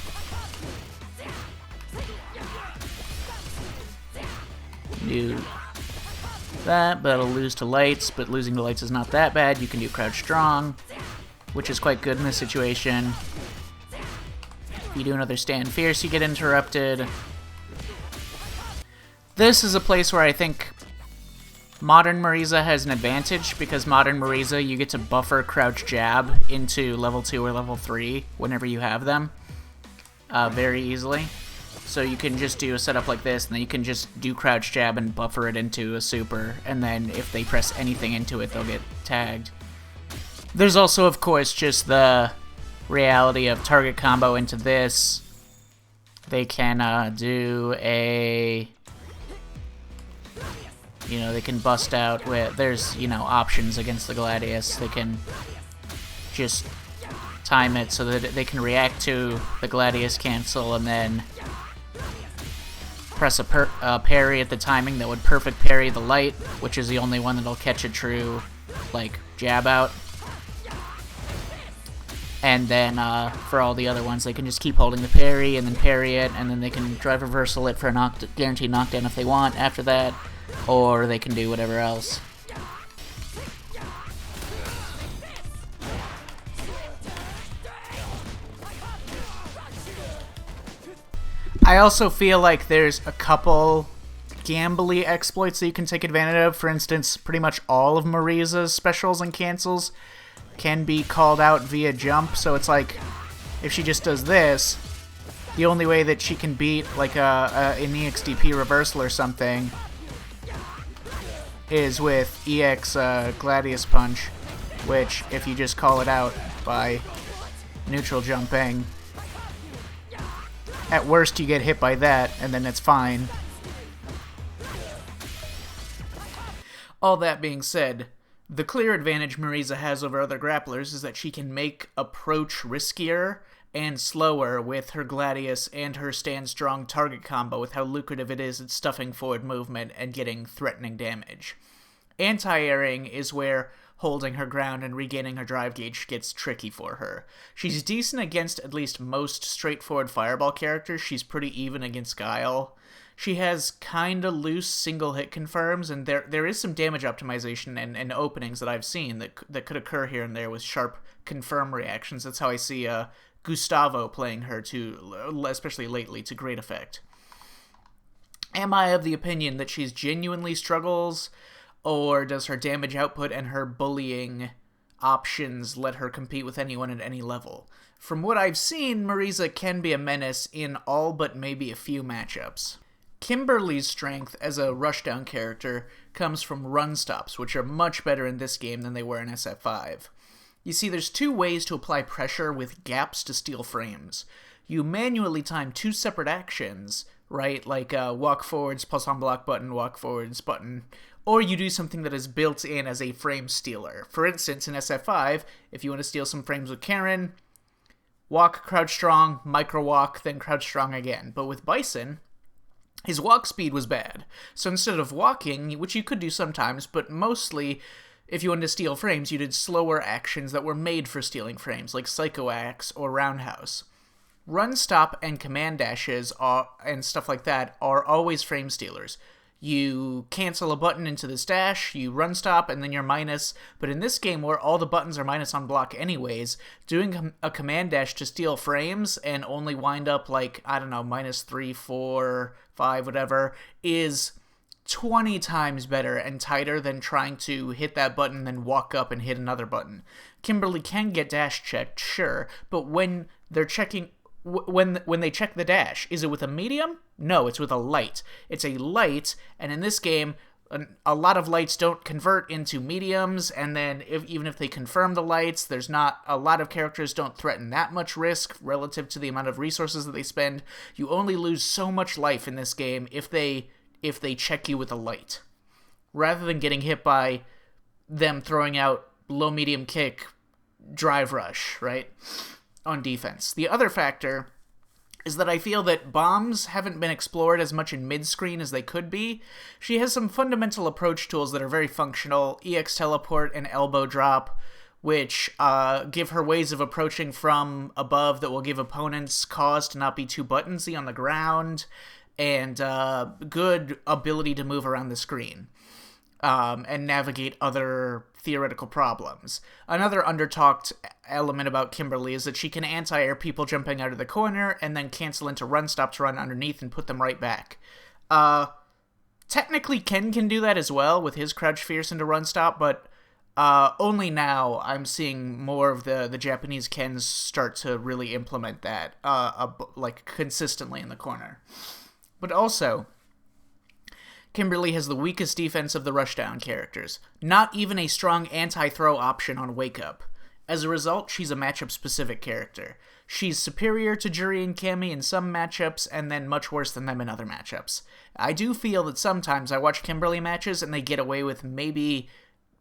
Do that, but it'll lose to lights, but losing to lights is not that bad. You can do crouch strong, which is quite good in this situation. You do another stand fierce, you get interrupted. This is a place where I think Modern Marisa has an advantage, because Modern Marisa, you get to buffer crouch jab into level 2 or level 3 whenever you have them very easily. So you can just do a setup like this, and then you can just do crouch jab and buffer it into a super, and then if they press anything into it, they'll get tagged. There's also, of course, just the reality of target combo into this. They can do a... You know, they can bust out with... There's, you know, options against the Gladius. They can just time it so that they can react to the Gladius cancel and then press a parry at the timing that would perfect parry the light, which is the only one that'll catch a true, like, jab out. And then for all the other ones, they can just keep holding the parry and then parry it, and then they can drive reversal it for a guaranteed knockdown if they want after that, or they can do whatever else. I also feel like there's a couple gambly exploits that you can take advantage of. For instance, pretty much all of Marisa's specials and cancels can be called out via jump, so it's like, if she just does this, the only way that she can beat, like, an EXDP reversal or something is with EX Gladius Punch, which, if you just call it out by neutral jumping, at worst you get hit by that, and then it's fine. All that being said, the clear advantage Marisa has over other grapplers is that she can make approach riskier and slower with her Gladius and her stand strong target combo, with how lucrative it is at stuffing forward movement and getting threatening damage. Anti-airing is where holding her ground and regaining her drive gauge gets tricky for her. She's decent against at least most straightforward fireball characters. She's pretty even against Guile. She has kinda loose single hit confirms, and there is some damage optimization and openings that I've seen that could occur here and there with sharp confirm reactions. That's how I see Gustavo playing her to, especially lately, to great effect. Am I of the opinion that she's genuinely struggles, or does her damage output and her bullying options let her compete with anyone at any level? From what I've seen, Marisa can be a menace in all but maybe a few matchups. Kimberly's strength as a rushdown character comes from run stops, which are much better in this game than they were in SF5. You see, there's two ways to apply pressure with gaps to steal frames. You manually time two separate actions, right? Like walk forwards, plus on block button, walk forwards button. Or you do something that is built in as a frame stealer. For instance, in SF5, if you want to steal some frames with Karen, walk, crouch strong, micro walk, then crouch strong again. But with Bison, his walk speed was bad. So instead of walking, which you could do sometimes, but mostly, if you wanted to steal frames, you did slower actions that were made for stealing frames, like Psycho Axe or Roundhouse. Run, stop, and command dashes and stuff like that are always frame stealers. You cancel a button into this dash, you run stop, and then you're minus. But in this game, where all the buttons are minus on block anyways, doing a command dash to steal frames and only wind up like, I don't know, minus 3, 4, 5, whatever, is 20 times better and tighter than trying to hit that button, then walk up and hit another button. Kimberly can get dash checked, sure, but when they're checking... When they check the dash, is it with a medium? No, it's with a light. It's a light, and in this game, a lot of lights don't convert into mediums, and then even if they confirm the lights, there's not a lot of characters don't threaten that much risk relative to the amount of resources that they spend. You only lose so much life in this game if they check you with a light, rather than getting hit by them throwing out low medium kick drive rush, right? On defense. The other factor is that I feel that bombs haven't been explored as much in mid-screen as they could be. She has some fundamental approach tools that are very functional, EX teleport and elbow drop, which give her ways of approaching from above that will give opponents cause to not be too buttonsy on the ground, and good ability to move around the screen and navigate other theoretical problems. Another undertalked element about Kimberly is that she can anti-air people jumping out of the corner and then cancel into run stop to run underneath and put them right back. Technically Ken can do that as well with his crouch fierce into run stop, but only now I'm seeing more of the Japanese Kens start to really implement that, like, consistently in the corner. But also, Kimberly has the weakest defense of the rushdown characters. Not even a strong anti-throw option on Wake Up. As a result, she's a matchup-specific character. She's superior to Juri and Cammy in some matchups, and then much worse than them in other matchups. I do feel that sometimes I watch Kimberly matches and they get away with maybe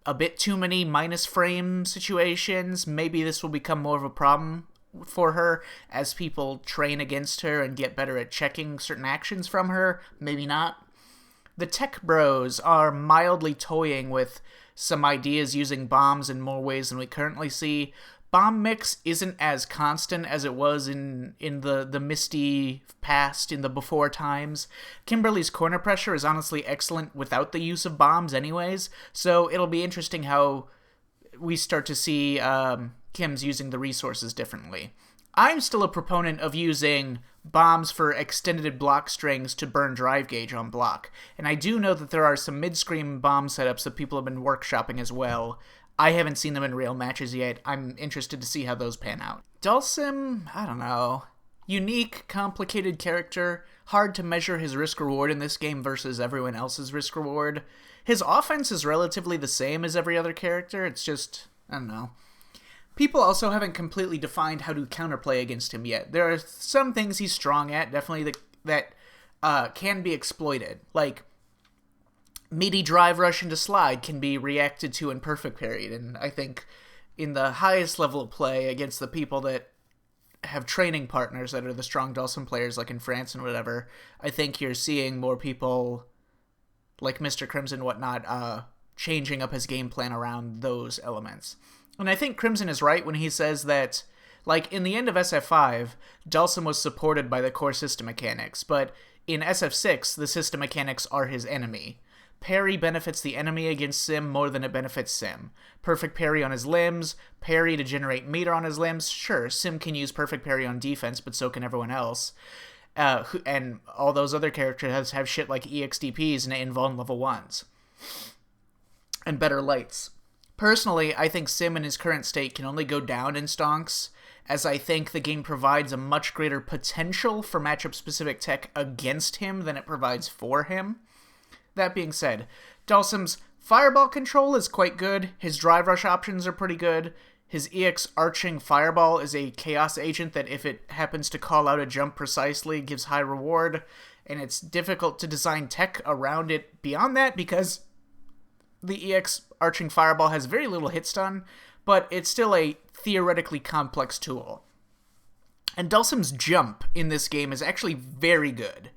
a bit too many minus frame situations. Maybe this will become more of a problem for her as people train against her and get better at checking certain actions from her. Maybe not. The tech bros are mildly toying with some ideas using bombs in more ways than we currently see. Bomb mix isn't as constant as it was in the misty past, in the before times. Kimberly's corner pressure is honestly excellent without the use of bombs anyways, so it'll be interesting how we start to see Kim's using the resources differently. I'm still a proponent of using bombs for extended block strings to burn drive gauge on block, and I do know that there are some mid-screen bomb setups that people have been workshopping as well. I haven't seen them in real matches yet. I'm interested to see how those pan out. Dhalsim, I don't know. Unique, complicated character. Hard to measure his risk-reward in this game versus everyone else's risk-reward. His offense is relatively the same as every other character. It's just, I don't know. People also haven't completely defined how to counterplay against him yet. There are some things he's strong at, definitely, that can be exploited. Like, meaty drive rush into slide can be reacted to in perfect parried, and I think in the highest level of play against the people that have training partners that are the strong Dhalsim players, like in France and whatever, I think you're seeing more people like Mr. Crimson and whatnot changing up his game plan around those elements. And I think Crimson is right when he says that, like, in the end of SF5, Dhalsim was supported by the core system mechanics, but in SF6, the system mechanics are his enemy. Parry benefits the enemy against Sim more than it benefits Sim. Perfect parry on his limbs, parry to generate meter on his limbs. Sure, Sim can use perfect parry on defense, but so can everyone else. And all those other characters have shit like EXDPs and invuln level 1s. And better lights. Personally, I think Sim in his current state can only go down in stonks, as I think the game provides a much greater potential for matchup-specific tech against him than it provides for him. That being said, Dhalsim's fireball control is quite good, his drive rush options are pretty good, his EX arching fireball is a chaos agent that if it happens to call out a jump precisely gives high reward, and it's difficult to design tech around it beyond that because the EX arching fireball has very little hit stun, but it's still a theoretically complex tool. And Dhalsim's jump in this game is actually very good.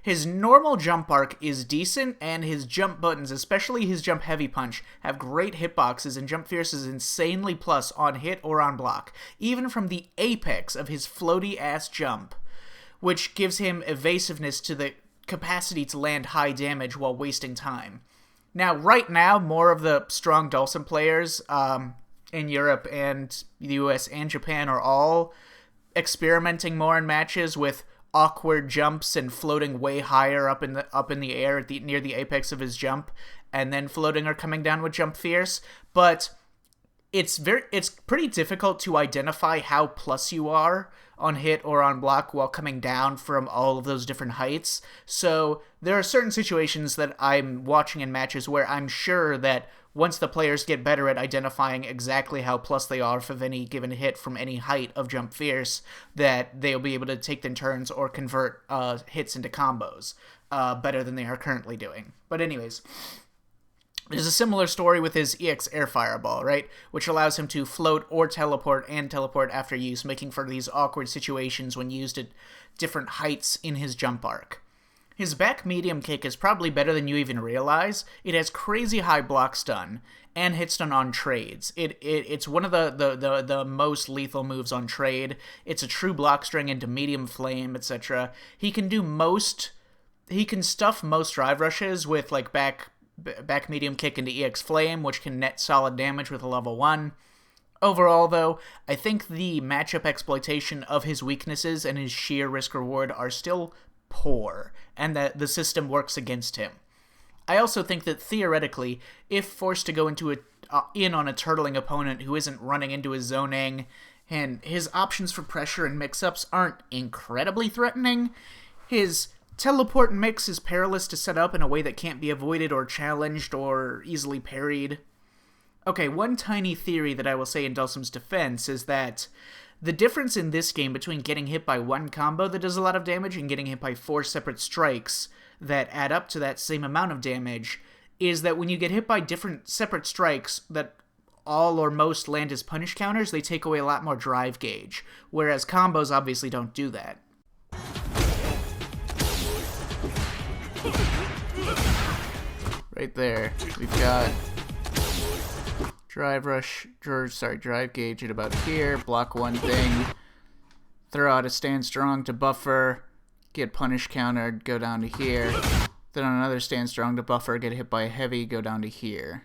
His normal jump arc is decent, and his jump buttons, especially his jump heavy punch, have great hitboxes, and jump fierce is insanely plus on hit or on block, even from the apex of his floaty-ass jump, which gives him evasiveness to the capacity to land high damage while wasting time. Now, right now, more of the strong Dhalsim players in Europe and the US and Japan are all experimenting more in matches with awkward jumps and floating way higher up in the air at near the apex of his jump, and then floating or coming down with jump fierce. But it's pretty difficult to identify how plus you are on hit or on block while coming down from all of those different heights. So there are certain situations that I'm watching in matches where I'm sure that once the players get better at identifying exactly how plus they are of any given hit from any height of jump fierce, that they'll be able to take their turns or convert hits into combos better than they are currently doing. But anyways, there's a similar story with his EX Air Fireball, right? Which allows him to float or teleport and teleport after use, making for these awkward situations when used at different heights in his jump arc. His back medium kick is probably better than you even realize. It has crazy high block stun and hit stun on trades. It's one of the most lethal moves on trade. It's a true block string into medium flame, etc. He can stuff most drive rushes with like back back medium kick into EX Flame, which can net solid damage with a level 1. Overall, though, I think the matchup exploitation of his weaknesses and his sheer risk-reward are still poor, and that the system works against him. I also think that, theoretically, if forced to go in on a turtling opponent who isn't running into his zoning, and his options for pressure and mix-ups aren't incredibly threatening, his teleport and mix is perilous to set up in a way that can't be avoided or challenged or easily parried. Okay, one tiny theory that I will say in Dulcim's defense is that the difference in this game between getting hit by one combo that does a lot of damage and getting hit by 4 separate strikes that add up to that same amount of damage is that when you get hit by different separate strikes that all or most land as punish counters, they take away a lot more drive gauge, whereas combos obviously don't do that. Right there, we've got drive gauge at about here, block one thing, throw out a stand strong to buffer, get punish countered, go down to here, then on another stand strong to buffer, get hit by a heavy, go down to here.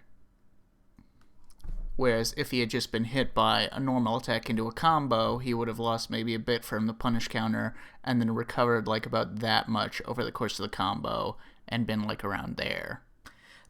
Whereas if he had just been hit by a normal attack into a combo, he would have lost maybe a bit from the punish counter and then recovered like about that much over the course of the combo and been like around there.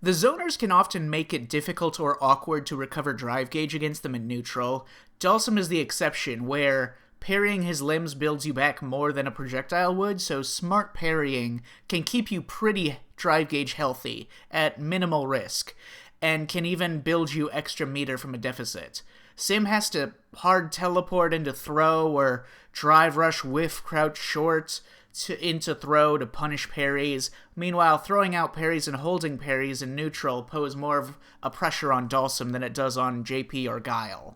The zoners can often make it difficult or awkward to recover drive gauge against them in neutral. Dulcim is the exception, where parrying his limbs builds you back more than a projectile would, so smart parrying can keep you pretty drive gauge healthy at minimal risk, and can even build you extra meter from a deficit. Sim has to hard teleport into throw or drive rush whiff crouch short into throw to punish parries. Meanwhile, throwing out parries and holding parries in neutral pose more of a pressure on Dulcim than it does on JP or Guile.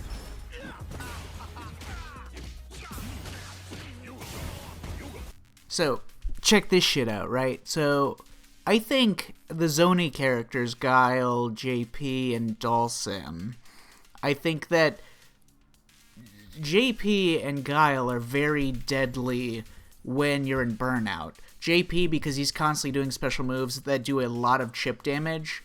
So, check this shit out, right? So, I think the Zoni characters, Guile, JP, and Dulcim, I think that JP and Guile are very deadly when you're in burnout. JP, because he's constantly doing special moves that do a lot of chip damage,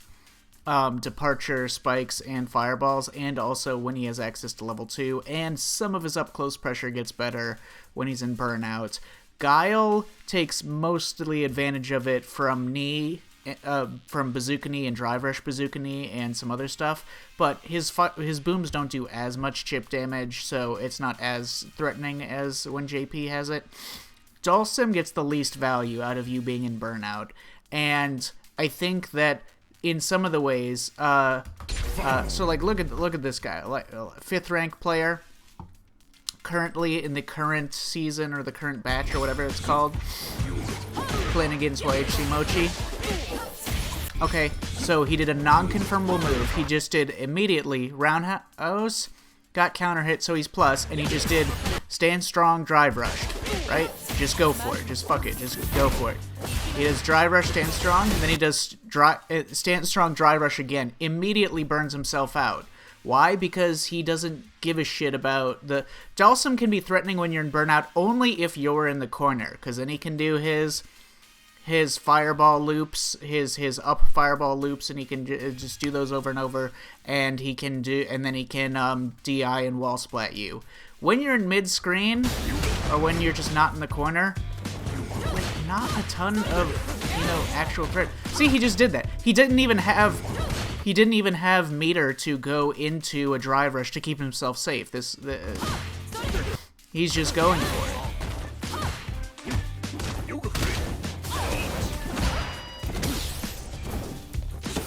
departure, spikes, and fireballs, and also when he has access to level 2, and some of his up-close pressure gets better when he's in burnout. Guile takes mostly advantage of it from Bazooka Knee and Drive Rush Bazooka Knee and some other stuff, but his booms don't do as much chip damage, so it's not as threatening as when JP has it. Dulcim gets the least value out of you being in burnout, and I think that in some of the ways, so like look at this guy, like 5th rank player, currently in the current season or the current batch or whatever it's called, playing against YHC Mochi. Okay, so he did a non-confirmable move. He just did immediately roundhouse, got counter hit, so he's plus, and he just did stand strong, drive rush, right? Just go for it. Just fuck it. Just go for it. He does drive rush, stand strong, and then he does stand strong, drive rush again. Immediately burns himself out. Why? Because he doesn't give a shit about the... Dulcim can be threatening when you're in burnout only if you're in the corner, because then he can do his fireball loops, his up fireball loops, and he can just do those over and over, and then he can DI and wall splat you. When you're in mid-screen, or when you're just not in the corner, like, not a ton of, actual threat. See, he just did that. He didn't even have meter to go into a drive rush to keep himself safe. He's just going for it.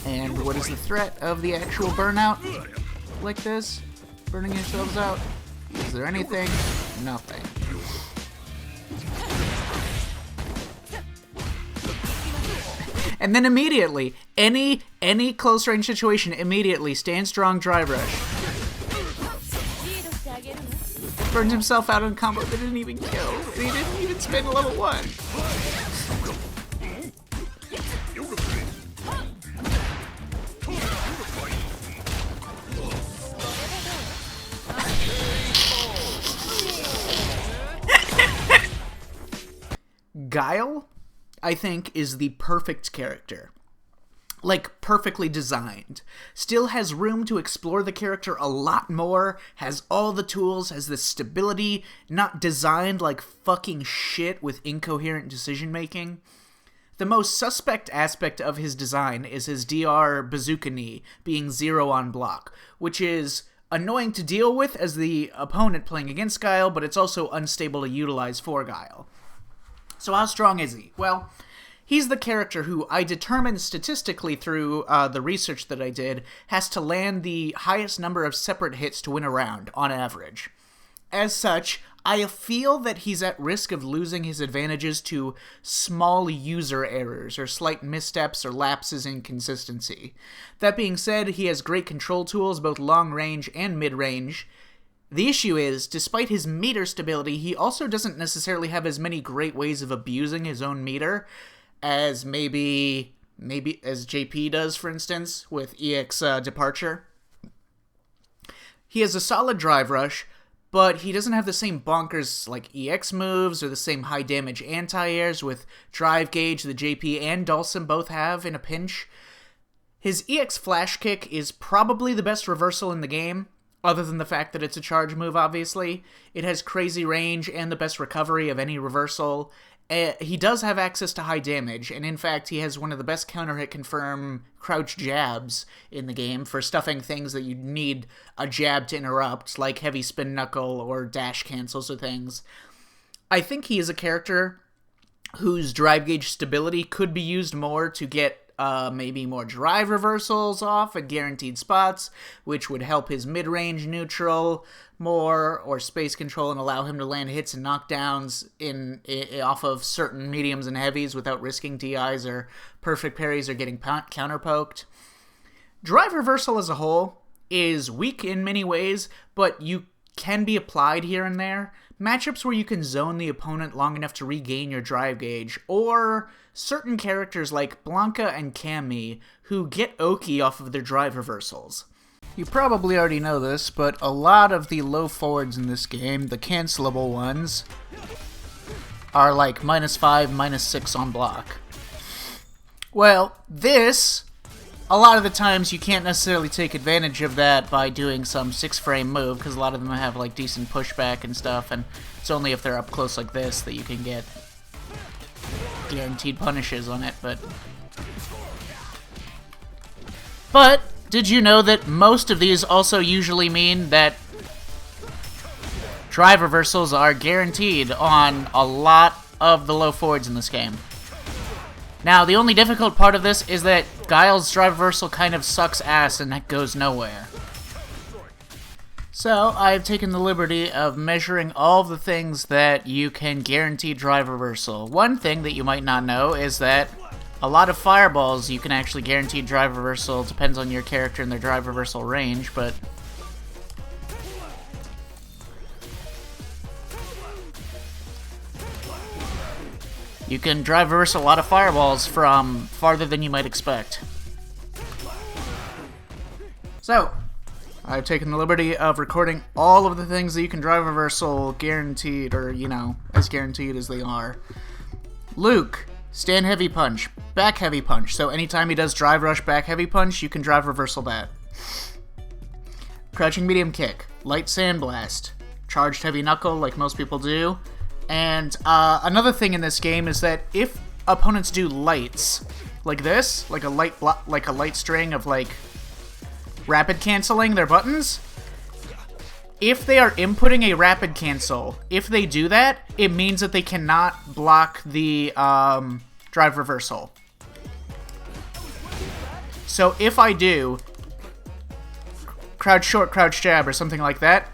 And what is the threat of the actual burnout like this? Burning yourselves out? Is there anything? Nothing. And then immediately, any close range situation, immediately stand strong, drive rush. Burns himself out on combo that didn't even kill. And he didn't even spend level 1. Guile, I think, is the perfect character. like, perfectly designed. Still has room to explore the character a lot more, has all the tools, has the stability, not designed like fucking shit with incoherent decision-making. The most suspect aspect of his design is his DR bazooka knee being 0 on block, which is annoying to deal with as the opponent playing against Guile, but it's also unstable to utilize for Guile. So how strong is he? Well, he's the character who I determined statistically through the research that I did has to land the highest number of separate hits to win a round, on average. As such, I feel that he's at risk of losing his advantages to small user errors or slight missteps or lapses in consistency. That being said, he has great control tools, both long range and mid range. The issue is, despite his meter stability, he also doesn't necessarily have as many great ways of abusing his own meter as maybe as JP does, for instance, with EX Departure. He has a solid drive rush, but he doesn't have the same bonkers like EX moves or the same high damage anti-airs with Drive Gauge the JP and Dhalsim both have in a pinch. His EX Flash Kick is probably the best reversal in the game, other than the fact that it's a charge move, obviously. It has crazy range and the best recovery of any reversal. He does have access to high damage, and in fact, he has one of the best counter-hit confirm crouch jabs in the game for stuffing things that you need a jab to interrupt, like heavy spin knuckle or dash cancels or things. I think he is a character whose drive gauge stability could be used more to get maybe more drive reversals off at guaranteed spots, which would help his mid-range neutral more, or space control, and allow him to land hits and knockdowns off of certain mediums and heavies without risking DIs or perfect parries or getting counter-poked. Drive reversal as a whole is weak in many ways, but you can be applied here and there. Matchups where you can zone the opponent long enough to regain your drive gauge, or certain characters like Blanca and Cammy who get Oki off of their drive reversals. You probably already know this, but a lot of the low forwards in this game, the cancelable ones, are like -5, -6 on block. Well, this, a lot of the times you can't necessarily take advantage of that by doing some 6-frame move, because a lot of them have like decent pushback and stuff, and it's only if they're up close like this that you can get guaranteed punishes on it, But did you know that most of these also usually mean that drive reversals are guaranteed on a lot of the low forwards in this game? Now, the only difficult part of this is that Guile's drive reversal kind of sucks ass and that goes nowhere. So, I've taken the liberty of measuring all of the things that you can guarantee drive reversal. One thing that you might not know is that a lot of fireballs you can actually guarantee drive reversal. It depends on your character and their drive reversal range, but you can drive reverse a lot of fireballs from farther than you might expect. So, I've taken the liberty of recording all of the things that you can drive reversal guaranteed, or, you know, as guaranteed as they are. Luke, stand heavy punch, back heavy punch. So anytime he does drive rush, back heavy punch, you can drive reversal that. Crouching medium kick, light sandblast, charged heavy knuckle like most people do. And another thing in this game is that if opponents do lights like this, like a light string of like rapid canceling their buttons, if they are inputting a rapid cancel, if they do that, it means that they cannot block the drive reversal. So if I do crouch short, crouch jab, or something like that,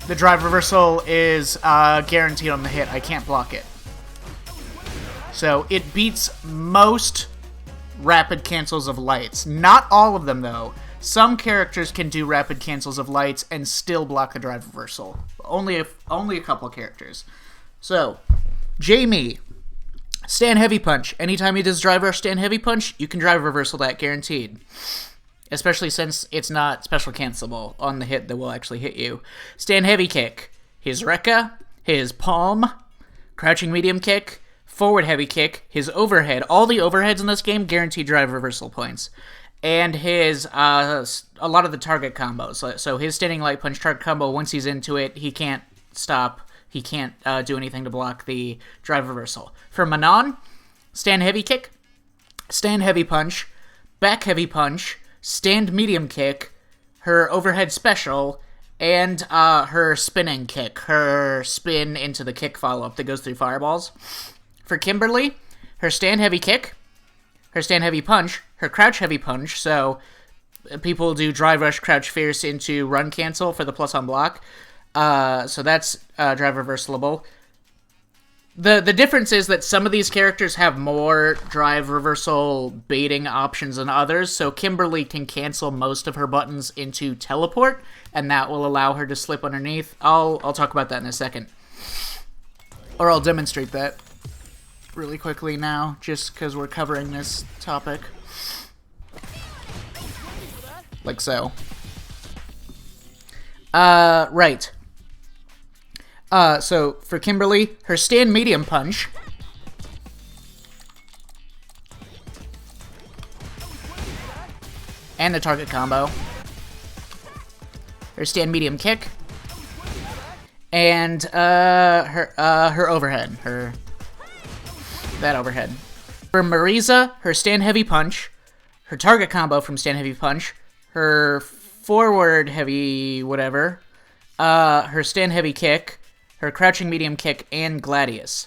the drive reversal is guaranteed on the hit. I can't block it. So it beats most rapid cancels of lights. Not all of them, though. Some characters can do rapid cancels of lights and still block the drive reversal. Only a couple characters. So, Jamie, stand heavy punch. Anytime he does drive rush, stand heavy punch, you can drive reversal that, guaranteed. Especially since it's not special cancelable on the hit that will actually hit you. Stand heavy kick. His Rekka, his palm, crouching medium kick, forward heavy kick, his overhead. All the overheads in this game guarantee drive reversal points. And his, a lot of the target combos. So his standing light punch target combo, once he's into it, he can't stop. He can't do anything to block the drive reversal. For Manon, stand heavy kick, stand heavy punch, back heavy punch, stand medium kick, her overhead special, and her spinning kick, her spin into the kick follow-up that goes through fireballs. For Kimberly, her stand heavy kick, her stand heavy punch, her crouch heavy punch, so people do drive rush, crouch fierce into run cancel for the plus on block. So that's drive reversible. The difference is that some of these characters have more drive reversal baiting options than others, so Kimberly can cancel most of her buttons into teleport, and that will allow her to slip underneath. I'll talk about that in a second. Or I'll demonstrate that really quickly now, just because we're covering this topic. Like so. Right. So for Kimberly, her stand medium punch. And the target combo. Her stand medium kick. And, her overhead. That overhead. For Marisa, her stand heavy punch. Her target combo from stand heavy punch. Her forward heavy whatever. Her stand heavy kick. Her crouching medium kick, and Gladius.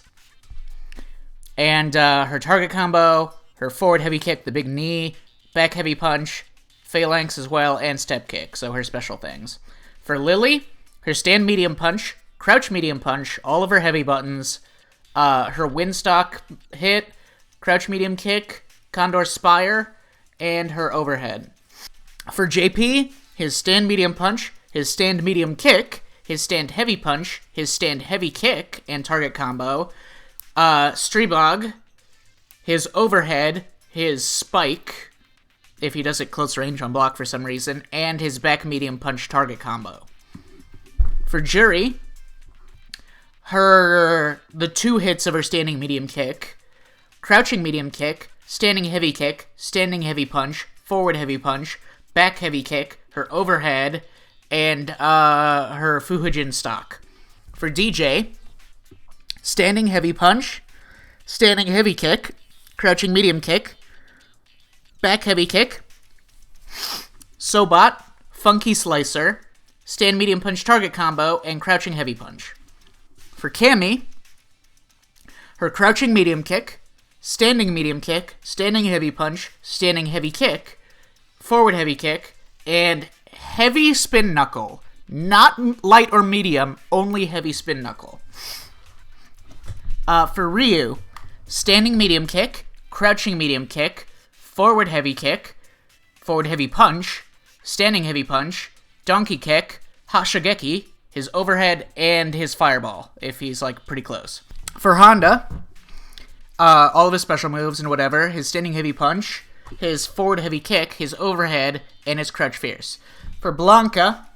And her target combo, her forward heavy kick, the big knee, back heavy punch, phalanx as well, and step kick, so her special things. For Lily, her stand medium punch, crouch medium punch, all of her heavy buttons, her windstock hit, crouch medium kick, condor spire, and her overhead. For JP, his stand medium punch, his stand medium kick, his stand heavy punch, his stand heavy kick, and target combo, Streebog, his overhead, his spike, if he does it close range on block for some reason, and his back medium punch target combo. For Jury, the two hits of her standing medium kick, crouching medium kick, standing heavy kick, standing heavy punch, forward heavy punch, back heavy kick, her overhead, and her Fuhujin stock. For DJ, standing heavy punch, standing heavy kick, crouching medium kick, back heavy kick, Sobot, funky slicer, stand medium punch target combo, and crouching heavy punch. For Cammy, her crouching medium kick, standing medium kick, standing heavy punch, standing heavy kick, forward heavy kick, and heavy spin knuckle. Not light or medium, only heavy spin knuckle. For Ryu, standing medium kick, crouching medium kick, forward heavy punch, standing heavy punch, donkey kick, hashigeki, his overhead, and his fireball, if he's, like, pretty close. For Honda, all of his special moves and whatever, his standing heavy punch, his forward heavy kick, his overhead, and his crouch fierce. For Blanca,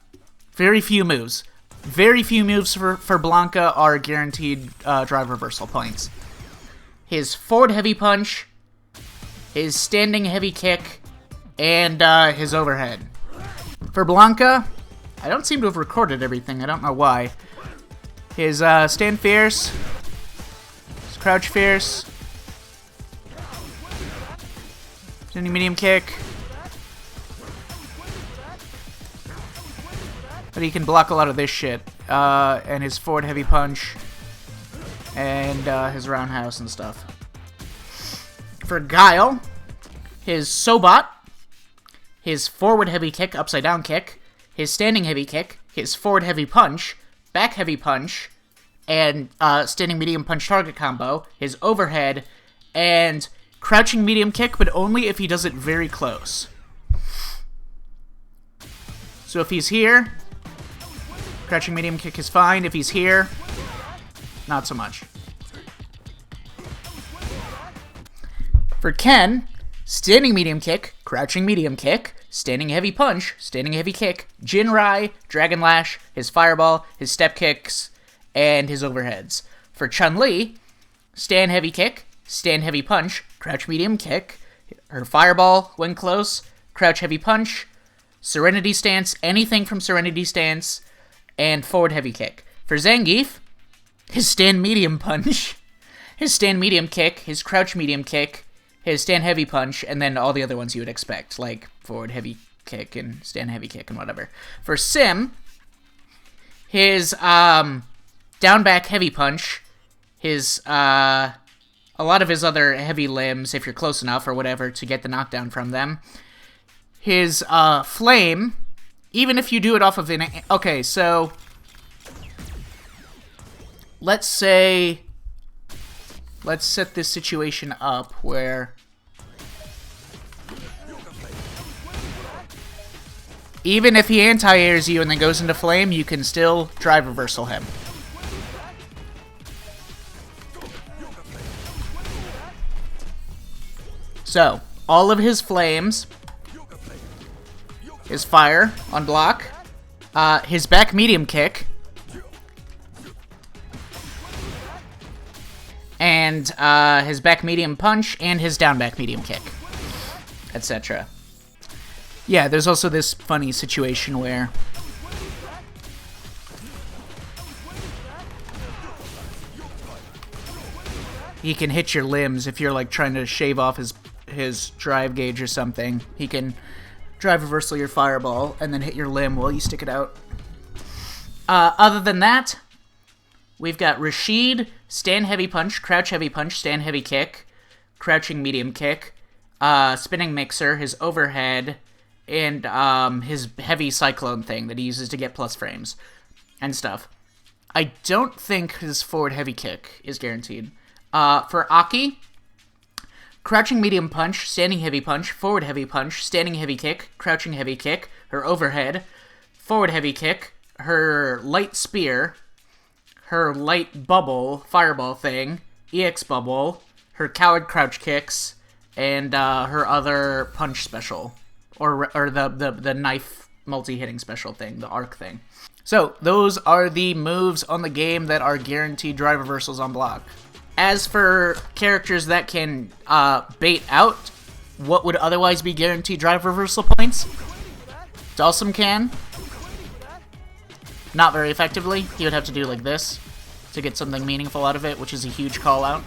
very few moves. Very few moves for Blanca are guaranteed drive reversal points. His forward heavy punch, his standing heavy kick, and his overhead. For Blanca, I don't seem to have recorded everything. I don't know why. His stand fierce, his crouch fierce, standing medium kick. But he can block a lot of this shit. And his forward heavy punch. And his roundhouse and stuff. For Guile, his Sobot, his forward heavy kick, upside down kick, his standing heavy kick, his forward heavy punch, back heavy punch, and standing medium punch target combo, his overhead, and crouching medium kick, but only if he does it very close. So if he's here, crouching medium kick is fine. If he's here, not so much. For Ken, standing medium kick, crouching medium kick, standing heavy punch, standing heavy kick, Jinrai, Dragon Lash, his fireball, his step kicks, and his overheads. For Chun-Li, stand heavy kick, stand heavy punch, crouch medium kick, her fireball when close, crouch heavy punch, serenity stance, anything from serenity stance, and forward heavy kick. For Zangief, his stand medium punch, his stand medium kick, his crouch medium kick, his stand heavy punch, and then all the other ones you would expect, like forward heavy kick and stand heavy kick and whatever. For Sim, his down back heavy punch, his a lot of his other heavy limbs, if you're close enough or whatever to get the knockdown from them. His flame, even if you do it off of an... Okay, so let's say... Let's set this situation up where... Even if he anti-airs you and then goes into flame, you can still drive reversal him. So, all of his flames, his fire on block, his back medium kick, and his back medium punch, and his down back medium kick, etc. Yeah, there's also this funny situation where he can hit your limbs if you're like trying to shave off his drive gauge or something. He can drive reversal your fireball and then hit your limb while you stick it out. Other than that, we've got Rashid, stand heavy punch, crouch heavy punch, stand heavy kick, crouching medium kick, spinning mixer, his overhead, and his heavy cyclone thing that he uses to get plus frames and stuff. I don't think his forward heavy kick is guaranteed. For Aki, crouching medium punch, standing heavy punch, forward heavy punch, standing heavy kick, crouching heavy kick, her overhead, forward heavy kick, her light spear, her light bubble, fireball thing, EX bubble, her coward crouch kicks, and her other punch special. Or the knife multi-hitting special thing, the arc thing. So, those are the moves on the game that are guaranteed drive reversals on block. As for characters that can bait out what would otherwise be guaranteed drive reversal points, Dhalsim can. Not very effectively. He would have to do like this to get something meaningful out of it, which is a huge call-out.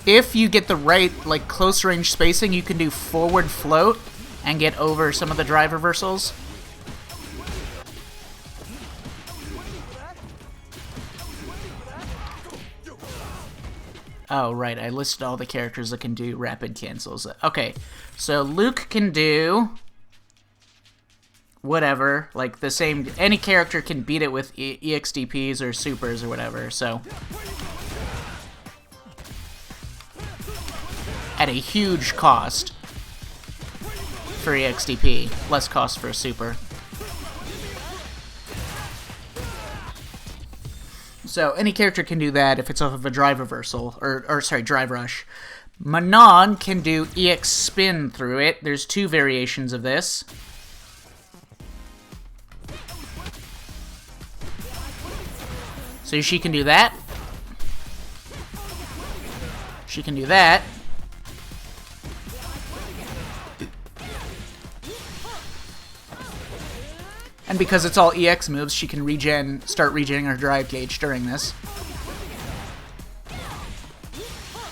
If you get the right, like, close range spacing, you can do forward float and get over some of the drive reversals. Oh, right, I listed all the characters that can do rapid cancels. Okay, so Luke can do whatever, like the same, any character can beat it with EXDPs or supers or whatever, so... At a huge cost for EXDP, less cost for a super. So any character can do that if it's off of a drive reversal, or sorry, drive rush. Manon can do EX spin through it. There's two variations of this. So she can do that. She can do that. And because it's all EX moves, she can start regenerating her drive gauge during this.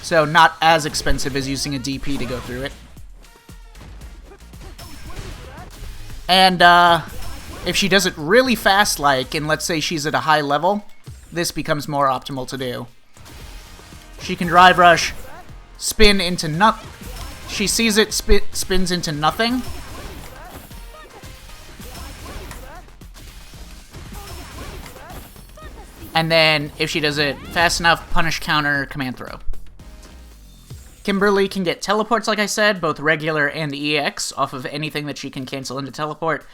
So not as expensive as using a DP to go through it. And if she does it really fast, like, and let's say she's at a high level, this becomes more optimal to do. She can drive rush, spin into she sees it, spins into nothing. And then, if she does it fast enough, punish, counter, command throw. Kimberly can get teleports, like I said, both regular and EX, off of anything that she can cancel into teleport.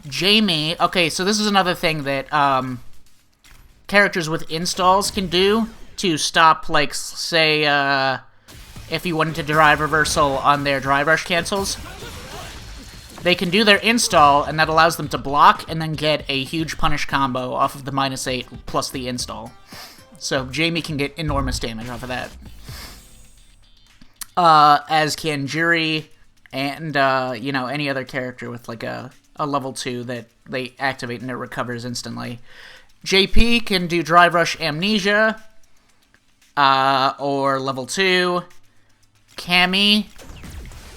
Jamie, okay, so this is another thing that characters with installs can do to stop, like, say, if you wanted to drive reversal on their drive rush cancels. they can do their install, and that allows them to block and then get a huge punish combo off of the -8 plus the install. So Jamie can get enormous damage off of that. As can Juri and, any other character with, like, a level 2 that they activate and it recovers instantly. JP can do Drive Rush Amnesia, or level 2. Cammy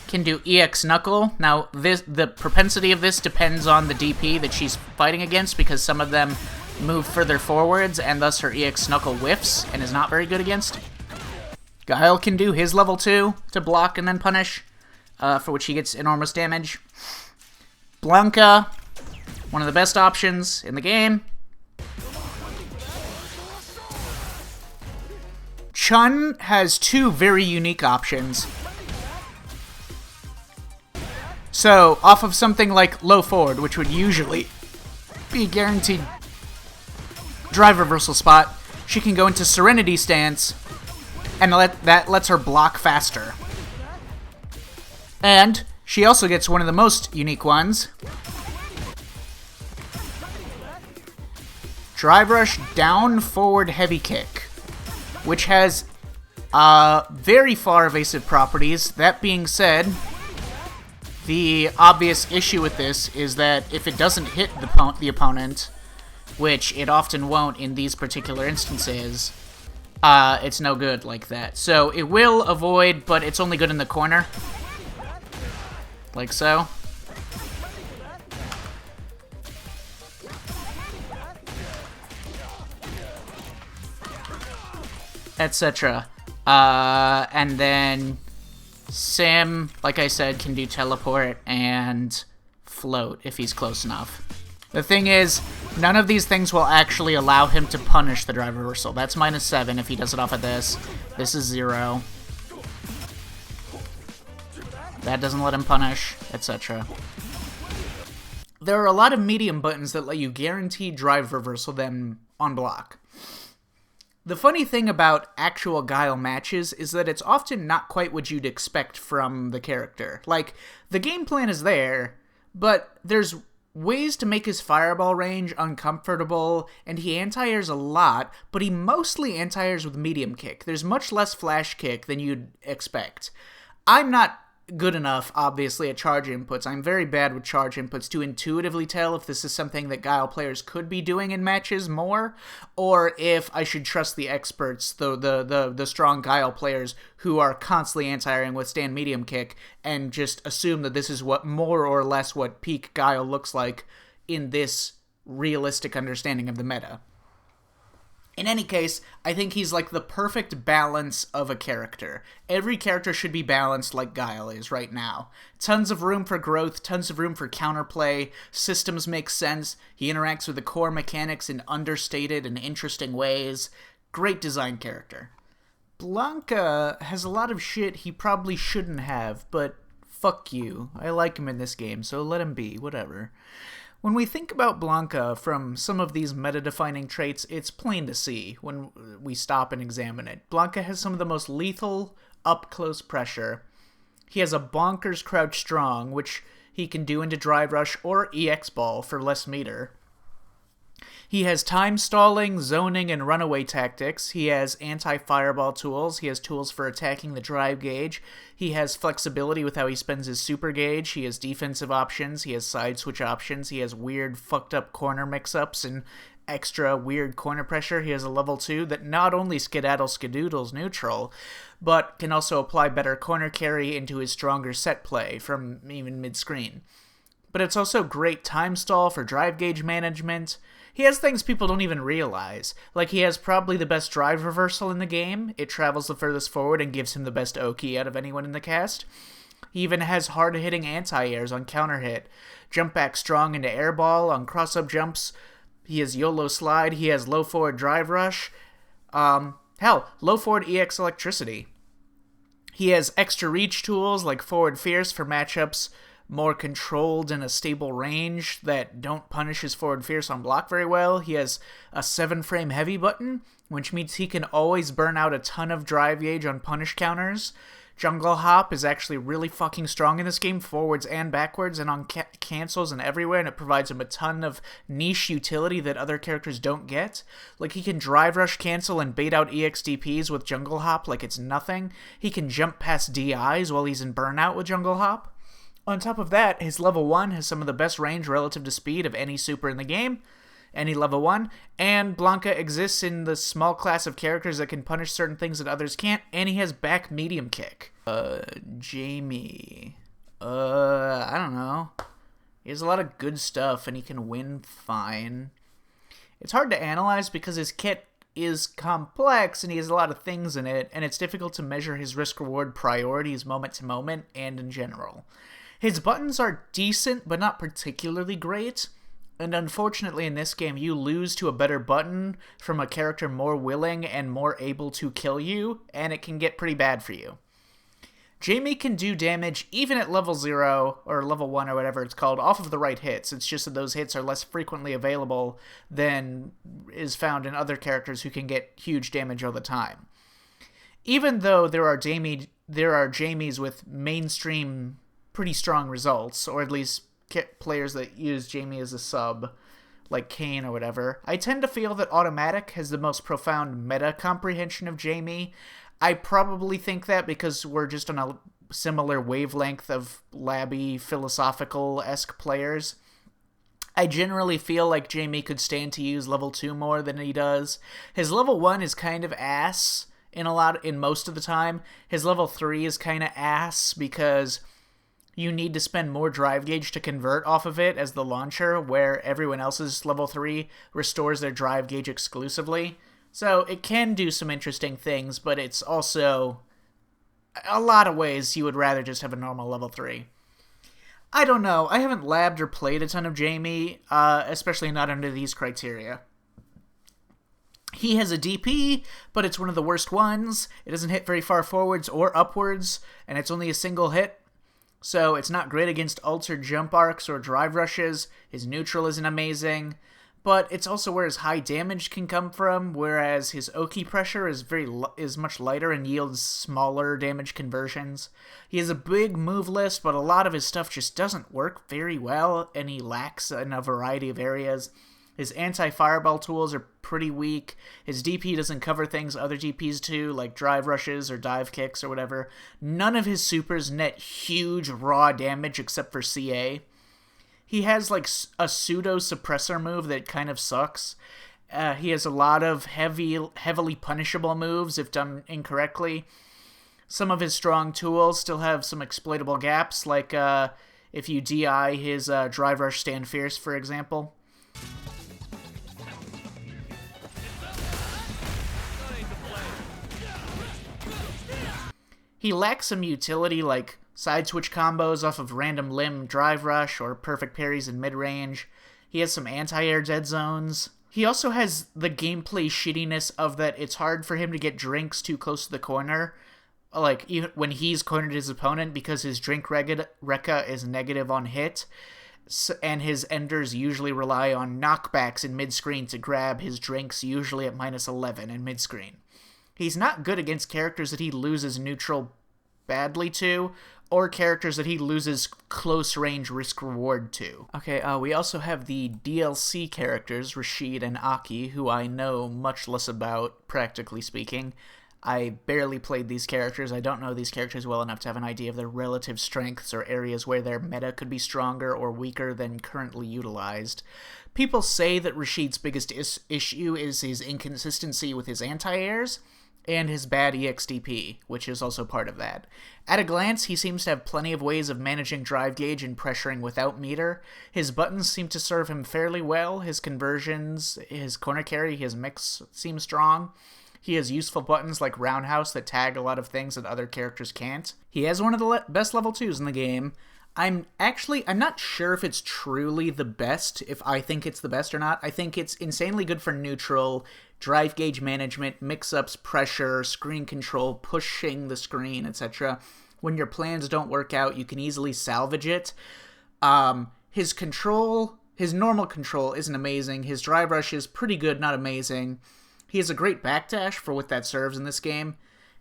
can do EX Knuckle. Now, the propensity of this depends on the DP that she's fighting against, because some of them move further forwards, and thus her EX Knuckle whiffs and is not very good against. Guile can do his level 2 to block and then punish, for which he gets enormous damage. Blanca, one of the best options in the game. Chun has 2 very unique options. So, off of something like low forward, which would usually be a guaranteed drive reversal spot, she can go into Serenity Stance, and that lets her block faster. And she also gets one of the most unique ones. Drive Rush Down Forward Heavy Kick, which has very far evasive properties. That being said, the obvious issue with this is that if it doesn't hit the opponent, which it often won't in these particular instances, it's no good like that. So it will avoid, but it's only good in the corner. Like so. Etc. And then Sim, like I said, can do teleport and float if he's close enough. The thing is, none of these things will actually allow him to punish the drive reversal. That's -7 if he does it off of this. This is 0. That doesn't let him punish, etc. There are a lot of medium buttons that let you guarantee drive reversal them on block. The funny thing about actual Guile matches is that it's often not quite what you'd expect from the character. Like, the game plan is there, but there's ways to make his fireball range uncomfortable, and he anti-airs a lot, but he mostly anti-airs with medium kick. There's much less flash kick than you'd expect. I'm not good enough, obviously, at charge inputs. I'm very bad with charge inputs to intuitively tell if this is something that Guile players could be doing in matches more, or if I should trust the experts, the strong Guile players who are constantly anti-airing with stand medium kick, and just assume that this is what more or less what peak Guile looks like in this realistic understanding of the meta. In any case, I think he's like the perfect balance of a character. Every character should be balanced like Guile is right now. Tons of room for growth, tons of room for counterplay, systems make sense, he interacts with the core mechanics in understated and interesting ways. Great design character. Blanca has a lot of shit he probably shouldn't have, but fuck you. I like him in this game, so let him be, whatever. When we think about Blanca from some of these meta-defining traits, it's plain to see when we stop and examine it. Blanca has some of the most lethal up-close pressure. He has a bonkers crouch strong, which he can do into Drive Rush or EX Ball for less meter. He has time stalling, zoning, and runaway tactics. He has anti-fireball tools. He has tools for attacking the drive gauge. He has flexibility with how he spends his super gauge. He has defensive options. He has side switch options. He has weird fucked up corner mix-ups and extra weird corner pressure. He has a level 2 that not only skedaddles neutral, but can also apply better corner carry into his stronger set play from even mid-screen. But it's also great time stall for drive gauge management. He has things people don't even realize. Like, he has probably the best drive reversal in the game. It travels the furthest forward and gives him the best Oki out of anyone in the cast. He even has hard-hitting anti-airs on counter hit. Jump back strong into airball on cross-up jumps. He has YOLO slide. He has low forward drive rush. Low forward EX electricity. He has extra reach tools like forward fierce for matchups more controlled in a stable range that don't punish his forward fierce on block very well. He has a 7-frame heavy button, which means he can always burn out a ton of drive gauge on punish counters. Jungle Hop is actually really fucking strong in this game, forwards and backwards, and on cancels and everywhere, and it provides him a ton of niche utility that other characters don't get. Like, he can drive rush cancel and bait out EXDPs with Jungle Hop like it's nothing. He can jump past DIs while he's in Burnout with Jungle Hop. On top of that, his level 1 has some of the best range relative to speed of any super in the game. Any level 1, and Blanka exists in the small class of characters that can punish certain things that others can't, and he has back medium kick. Jamie. I don't know. He has a lot of good stuff, and he can win fine. It's hard to analyze because his kit is complex, and he has a lot of things in it, and it's difficult to measure his risk-reward priorities moment to moment, and in general. His buttons are decent, but not particularly great. And unfortunately in this game, you lose to a better button from a character more willing and more able to kill you, and it can get pretty bad for you. Jamie can do damage even at level 0, or level 1 or whatever it's called, off of the right hits. It's just that those hits are less frequently available than is found in other characters who can get huge damage all the time. Even though there are Jamies with mainstream pretty strong results, or at least players that use Jamie as a sub, like Kane or whatever, I tend to feel that Automatic has the most profound meta comprehension of Jamie. I probably think that because we're just on a similar wavelength of labby, philosophical-esque players. I generally feel like Jamie could stand to use level 2 more than he does. His level 1 is kind of ass in most of the time. His level 3 is kind of ass because you need to spend more drive gauge to convert off of it as the launcher, where everyone else's level 3 restores their drive gauge exclusively. So it can do some interesting things, but it's also a lot of ways you would rather just have a normal level 3. I don't know. I haven't labbed or played a ton of Jamie, especially not under these criteria. He has a DP, but it's one of the worst ones. It doesn't hit very far forwards or upwards, and it's only a single hit. So it's not great against ults or jump arcs or drive rushes. His neutral isn't amazing, but it's also where his high damage can come from, whereas his Oki pressure is much lighter and yields smaller damage conversions. He has a big move list, but a lot of his stuff just doesn't work very well, and he lacks in a variety of areas. His anti-fireball tools are pretty weak. His DP doesn't cover things other DPs do, like drive rushes or dive kicks or whatever. None of his supers net huge raw damage except for CA. He has like a pseudo suppressor move that kind of sucks. He has a lot of heavily punishable moves if done incorrectly. Some of his strong tools still have some exploitable gaps, like if you DI his drive rush stand fierce, for example. He lacks some utility like side switch combos off of random limb drive rush or perfect parries in mid-range. He has some anti-air dead zones. He also has the gameplay shittiness of that it's hard for him to get drinks too close to the corner, like even when he's cornered his opponent, because his drink Rekka is negative on hit, and his enders usually rely on knockbacks in mid-screen to grab his drinks, usually at -11 in mid-screen. He's not good against characters that he loses neutral badly to, or characters that he loses close-range risk-reward to. Okay, we also have the DLC characters, Rashid and Aki, who I know much less about, practically speaking. I barely played these characters. I don't know these characters well enough to have an idea of their relative strengths or areas where their meta could be stronger or weaker than currently utilized. People say that Rashid's biggest issue is his inconsistency with his anti-airs, and his bad EXDP, which is also part of that. At a glance, he seems to have plenty of ways of managing drive gauge and pressuring without meter. His buttons seem to serve him fairly well. His conversions, his corner carry, his mix seem strong. He has useful buttons like Roundhouse that tag a lot of things that other characters can't. He has one of the best level 2s in the game. I'm not sure if it's truly the best, if I think it's the best or not. I think it's insanely good for neutral, drive gauge management, mix-ups, pressure, screen control, pushing the screen, etc. When your plans don't work out, you can easily salvage it. His normal control isn't amazing. His drive rush is pretty good, not amazing. He has a great backdash for what that serves in this game.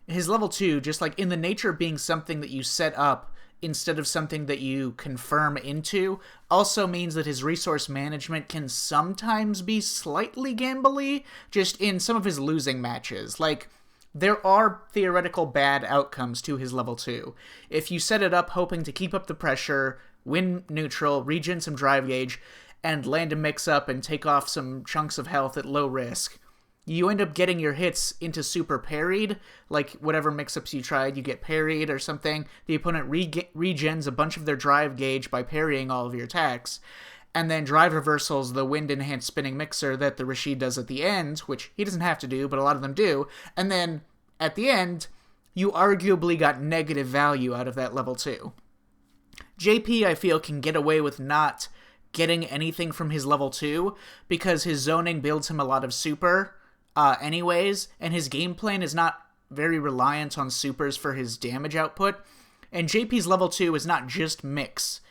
his level 2, just like in the nature of being something that you set up instead of something that you confirm into, also means that his resource management can sometimes be slightly gambly, just in some of his losing matches. Like, there are theoretical bad outcomes to his level 2. If you set it up hoping to keep up the pressure, win neutral, regen some drive gauge, and land a mix-up and take off some chunks of health at low risk, you end up getting your hits into super parried, like whatever mix-ups you tried, you get parried or something. The opponent regens a bunch of their drive gauge by parrying all of your attacks, and then drive reversals the wind-enhanced spinning mixer that the Rashid does at the end, which he doesn't have to do, but a lot of them do, and then at the end, you arguably got negative value out of that level 2. JP, I feel, can get away with not getting anything from his level 2 because his zoning builds him a lot of super anyways, and his game plan is not very reliant on supers for his damage output. And JP's level 2 is not just mix,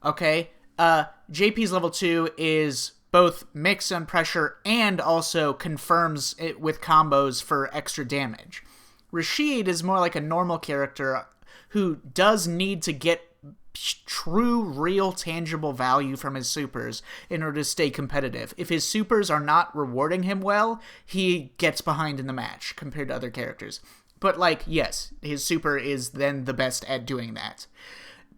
okay? JP's level 2 is both mix and pressure and also confirms it with combos for extra damage. Rashid is more like a normal character who does need to get true, real, tangible value from his supers in order to stay competitive. If his supers are not rewarding him well, he gets behind in the match compared to other characters. But, like, yes, his super is then the best at doing that.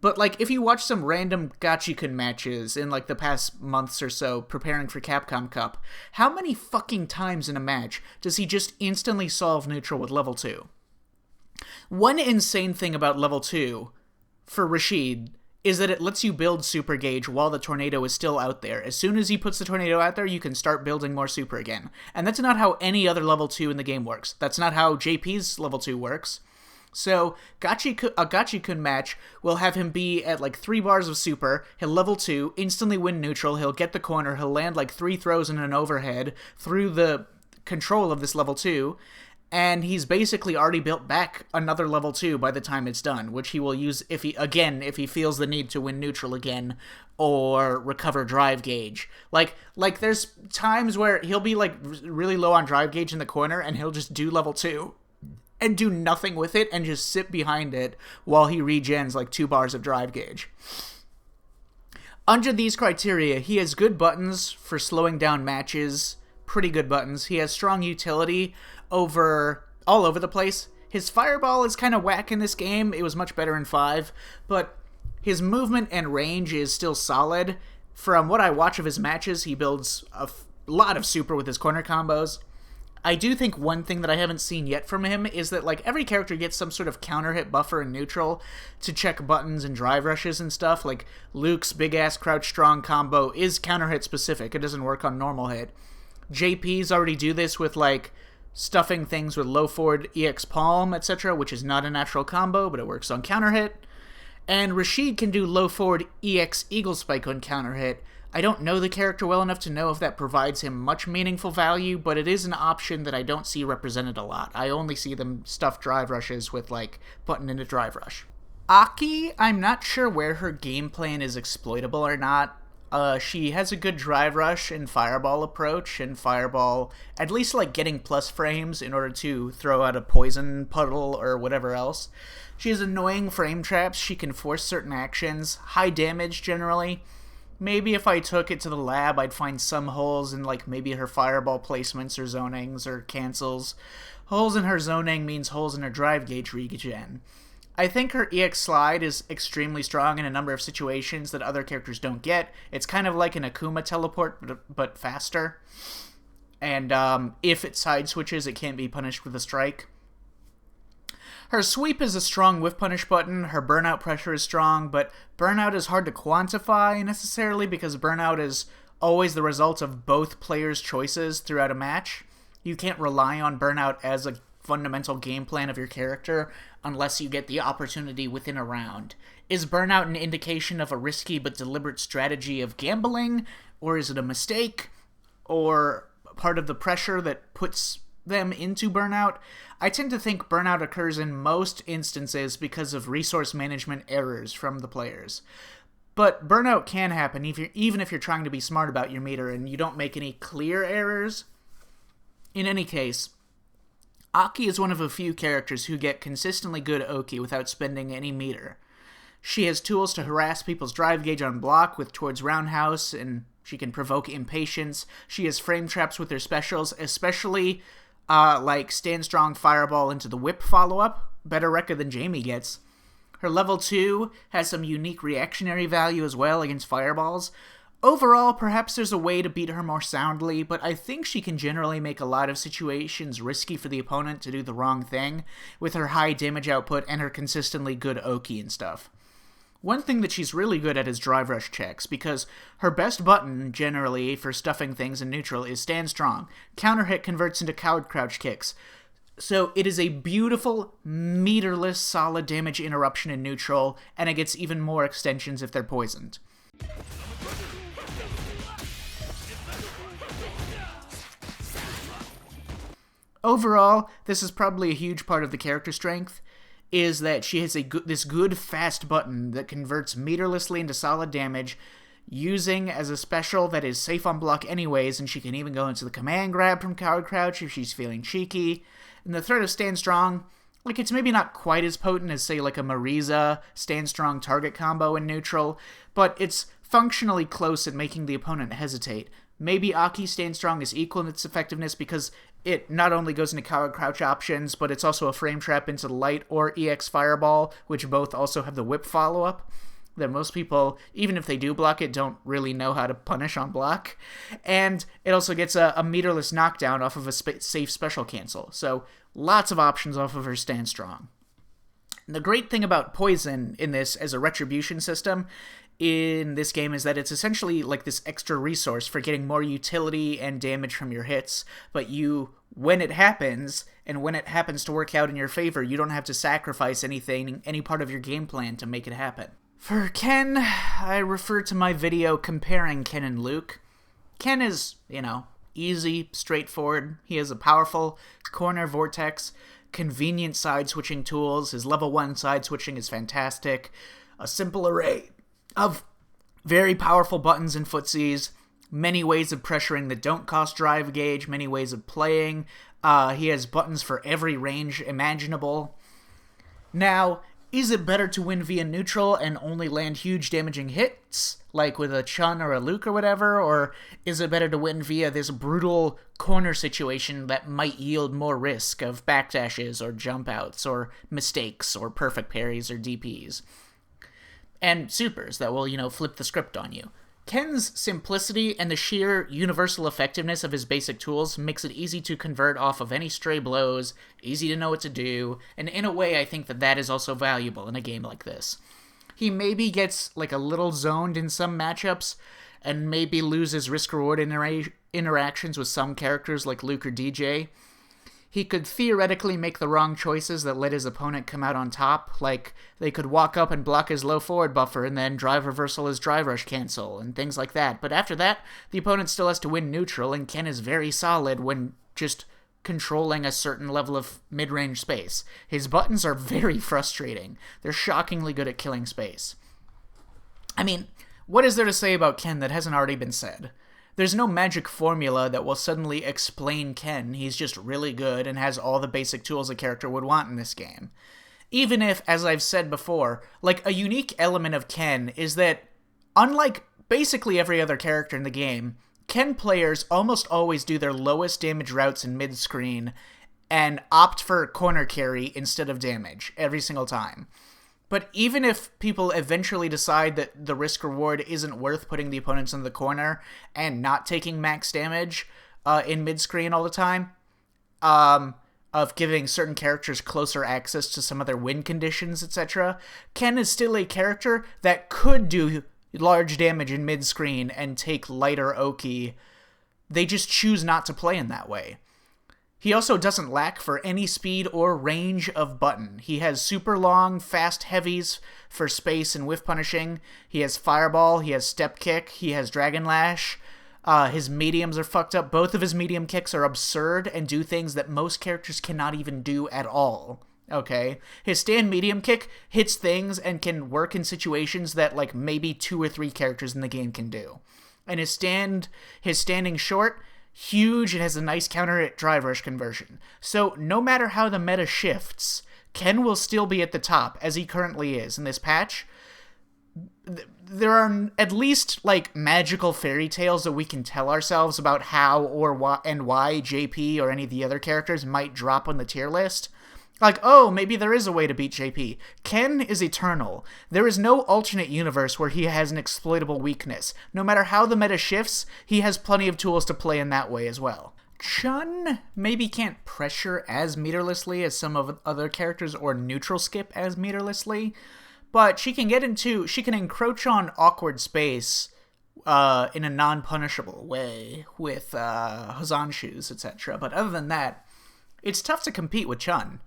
But, like, if you watch some random Gachikun matches in, like, the past months or so preparing for Capcom Cup, how many fucking times in a match does he just instantly solve neutral with level 2? One insane thing about level 2 for Rashid is that it lets you build super gauge while the tornado is still out there. As soon as he puts the tornado out there, you can start building more super again. And that's not how any other level 2 in the game works. That's not how JP's level 2 works. So, a Gachikun match will have him be at like 3 bars of super, he'll level 2, instantly win neutral, he'll get the corner, he'll land like 3 throws and an overhead through the control of this level 2, and he's basically already built back another level 2 by the time it's done, which he will use if he feels the need to win neutral again or recover drive gauge. Like there's times where he'll be like really low on drive gauge in the corner and he'll just do level 2 and do nothing with it and just sit behind it while he regens like 2 bars of drive gauge. Under these criteria, he has good buttons for slowing down matches, pretty good buttons. He has strong utility all over the place. His fireball is kind of whack in this game. It was much better in 5, but his movement and range is still solid. From what I watch of his matches, he builds a lot of super with his corner combos. I do think one thing that I haven't seen yet from him is that, like, every character gets some sort of counter hit buffer in neutral to check buttons and drive rushes and stuff. Like, Luke's big-ass crouch strong combo is counter hit specific. It doesn't work on normal hit. JP's already do this with, like, stuffing things with low forward EX palm, etc., which is not a natural combo, but it works on counter hit. And Rashid can do low forward EX eagle spike on counter hit. I don't know the character well enough to know if that provides him much meaningful value, but it is an option that I don't see represented a lot. I only see them stuff drive rushes with, like, button into drive rush. Aki, I'm not sure where her game plan is exploitable or not. She has a good drive rush and fireball approach, and fireball at least like getting plus frames in order to throw out a poison puddle or whatever else. She has annoying frame traps, she can force certain actions, high damage generally. Maybe if I took it to the lab, I'd find some holes in like maybe her fireball placements or zonings or cancels. Holes in her zoning means holes in her drive gauge regen. I think her EX slide is extremely strong in a number of situations that other characters don't get. It's kind of like an Akuma teleport, but faster. And if it side switches, it can't be punished with a strike. Her sweep is a strong whiff punish button. Her burnout pressure is strong, but burnout is hard to quantify necessarily because burnout is always the result of both players' choices throughout a match. You can't rely on burnout as a fundamental game plan of your character unless you get the opportunity within a round. Is burnout an indication of a risky but deliberate strategy of gambling, or is it a mistake, or part of the pressure that puts them into burnout? I tend to think burnout occurs in most instances because of resource management errors from the players. But burnout can happen even if you're trying to be smart about your meter and you don't make any clear errors. In any case, Aki is one of a few characters who get consistently good Oki without spending any meter. She has tools to harass people's drive gauge on block with towards roundhouse, and she can provoke impatience. She has frame traps with her specials, especially like Stand Strong Fireball into the whip follow-up. Better record than Jamie gets. Her level 2 has some unique reactionary value as well against fireballs. Overall, perhaps there's a way to beat her more soundly, but I think she can generally make a lot of situations risky for the opponent to do the wrong thing with her high damage output and her consistently good Oki and stuff. One thing that she's really good at is drive rush checks, because her best button, generally, for stuffing things in neutral is Stand Strong. Counter hit converts into coward crouch kicks. So it is a beautiful, meterless, solid damage interruption in neutral, and it gets even more extensions if they're poisoned. Overall, this is probably a huge part of the character strength, is that she has this good fast button that converts meterlessly into solid damage, using as a special that is safe on block anyways, and she can even go into the command grab from Coward Crouch if she's feeling cheeky. And the threat of Stand Strong, like, it's maybe not quite as potent as, say, like a Marisa Stand Strong target combo in neutral, but it's functionally close at making the opponent hesitate. Maybe Aki Stand Strong is equal in its effectiveness because it not only goes into Coward Crouch options, but it's also a frame trap into the Light or EX Fireball, which both also have the whip follow-up that most people, even if they do block it, don't really know how to punish on block. And it also gets a meterless knockdown off of a safe special cancel. So lots of options off of her Stand Strong. The great thing about Poison in this as a retribution system in this game is that it's essentially like this extra resource for getting more utility and damage from your hits, but when it happens, and when it happens to work out in your favor, you don't have to sacrifice anything, any part of your game plan to make it happen. For Ken, I refer to my video comparing Ken and Luke. Ken is, easy, straightforward. He has a powerful corner vortex, convenient side-switching tools. His level 1 side-switching is fantastic. A simple array of very powerful buttons and footsies, many ways of pressuring that don't cost drive gauge, many ways of playing. He has buttons for every range imaginable. Now, is it better to win via neutral and only land huge damaging hits, like with a Chun or a Luke or whatever, or is it better to win via this brutal corner situation that might yield more risk of backdashes or jump outs or mistakes or perfect parries or DPs? And supers that will, flip the script on you. Ken's simplicity and the sheer universal effectiveness of his basic tools makes it easy to convert off of any stray blows, easy to know what to do, and in a way I think that is also valuable in a game like this. He maybe gets like a little zoned in some matchups, and maybe loses risk-reward interactions with some characters like Luke or DJ. He could theoretically make the wrong choices that let his opponent come out on top, like they could walk up and block his low forward buffer and then drive reversal his drive rush cancel, and things like that. But after that, the opponent still has to win neutral, and Ken is very solid when just controlling a certain level of mid-range space. His buttons are very frustrating. They're shockingly good at killing space. I mean, what is there to say about Ken that hasn't already been said? There's no magic formula that will suddenly explain Ken. He's just really good and has all the basic tools a character would want in this game. Even if, as I've said before, like a unique element of Ken is that, unlike basically every other character in the game, Ken players almost always do their lowest damage routes in mid-screen and opt for corner carry instead of damage every single time. But even if people eventually decide that the risk-reward isn't worth putting the opponents in the corner and not taking max damage in mid-screen all the time, of giving certain characters closer access to some of their win conditions, etc., Ken is still a character that could do large damage in mid-screen and take lighter Oki. They just choose not to play in that way. He also doesn't lack for any speed or range of button. He has super long, fast heavies for space and whiff punishing. He has Fireball, he has Step Kick, he has Dragon Lash. His mediums are fucked up. Both of his medium kicks are absurd and do things that most characters cannot even do at all. Okay? His stand medium kick hits things and can work in situations that like maybe 2 or 3 characters in the game can do. And his standing short, huge and has a nice counter hit drive rush conversion. So no matter how the meta shifts, Ken will still be at the top, as he currently is in this patch. There are at least, like, magical fairy tales that we can tell ourselves about how or why JP or any of the other characters might drop on the tier list. Like, oh, maybe there is a way to beat JP. Ken is eternal. There is no alternate universe where he has an exploitable weakness. No matter how the meta shifts, he has plenty of tools to play in that way as well. Chun maybe can't pressure as meterlessly as some of other characters or neutral skip as meterlessly, but she can encroach on awkward space in a non-punishable way with Hosanshus, etc. But other than that, it's tough to compete with Chun.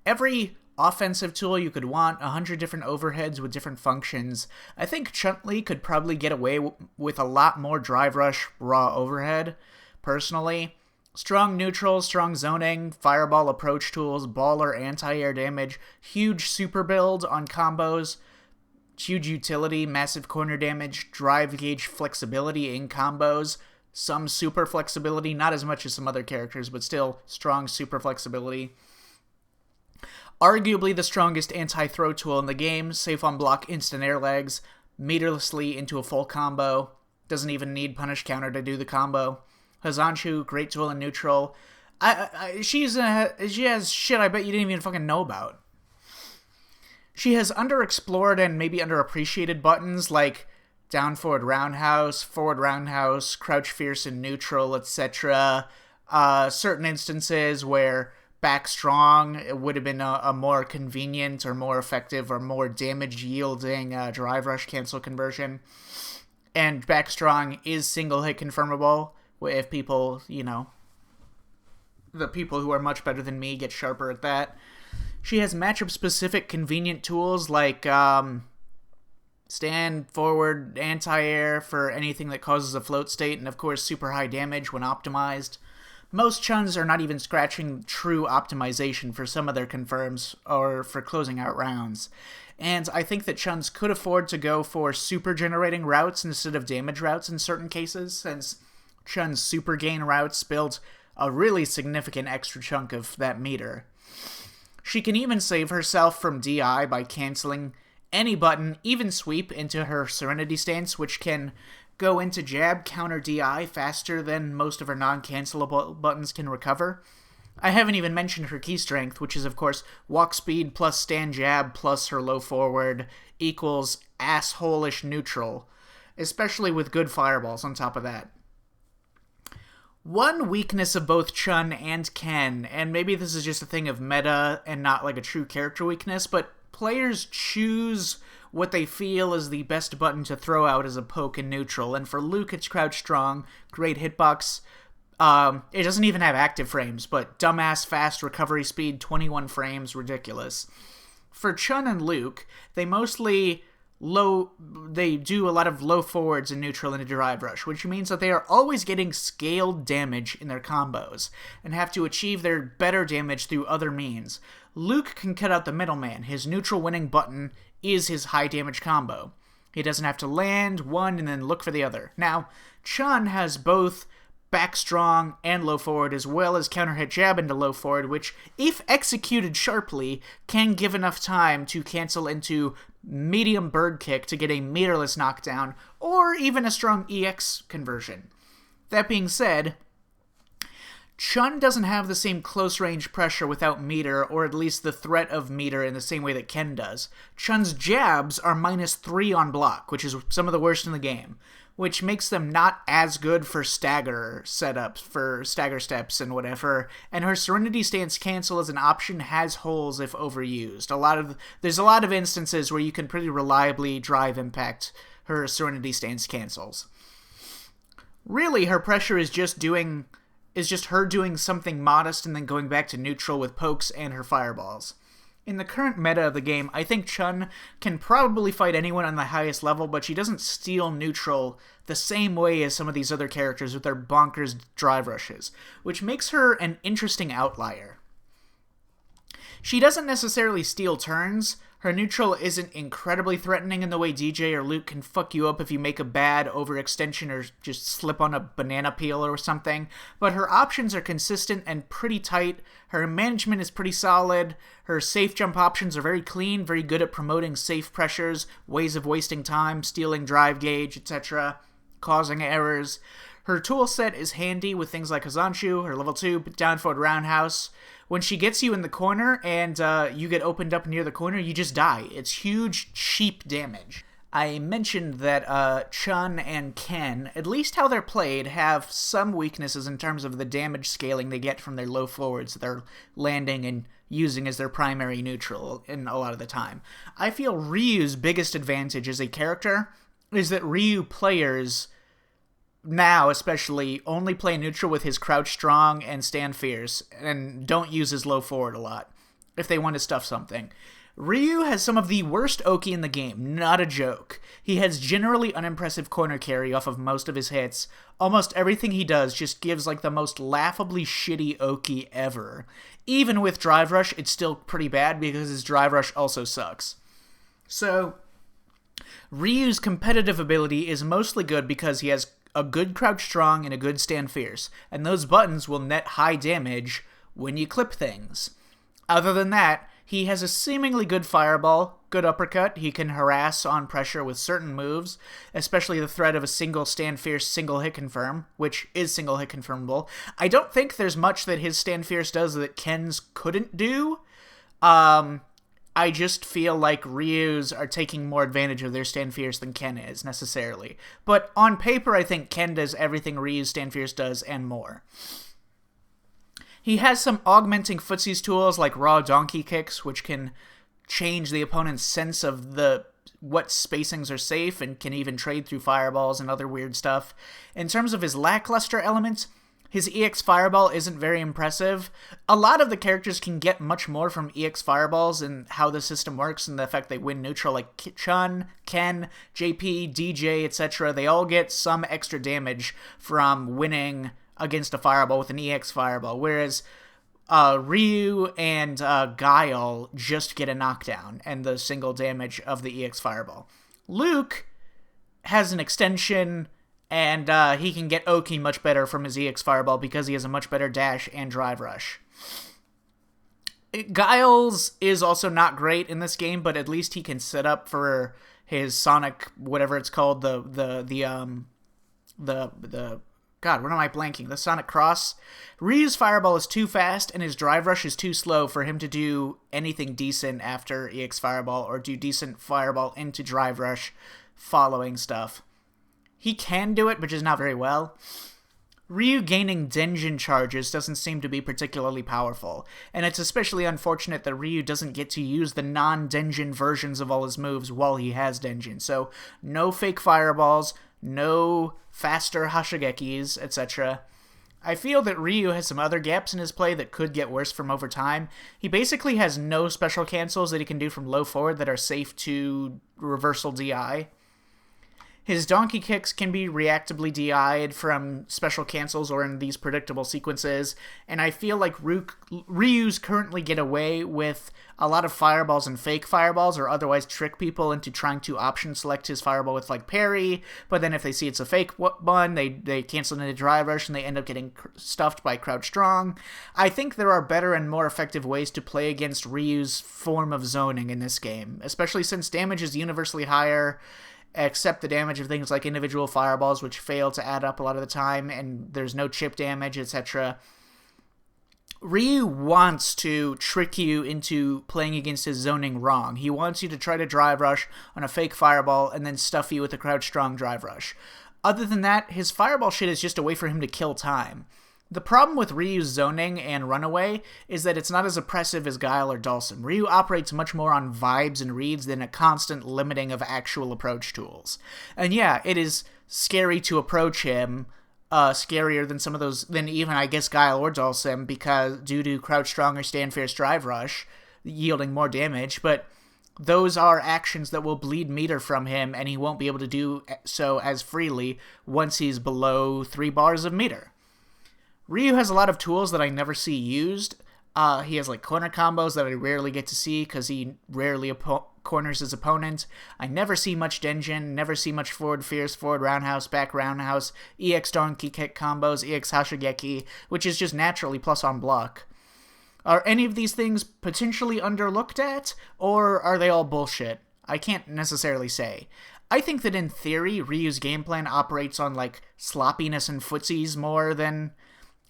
Every offensive tool you could want, 100 different overheads with different functions. I think Chun-Li could probably get away with a lot more drive rush raw overhead, personally. Strong neutral, strong zoning, fireball approach tools, baller anti-air damage, huge super build on combos, huge utility, massive corner damage, drive gauge flexibility in combos, some super flexibility, not as much as some other characters, but still strong super flexibility. Arguably the strongest anti-throw tool in the game, safe on block instant air legs, meterlessly into a full combo, doesn't even need punish counter to do the combo. Hosanshu, great tool in neutral. She has shit I bet you didn't even fucking know about. She has underexplored and maybe underappreciated buttons like down forward roundhouse, crouch fierce in neutral, etc. Certain instances where back strong it would have been a more convenient or more effective or more damage yielding drive rush cancel conversion. And back strong is single hit confirmable if people, the people who are much better than me get sharper at that. She has matchup specific convenient tools like stand forward anti-air for anything that causes a float state, and of course super high damage when optimized. Most Chuns are not even scratching true optimization for some of their confirms or for closing out rounds. And I think that Chuns could afford to go for super generating routes instead of damage routes in certain cases, since Chun's super gain routes build a really significant extra chunk of that meter. She can even save herself from DI by canceling any button, even sweep, into her Serenity stance, which can go into jab counter DI faster than most of her non-cancelable buttons can recover. I haven't even mentioned her key strength, which is of course walk speed plus stand jab plus her low forward equals asshole-ish neutral, especially with good fireballs on top of that. One weakness of both Chun and Ken, and maybe this is just a thing of meta and not like a true character weakness, but players choose what they feel is the best button to throw out as a poke in neutral, and for Luke it's crouch strong, great hitbox. It doesn't even have active frames, but dumbass fast recovery speed, 21 frames, ridiculous. For Chun and Luke, they do a lot of low forwards in neutral and a drive rush, which means that they are always getting scaled damage in their combos, and have to achieve their better damage through other means. Luke can cut out the middleman. His neutral winning button is his high damage combo. He doesn't have to land one and then look for the other. Now, Chun has both back strong and low forward, as well as counter hit jab into low forward, which, if executed sharply, can give enough time to cancel into medium bird kick to get a meterless knockdown, or even a strong EX conversion. That being said, Chun doesn't have the same close-range pressure without meter, or at least the threat of meter in the same way that Ken does. Chun's jabs are -3 on block, which is some of the worst in the game, which makes them not as good for stagger setups, for stagger steps and whatever, and her Serenity Stance cancel as an option has holes if overused. There's a lot of instances where you can pretty reliably drive impact her Serenity Stance cancels. Really, her pressure is just her doing something modest and then going back to neutral with pokes and her fireballs. In the current meta of the game, I think Chun can probably fight anyone on the highest level, but she doesn't steal neutral the same way as some of these other characters with their bonkers drive rushes, which makes her an interesting outlier. She doesn't necessarily steal turns. Her neutral isn't incredibly threatening in the way DJ or Luke can fuck you up if you make a bad overextension or just slip on a banana peel or something, but her options are consistent and pretty tight. Her management is pretty solid. Her safe jump options are very clean, very good at promoting safe pressures, ways of wasting time, stealing drive gauge, etc., causing errors. Her tool set is handy with things like Hazanshu, her level 2 down forward roundhouse. When she gets you in the corner and you get opened up near the corner, you just die. It's huge, cheap damage. I mentioned that Chun and Ken, at least how they're played, have some weaknesses in terms of the damage scaling they get from their low forwards that they're landing and using as their primary neutral in a lot of the time. I feel Ryu's biggest advantage as a character is that Ryu players now especially only play neutral with his crouch strong and stand fierce and don't use his low forward a lot if they want to stuff something. Ryu has some of the worst Oki in the game, not a joke. He has generally unimpressive corner carry off of most of his hits. Almost everything he does just gives like the most laughably shitty Oki ever. Even with drive rush, it's still pretty bad because his drive rush also sucks. So Ryu's competitive ability is mostly good because he has a good crouch strong and a good stand fierce, and those buttons will net high damage when you clip things. Other than that, he has a seemingly good fireball, good uppercut, he can harass on pressure with certain moves, especially the threat of a single stand fierce single hit confirm, which is single hit confirmable. I don't think there's much that his stand fierce does that Ken's couldn't do. I just feel like Ryu's are taking more advantage of their stand fierce than Ken is, necessarily. But on paper, I think Ken does everything Ryu's stand fierce does and more. He has some augmenting footsies tools like raw donkey kicks, which can change the opponent's sense of what spacings are safe and can even trade through fireballs and other weird stuff. In terms of his lackluster elements, his EX Fireball isn't very impressive. A lot of the characters can get much more from EX Fireballs and how the system works and the fact they win neutral, like Chun, Ken, JP, DJ, etc. They all get some extra damage from winning against a Fireball with an EX Fireball, whereas Ryu and Guile just get a knockdown and the single damage of the EX Fireball. Luke has an extension, and he can get Oki much better from his EX Fireball because he has a much better dash and drive rush. Guile's is also not great in this game, but at least he can set up for his Sonic, whatever it's called, God, what am I blanking? The Sonic Cross. Ryu's Fireball is too fast, and his drive rush is too slow for him to do anything decent after EX Fireball or do decent Fireball into drive rush following stuff. He can do it, but just not very well. Ryu gaining Denjin charges doesn't seem to be particularly powerful, and it's especially unfortunate that Ryu doesn't get to use the non-Denjin versions of all his moves while he has Denjin. So, no fake fireballs, no faster Hashigekis, etc. I feel that Ryu has some other gaps in his play that could get worse from over time. He basically has no special cancels that he can do from low forward that are safe to reversal DI. His donkey kicks can be reactably DI'd from special cancels or in these predictable sequences, and I feel like Ryu's currently get away with a lot of fireballs and fake fireballs, or otherwise trick people into trying to option select his fireball with like parry, but then if they see it's a fake one, they cancel into drive rush and they end up getting stuffed by crouch strong. I think there are better and more effective ways to play against Ryu's form of zoning in this game, especially since damage is universally higher, except the damage of things like individual fireballs, which fail to add up a lot of the time, and there's no chip damage, etc. Ryu wants to trick you into playing against his zoning wrong. He wants you to try to drive rush on a fake fireball and then stuff you with a crouch strong drive rush. Other than that, his fireball shit is just a way for him to kill time. The problem with Ryu's zoning and runaway is that it's not as oppressive as Guile or Dhalsim. Ryu operates much more on vibes and reads than a constant limiting of actual approach tools. And yeah, it is scary to approach him, scarier than some of those, than even I guess Guile or Dhalsim, because due to crouch strong or stand fierce drive rush, yielding more damage, but those are actions that will bleed meter from him, and he won't be able to do so as freely once he's below 3 bars of meter. Ryu has a lot of tools that I never see used. He has like corner combos that I rarely get to see because he rarely corners his opponent. I never see much Denjin, never see much forward fierce, forward roundhouse, back roundhouse, EX donkey kick combos, EX hashigeki, which is just naturally plus on block. Are any of these things potentially underlooked at, or are they all bullshit? I can't necessarily say. I think that in theory, Ryu's game plan operates on, like, sloppiness and footsies more than...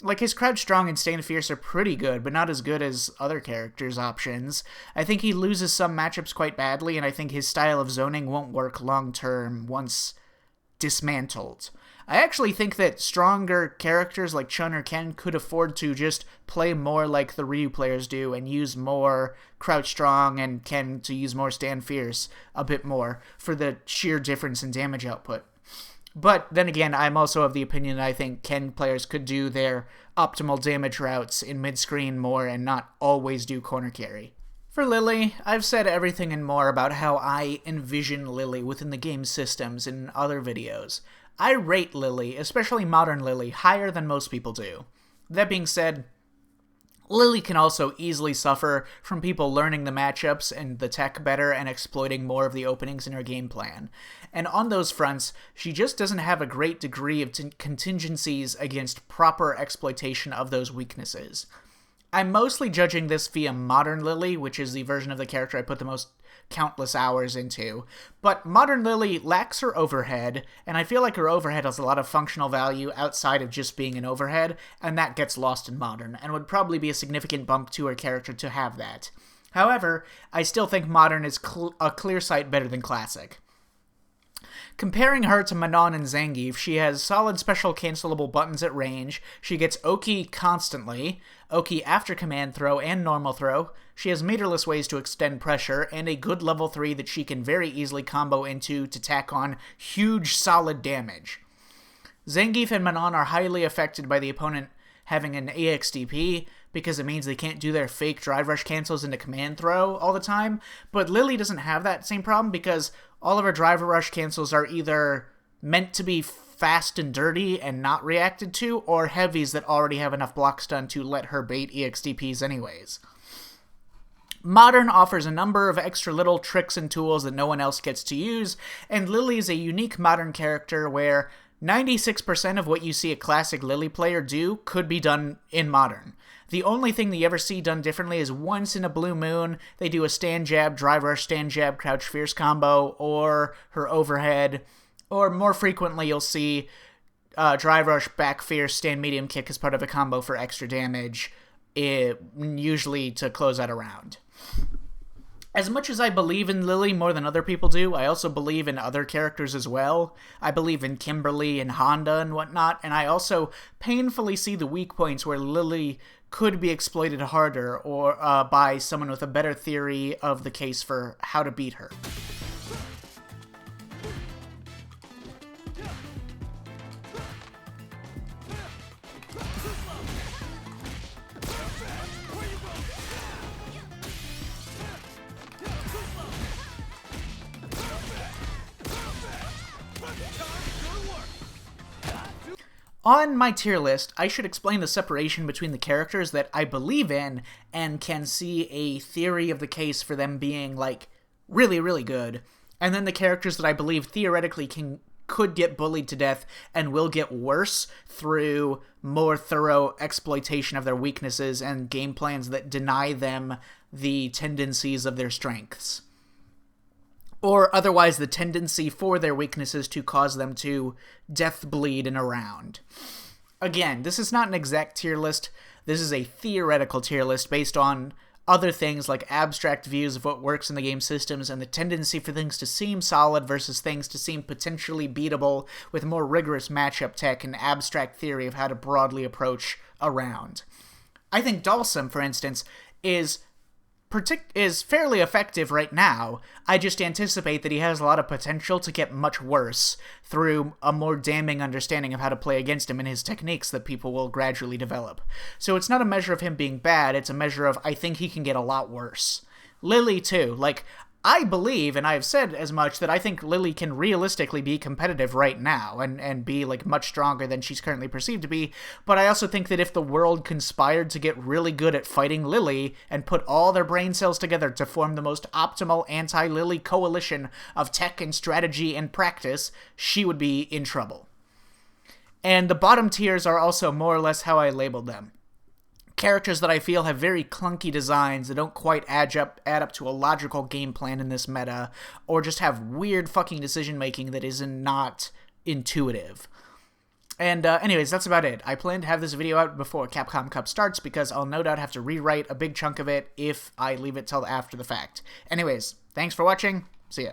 Like, his Crouch Strong and Stand Fierce are pretty good, but not as good as other characters' options. I think he loses some matchups quite badly, and I think his style of zoning won't work long-term once dismantled. I actually think that stronger characters like Chun or Ken could afford to just play more like the Ryu players do and use more Crouch Strong and Ken to use more Stand Fierce a bit more for the sheer difference in damage output. But then again, I'm also of the opinion that I think Ken players could do their optimal damage routes in mid-screen more and not always do corner carry. For Lily, I've said everything and more about how I envision Lily within the game systems in other videos. I rate Lily, especially modern Lily, higher than most people do. That being said, Lily can also easily suffer from people learning the matchups and the tech better and exploiting more of the openings in her game plan. And on those fronts, she just doesn't have a great degree of contingencies against proper exploitation of those weaknesses. I'm mostly judging this via modern Lily, which is the version of the character I put the most countless hours into, but modern Lily lacks her overhead, and I feel like her overhead has a lot of functional value outside of just being an overhead, and that gets lost in modern, and would probably be a significant bump to her character to have that. However, I still think modern is a clear sight better than classic. Comparing her to Manon and Zangief, she has solid special cancelable buttons at range, she gets Oki constantly, Oki after command throw and normal throw, she has meterless ways to extend pressure, and a good level 3 that she can very easily combo into to tack on huge solid damage. Zangief and Manon are highly affected by the opponent having an EXDP, because it means they can't do their fake drive rush cancels into command throw all the time, but Lily doesn't have that same problem because all of her drive rush cancels are either meant to be fast and dirty and not reacted to, or heavies that already have enough block stun to let her bait EXDPs anyways. Modern offers a number of extra little tricks and tools that no one else gets to use, and Lily is a unique modern character where 96% of what you see a classic Lily player do could be done in modern. The only thing that you ever see done differently is once in a blue moon, they do a stand jab, drive rush, stand jab, crouch fierce combo, or her overhead, or more frequently you'll see drive rush, back fierce, stand medium kick as part of a combo for extra damage, usually to close out a round. As much as I believe in Lily more than other people do, I also believe in other characters as well. I believe in Kimberly and Honda and whatnot, and I also painfully see the weak points where Lily could be exploited harder or by someone with a better theory of the case for how to beat her. On my tier list, I should explain the separation between the characters that I believe in and can see a theory of the case for them being, like, really, really good, and then the characters that I believe theoretically could get bullied to death and will get worse through more thorough exploitation of their weaknesses and game plans that deny them the tendencies of their strengths. Or otherwise the tendency for their weaknesses to cause them to death bleed in a round. Again, this is not an exact tier list. This is a theoretical tier list based on other things like abstract views of what works in the game systems and the tendency for things to seem solid versus things to seem potentially beatable with more rigorous matchup tech and abstract theory of how to broadly approach a round. I think Dalsum, for instance, is fairly effective right now. I just anticipate that he has a lot of potential to get much worse through a more damning understanding of how to play against him and his techniques that people will gradually develop. So it's not a measure of him being bad, it's a measure of I think he can get a lot worse. Lily, too. Like, I believe, and I have said as much, that I think Lily can realistically be competitive right now and be, like, much stronger than she's currently perceived to be, but I also think that if the world conspired to get really good at fighting Lily and put all their brain cells together to form the most optimal anti-Lily coalition of tech and strategy and practice, she would be in trouble. And the bottom tiers are also more or less how I labeled them. Characters that I feel have very clunky designs that don't quite add up to a logical game plan in this meta, or just have weird fucking decision-making that is not intuitive. And anyways, that's about it. I plan to have this video out before Capcom Cup starts because I'll no doubt have to rewrite a big chunk of it if I leave it till after the fact. Anyways, thanks for watching. See ya.